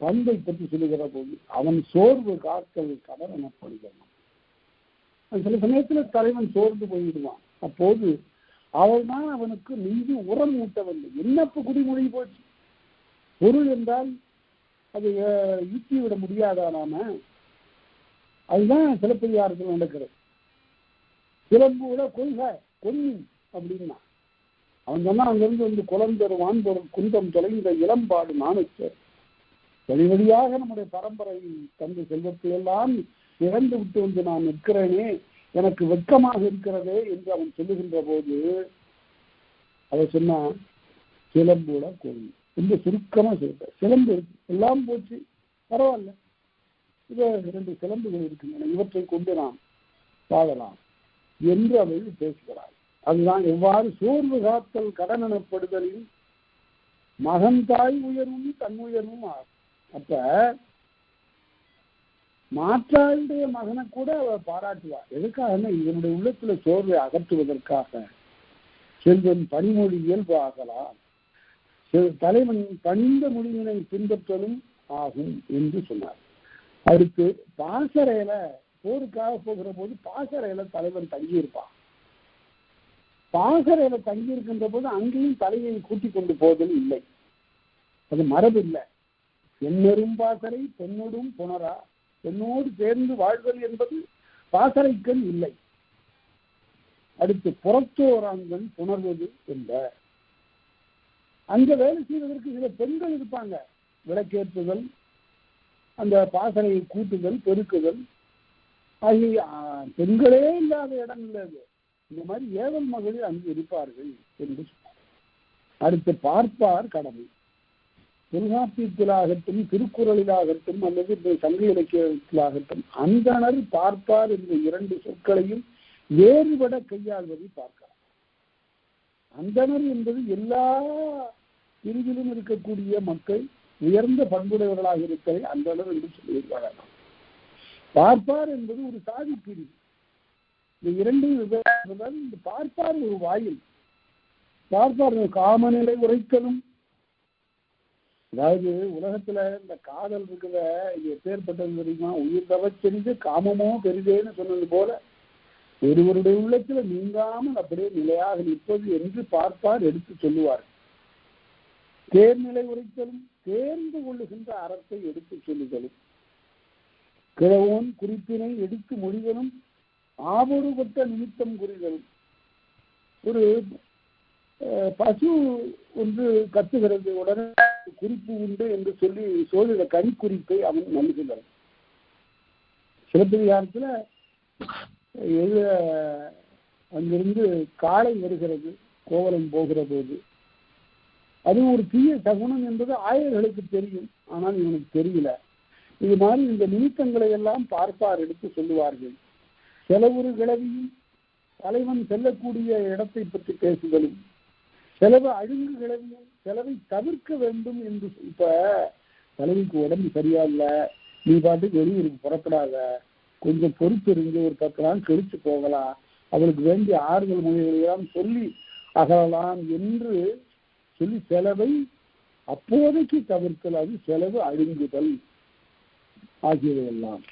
பண்பை பற்றி சொல்லுகிற போது அவன் சோர்வு காத்தல் கடன் எனப்படுகிறான். சில சமயத்தில் தலைவன் சோர்ந்து போயிடுவான். அப்போது அவள் தான் அவனுக்கு மீது உரம் ஊட்டவில்லை. என்னப்பு குடிமொழி போச்சு. பொருள் என்றால் அது ஈட்டி விட முடியாதா நாம? அதுதான் சிலப்பதிகாரத்தில் நடக்கிறது. சிலம்புட கொள்கை கொன்னி அப்படின்னா அவன் சொன்னா அங்கிருந்து வந்து குளந்தருவான் பொருள் குந்தம் தொலைந்த இளம்பாடு நானுக்கு வழி வழியாக நம்முடைய பரம்பரை தந்த செல்வத்தை எல்லாம் இழந்து விட்டு வந்து நான் நிற்கிறேனே, எனக்கு வெட்கமாக இருக்கிறதே என்று அவன் சொல்லுகின்ற போது அவன் சொன்னான் சிலம்புட கொள்ளி ரொம்ப சுருக்கமா சொல்ற. சிலம்பு இருக்கு, எல்லாம் போச்சு, பரவாயில்ல, இது 2 சிலம்புகள் இருக்கின்றன, இவற்றை கொண்டு நாம் வாழலாம் என்று அவள் பேசுகிறாள். அதுதான் எவ்வாறு சோர்வு காத்தல் கடன் எனப்படுதலில் மகன் தாய் உயர்வும் தன் உயர்வும் ஆகும். அப்ப மாற்றாளுடைய மகனை கூட அவ பாராட்டுவார். எதுக்காக? இவனுடைய உள்ளத்துல சோர்வை அகற்றுவதற்காக. செல்வன் பனிமொழி இயல்பு ஆகலாம், தலைவன் பணிந்த மொழியினை பின்பற்றலும் ஆகும் என்று சொன்னார். அடுத்து பாசறையில போருக்காக போகிற போது பாசறையில தலைவன் தங்கியிருப்பான். பாசறையில தங்கியிருக்கின்ற போது அங்கேயும் தலையை கூட்டிக் கொண்டு போவதும் இல்லை, அது மரபு இல்லை. எண்ணரும் பாசறை பெண்ணோடும் புணரா, பெண்ணோடு சேர்ந்து வாழ்தல் என்பது பாசறைக்கண் இல்லை. அடுத்து புறத்தோராங்கன் புணர்வது என்ற அங்க வேலை செய்வதற்கு சில பெண்கள் இருப்பாங்க. விளக்கேற்றுதல், அந்த பாசறையை கூட்டுதல், பெருக்குதல் ஆகிய பெண்களே இல்லாத இடம் இல்லது. இந்த மாதிரி ஏவல் மகளிர் அங்கு இருப்பார்கள் என்று சொன்னார். அடுத்து பார்ப்பார் கடமை. தொல்காப்பியத்திலாகட்டும் திருக்குறளிலாகட்டும் அல்லது சங்க இலக்கியத்திலாகட்டும் அந்தணர் பார்ப்பார் என்ற 2 சொற்களையும் வேறுபட கையாள்வதை பார்க்கலாம். அந்தணர் என்பது எல்லா பிரிவிலும் இருக்கக்கூடிய மக்கள் உயர்ந்த பண்புடையவர்களாக இருப்பதை அந்தணர் என்று சொல்லியிருக்கிறார்கள். பார்ப்பார் என்பது ஒரு சாதி பிரிவு. இந்த 2 இந்த பார்ப்பார் ஒரு வாயில். பார்ப்பார் காமநிலை உரைக்கலும். அதாவது உலகத்துல இந்த காதல் இருக்கிற இது எப்பேற்பட்டது தெரியுமா? உயிர் தவச்செறிது காமமோ பெரிதேன்னு சொன்னது போல ஒருவருடைய உள்ளத்துல நீங்காமல் அப்படியே நிலையாக நிற்பது என்று பார்ப்பார் எடுத்து சொல்லுவார். தேர்நிலை உரைத்தலும் தேர்ந்து கொள்ளுகின்ற அறத்தை எடுத்து சொல்லுதலும், கிழவோன் குறிப்பினை எடுத்து மொழிதலும், ஆபொருபட்ட நிமித்தம் குறிதலும். ஒரு பசு ஒன்று கத்துகிறது, உடனே குறிப்பு உண்டு என்று சொல்லி சோழிட கனி குறிப்பை அவன் நல்குகிறான். சிலப்பதிகாரத்துல அங்கிருந்து காளை வருகிறது கோவலம் போகிற போது, அது ஒரு தீய சகுனம் என்பது ஆயர்களுக்கு தெரியும், ஆனால் இவனுக்கு தெரியல. இது மாதிரி இந்த நிமித்தங்களை எல்லாம் பார்ப்பார் எடுத்து சொல்லுவார்கள். செலவுறு கிளவியும் தலைவன் செல்லக்கூடிய இடத்தை பற்றி பேசுதலும், செலவு அழுங்கு கிளவியும் செலவை தவிர்க்க வேண்டும் என்று. இப்ப தலைவிக்கு உடம்பு சரியா இல்லை, நீ பாட்டுக்கு வெளியூருக்கு புறப்படாத, கொஞ்சம் பொறுத்து இருந்து ஒரு 10 நாள் கழிச்சு போகலாம், அவளுக்கு வேண்டிய ஆறுதல் மொழிகளையெல்லாம் சொல்லி அகலாம் என்று சொல்லி செலவை அப்போதைக்கு தவிர்த்தல், அது செலவு அழுங்குதல் ஆகியவையெல்லாம்.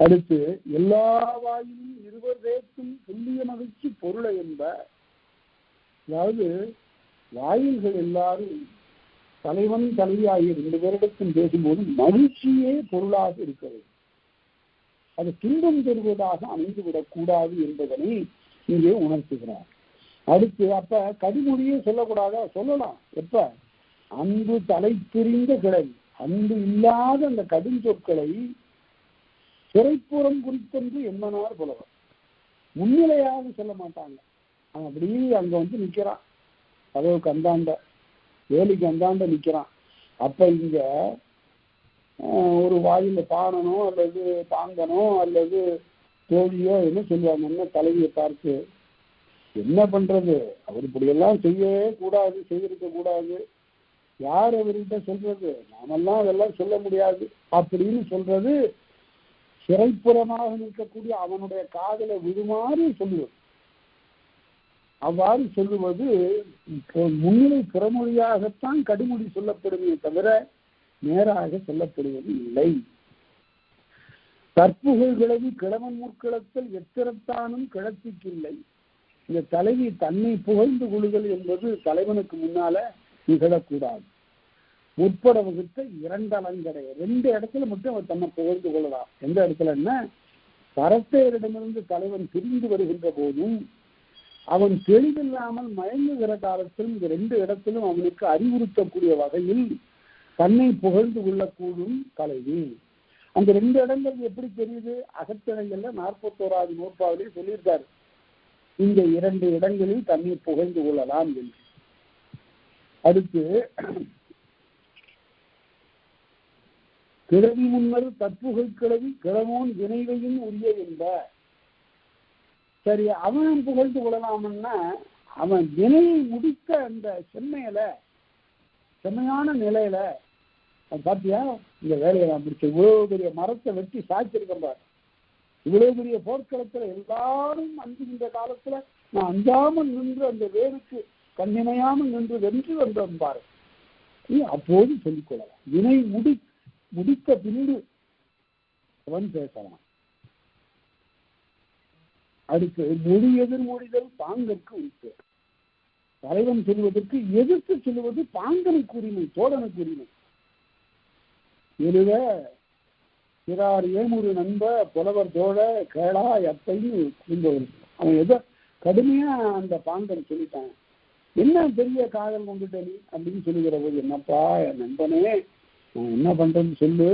அடுத்து எல்லா வாயிலும் இருவர் தேக்கும் துல்லிய மகிழ்ச்சி பொருளை என்ப. அதாவது வாயில்கள் எல்லாரும் தலைவன் தலைவி ஆகிய 2 பேரிடத்தும் பேசும்போது மகிழ்ச்சியே பொருளாக இருக்கிறது. அது துன்பம் தருவதாக அமைந்துவிடக் கூடாது என்பதனை இங்கே உணர்த்துகிறார். அடுத்து அப்ப கடிமொழியே சொல்லக்கூடாதா? சொல்லலாம். எப்ப? அன்பு தலை பிரிந்த கிளை, அன்பு இல்லாத அந்த கடும் சொற்களை சிறைப்புறம் குறித்தென்று எம்மனார் புலவர். முன்னிலையாக சொல்ல மாட்டாங்க. அவன் அப்படியே அங்க வந்து நிக்கிறான், கதவுக்கு அந்தாண்ட, வேலைக்கு அந்தாண்ட நிக்கிறான். அப்ப இங்க ஒரு வாயில பாடனோ அல்லது தாங்கனோ அல்லது தோழியோ என்ன சொல்லுவாங்க, என்ன தலைவியை பார்த்து என்ன பண்றது, அவர் இப்படியெல்லாம் செய்யவே கூடாது, செய்திருக்க கூடாது, யார் அவர்கிட்ட சொல்றது, நாமெல்லாம் அதெல்லாம் சொல்ல முடியாது அப்படின்னு சொல்றது சிறைப்புறமாக நிற்கக்கூடிய அவனுடைய காதலை விடுமாறு சொல்லுவது. அவ்வாறு சொல்லுவது முன்னிலை பிறமொழியாகத்தான் கடுமொழி சொல்லப்படுமே தவிர நேராக சொல்லப்படுவது இல்லை. தற்புகழ் கிளவி கிழவன் முற்கிழத்தல் எத்திரத்தானும் கிளத்திக்கில்லை. இந்த தலைவி தன்னை புகழ்ந்து கொள்ளுதல் என்பது தலைவனுக்கு முன்னால நிகழக்கூடாது. முற்பட வகுத்த 2 அலங்கடை, 2 இடத்துல மட்டும் அவர் தன்னை புகழ்ந்து கொள்ளலாம். எந்த இடத்துலன்னா, பரத்தையரிடமிருந்து தலைவன் பிரிந்து வருகின்ற போதும் அவன் தெளிவில்லாமல் மயங்குகிற காலத்திலும் இந்த 2 இடத்திலும் அவனுக்கு அறிவுறுத்தக்கூடிய வகையில் தன்னை புகழ்ந்து கொள்ளக்கூடும் தலைவி. அந்த 2 இடங்கள் எப்படி தெரியுது? அகத்திணைகள்ல 41வது நூற்பாவிலே சொல்லியிருக்காரு, இந்த 2 இடங்களில் தன்னை புகழ்ந்து கொள்ளலாம் என்று. அடுத்து கிழவி முன்னர் தற்புகழ் கிழவி கிழவோன் வினைவையும் உரிய என்ப. சரி, அவன் புகழ்ந்து கொள்ளலாம்னா அவன் வினையை முடித்த அந்த செம்மையான நிலையில பாத்தியா, இந்த வேலையை நான் முடிச்ச, இவ்வளவு பெரிய மரத்தை வெட்டி சாய்ச்சிருக்கேன் பாரு, இவ்வளவு பெரிய போர்க்களத்துல எல்லாரும் அஞ்சுகின்ற காலத்துல நான் அஞ்சாமல் நின்று அந்த வேருக்கு கண்ணிமையாமல் நின்று வென்று வந்தோம் பாரு, அப்போது சொல்லிக்கொள்ளலாம். வினை முடித்த பின்பு அவன் பேசலாம். அடுத்து மொழி எதிர்மொழிதல் பாங்கற்கு உரித்து. தலைவன் சொல்வதற்கு எதிர்த்து சொல்லுவது பாங்கனுக்கு உரிமை, தோழனுக்கு உரிமை. எழுத பிறார் ஏமுறு நண்ப புலவர் தோழ கேளா எப்பைன்னு கூறுபவர். அவன் எதோ கடுமையா அந்த பாங்கன் சொல்லிட்டான், என்ன பெரிய காதல் கொண்டுட்ட நீ அப்படின்னு சொல்லுகிற போது, என்னப்பா என் நண்பனே என்ன பண்றேன்னு சொல்லு,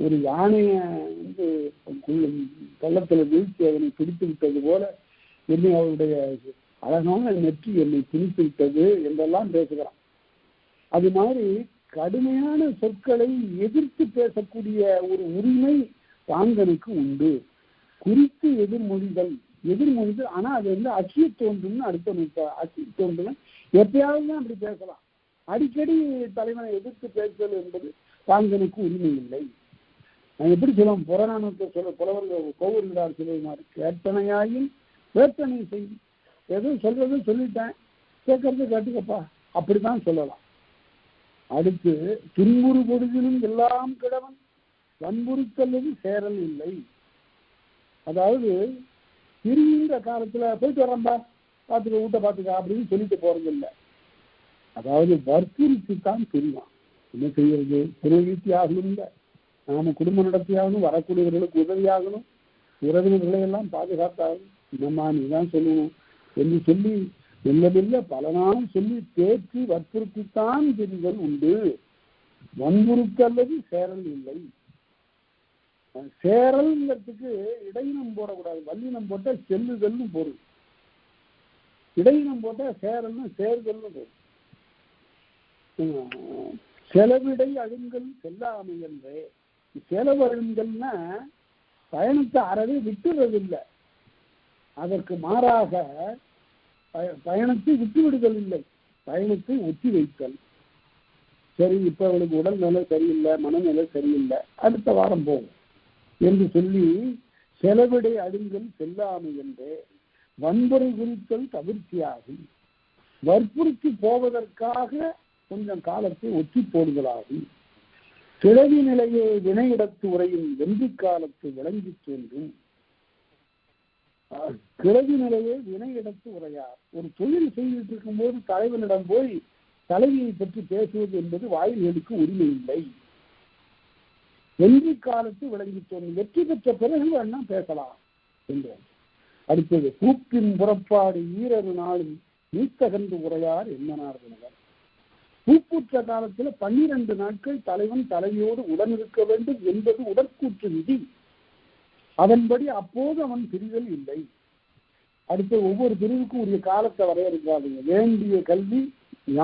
ஒரு யானைய வந்து பள்ளத்துல வீழ்ச்சி அதனை பிடித்து விட்டது போல என்னை அவருடைய அழகான நெற்றி என்னை பிடித்து விட்டது என்றெல்லாம் பேசுகிறான். அது மாதிரி கடுமையான சொற்களை எதிர்த்து பேசக்கூடிய ஒரு உரிமை பாங்கனுக்கு உண்டு. குறித்து எதிர்மொழிதல், ஆனா அது வந்து அச்சிய தோன்றும்னு அடுத்த அச்சிய தோன்றும் எப்பயாவது தான் அப்படி பேசலாம். அடிக்கடி தலைவனை எதிர்த்து பேசுதல் என்பது பாங்கனுக்கு உரிமை இல்லை. நான் எப்படி சொல்லுவோம், புறநானூற்றை புலவர்கள் கோவூர்கிறார் சொல்லுவார், கேட்டனையாயின் வேட்டனை செய்யும், எதுவும் சொல்றது சொல்லிட்டேன், கேட்கறது கேட்டுக்கப்பா, அப்படித்தான் சொல்லலாம். அடுத்து துன்புறு பொழுதிலும் எல்லாம் கிழவன் வன்புறுத்தல்லது சேரல் இல்லை. அதாவது பிரிந்த காலத்துல போயிட்டு வரம்பா, பார்த்துக்க வீட்டை பார்த்துக்க அப்படின்னு சொல்லிட்டு போறது இல்லை. அதாவது வற்புறுத்தித்தான் பிரிவான். என்ன செய்யறது, புரோகித்தி ஆகணும், இல்லை நாம குடும்ப நடத்தியாகணும், வரக்கூடியவர்களுக்கு உதவியாகணும், உறவினர்களை எல்லாம் பாதுகாத்தாகணும், என்னம்மா நீதான் சொல்லணும் என்று சொல்லி மெல்ல மெல்ல பல நாள் சொல்லி தேற்றி வற்புறுத்தித்தான் பிரிதல் உண்டு. வன்புறுத்தல்லது சேரல் இல்லை. சேரல்ங்கிறதுக்கு இடையினம் போடக்கூடாது, வல்லினம் போட்டா செல்லுதல்னு பொருள், இடையினம் போட்டா சேரல்னு சேர்தல்னு பொருள். செலவிடை அழுங்கல் செல்லாமையல்வே. செலவு அழுங்கல்னா பயணத்தை அறவே விட்டுறது இல்லை, அதற்கு மாறாக பயணத்தை விட்டு விடுதல் இல்லை, பயணத்தை ஒத்தி வைத்தல். சரி, இப்ப அவளுக்கு உடல்நிலை சரியில்லை, மனநிலை சரியில்லை, அடுத்த வாரம் போகும் என்று சொல்லி செலவிடை அடுங்கல் செல்லாமை என்றே வன்பொறை குறித்தல் தவிர்த்தியாகும். வற்புறுத்தி போவதற்காக கொஞ்சம் காலத்தை ஒத்தி போடுதலாகும். கிளவி நிலையே வினையிடத்து உரையும் வென்றி காலத்து விளங்கி தோன்றும். கிளவி நிலையே வினையிடத்து உரையார். ஒரு தொழில் செய்துட்டு இருக்கும்போது தலைவனிடம் போய் தலைவியை பற்றி பேசுவது என்பது வாயில்களுக்கு உரிமை இல்லை. வென்றி காலத்து விளங்கி தோன்றும். வெற்றி பெற்ற பிறகு வேணா பேசலாம் என்றார். அடுத்தது பூப்பின் புறப்பாடு ஈரரு நாளும் நீத்தகன்று உரையார் என்னனார் என்பவர். பூப்புற்ற காலத்துல 12 நாட்கள் தலைவன் தலைவியோடு உடன் இருக்க வேண்டும் என்பது உடற்கூற்று விதி. அதன்படி அப்போது அவன் பிரிதல் இல்லை. அடுத்த ஒவ்வொரு பிரிவுக்கும் உரிய காலத்தை வரையறுக்காதுங்க. வேண்டிய கல்வி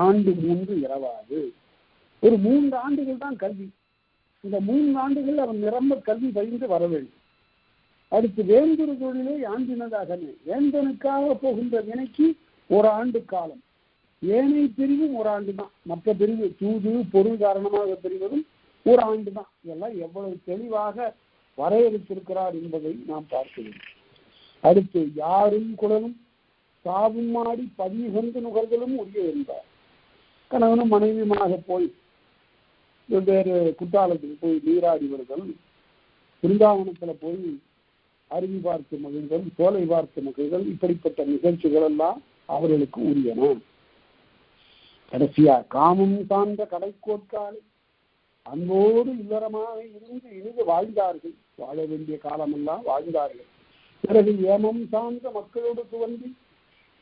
ஆண்டு 3 இரவாது. ஒரு 3 ஆண்டுகள் தான் கல்வி. இந்த 3 ஆண்டுகள் அவன் நிரம்ப கல்வி பயின்று வர வேண்டும். அடுத்து வேந்தொரு தொழிலே ஆண்டினதாகவே வேந்தனுக்காக போகின்ற வினைக்கு 1 ஆண்டு காலம். ஏனை பிரிவும் 1 ஆண்டு தான். மற்ற பிரிவு தூது பொருள் காரணமாக பிரிவதும் 1 ஆண்டு தான். இதெல்லாம் எவ்வளவு தெளிவாக வரையறுத்திருக்கிறார் என்பதை நாம் பார்க்கிறோம். அடுத்து யாரும் குழலும் சாவும் மாடி பதிகொண்டு நுகர்களும் உரிய என்பார். கணவனும் மனைவியுமாக போய் வெவ்வேறு குற்றாலத்துக்கு போய் நீராடி வருதல், பிருந்தாவனத்துல போய் அருவி பார்த்து மகிழ்தல், சோலை பார்த்து மகிழ்தல், இப்படிப்பட்ட நிகழ்ச்சிகள் எல்லாம் அவர்களுக்கு உரியன. கடைசியா காமம் சார்ந்த கடைக்கோட்காலை அன்போடு இல்லறமாக இருந்து இனிது வாழ்ந்தார்கள். வாழ வேண்டிய காலமெல்லாம் வாழ்ந்தார்கள். பிறகு ஏமம் சார்ந்த மக்களோடு துவங்கி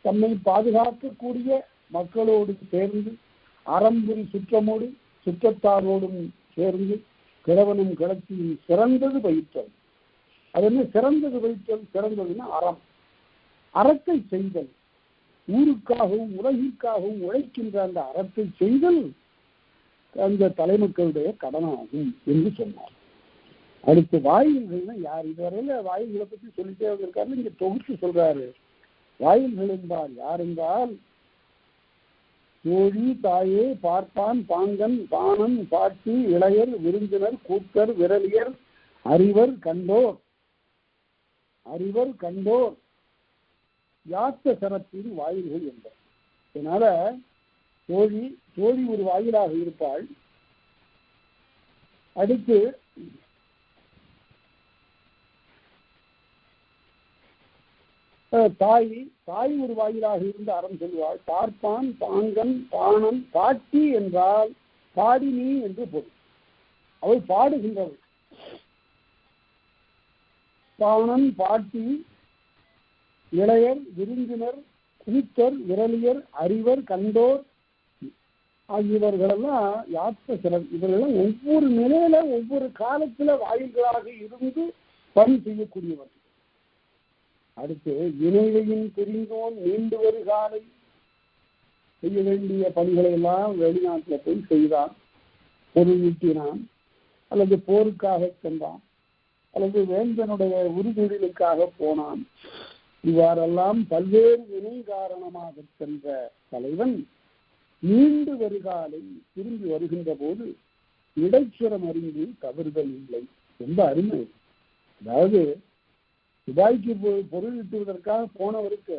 தம்மை பாதுகாக்கக்கூடிய மக்களோடு சேர்ந்து அறம்புரி சுற்றமோடு சுற்றத்தாரோடும் சேர்ந்து கிழவனும் கிளர்ச்சியும் சிறந்தது பயிற்றல். அது என்ன சிறந்தது பயிற்றல்? சிறந்ததுன்னா அறம். அறத்தை செய்தல், ஊருக்காகவும் உலகிற்காகவும் உழைக்கின்ற அந்த அறத்தை செய்தல் அந்த தலைமக்களுடைய கடனாகும் என்று சொன்னார். அடுத்து வாயில்கள்னா யார்? இதுவரையில வாயில்களை பற்றி சொல்லிட்டே வந்திருக்காரு. இங்க தொகுத்து சொல்றாரு. வாயில்கள் என்பார் யார் என்றால் தோழி, தாயே, பார்ப்பான், பாங்கன், பாணன், பாட்டி, இளையர், விருந்தினர், கூத்தர், விரலியர், அறிவர், கண்டோர். அறிவர் கண்டோர் யாத்த சரத்தின் வாயில்கள் என்பார். அதனால தோழி ஒரு வாயிலாக இருப்பாள். அடுத்து தாய் ஒரு வாயிலாக இருந்து அறம் சொல்வாள். பார்ப்பான், பாங்கன், பாணன், பாட்டி என்றால் பாடினி என்று பொருள். அவள் பாடுகின்றவள். பாணன், பாட்டி, இளையர், விருந்தினர், கூத்தர், விரலியர், அறிவர், கண்டோர் ஆகியவர்களெல்லாம் யாத்த சிறர். இவர்களெல்லாம் ஒவ்வொரு நிலையில ஒவ்வொரு காலத்துல வாயில்களாக இருந்து பணி செய்யக்கூடியவர். அடுத்து இணைவையின் தெரிந்தோன் நீண்டு ஒரு காலை செய்ய வேண்டிய பணிகளை எல்லாம் வெளிநாட்டில் போய் செய்தான். பொருள் ஈட்டினான், அல்லது போருக்காக சென்றான், அல்லது வேந்தனுடைய உறுதிகளுக்காக போனான். இவ்வாறெல்லாம் பல்வேறு வினை காரணமாக சென்ற தலைவன் நீண்டு வருகாலை திரும்பி வருகின்ற போது இடைச்சுரம் அறிந்து தவறுதல் இல்லை. ரொம்ப அருமை. அதாவது துபாய்க்கு பொருள் ஈட்டுவதற்காக போனவருக்கு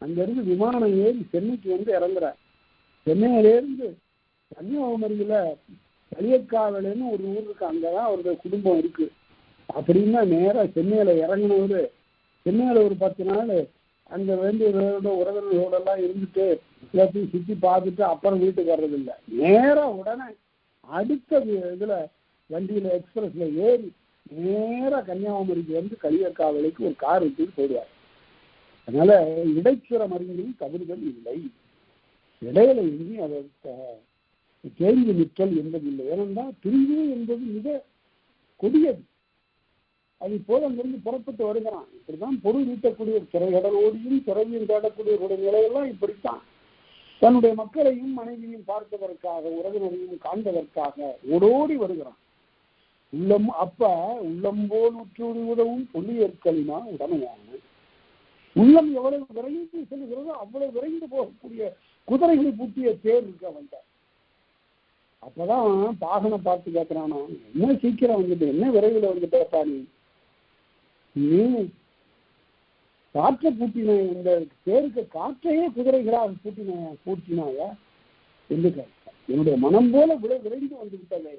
அங்கிருந்து விமானம் ஏறி சென்னைக்கு வந்து இறங்குறார். சென்னையிலேருந்து கன்னியாகுமரியில களியக்காவலன்னு ஒரு ஊர் இருக்கு, அங்கதான் அவருடைய குடும்பம் இருக்கு. அப்படின்னா நேரா சென்னையில இறங்கினவரு சென்னையில ஒரு 10 நாள் அங்க வேண்டியவர்களோட உறவினர்களோட எல்லாம் இருந்துட்டு எல்லாத்தையும் சுற்றி பார்த்துட்டு அப்புறம் வீட்டுக்கு வர்றதில்லை. நேரா உடனே அடுத்த இதுல வண்டியில எக்ஸ்பிரஸ்ல ஏறி நேரா கன்னியாகுமரிக்கு வந்து களியக்காவலைக்கு ஒரு கார் விட்டு போயிடுவார். அதனால இடைச்சுரம் அறிஞரும் தவறுதல் இல்லை. இடையில எங்கேயும் அதை கேள்வி நிற்றல் என்பதில்லை. ஏனென்றால் பிரிவு என்பது மிக கொடியது. அது போல அங்கிருந்து புறப்பட்டு வருகிறான். இப்படிதான் பொருள் ஈட்டக்கூடிய திரைகடலோடியும் திறவியும் தேடக்கூடியவருடைய நிலையெல்லாம் இப்படித்தான். தன்னுடைய மக்களையும் மனைவியும் பார்ப்பதற்காக உறவினரையும் காண்பதற்காக ஓடோடி வருகிறான். உள்ளம் அப்ப உள்ளம்போல் உற்றூடி உதவும் பொல்லியற்களினா உடமையான உள்ளம் எவ்வளவு விரைந்து செல்கிறதோ அவ்வளவு விரைந்து போகக்கூடிய குதிரைகளை பூட்டிய தேர் இருக்க வந்தார். அப்பதான் பாகனை பார்த்து கேட்கிறானா, என்ன சீக்கிரம் வந்துட்டு, என்ன விரைவில் வந்துட்டா நீ, நீ காற்றை பூட்டின, இந்த பேருக்கு காற்றையே குதிரைகளாக பூட்டினாயா என்று கேட்கிறார். என்னுடைய மனம் போல விரைந்து வந்து விட்டதை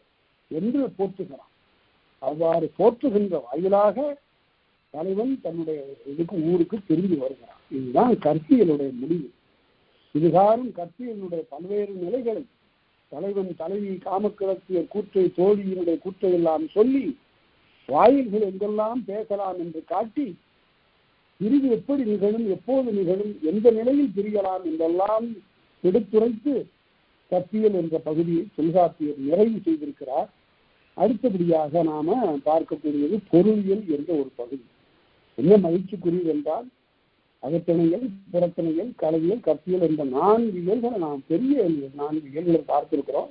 என்று போற்றுகிறான். அவ்வாறு போற்றுகின்ற வாயிலாக தலைவன் தன்னுடைய ஊருக்கு திரும்பி வருகிறான். இதுதான் கற்பியலுடைய முடிவு. இதுகாரும் கற்பியலுடைய பல்வேறு நிலைகளை தலைவன் தலைவி காமக்கிழத்தியர் கூற்றை தோழியினுடைய கூற்றை எல்லாம் சொல்லி வாயில்கள் எங்கெல்லாம் பேசலாம் என்று காட்டி பிரிவு எப்படி நிகழும், எப்போது நிகழும், எந்த நிலையில் பிரியலாம் என்றெல்லாம் எடுத்துரைத்து கற்பியல் என்ற பகுதியை தொல்காப்பியர் நிறைவு செய்திருக்கிறார். அடுத்தபடியாக நாம பார்க்கக்கூடியது பொருளியல் என்ற ஒரு பகுதி. என்ன மகிழ்ச்சிக்குரியது என்றால் அகத்திணையல், புறத்திணையல், கலவியல், கற்பியல் என்ற 4 இயல்களை நாம் பெரிய 4 இயல்களை பார்த்திருக்கிறோம்.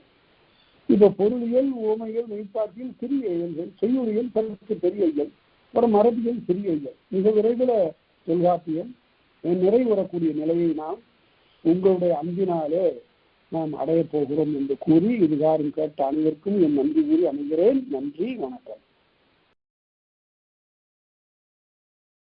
இப்ப பொருளியல், ஓமையல், மெய்ப்பாட்டியல் சிறிய இயல்கள், செய்யுளியல் சற்று பெரிய இயல், அப்புறம் மரபியல் சிறிய இயல். மிக விரைவில் தொல்காப்பியல் நிறைவுறக்கூடிய நிலையை நாம் உங்களுடைய அன்பினாலே நாம் அடைய போகிறோம் என்று கூறி இதுகாரும் கேட்ட அனைவருக்கும் என் நன்றி கூறி அமைகிறேன். நன்றி, வணக்கம்.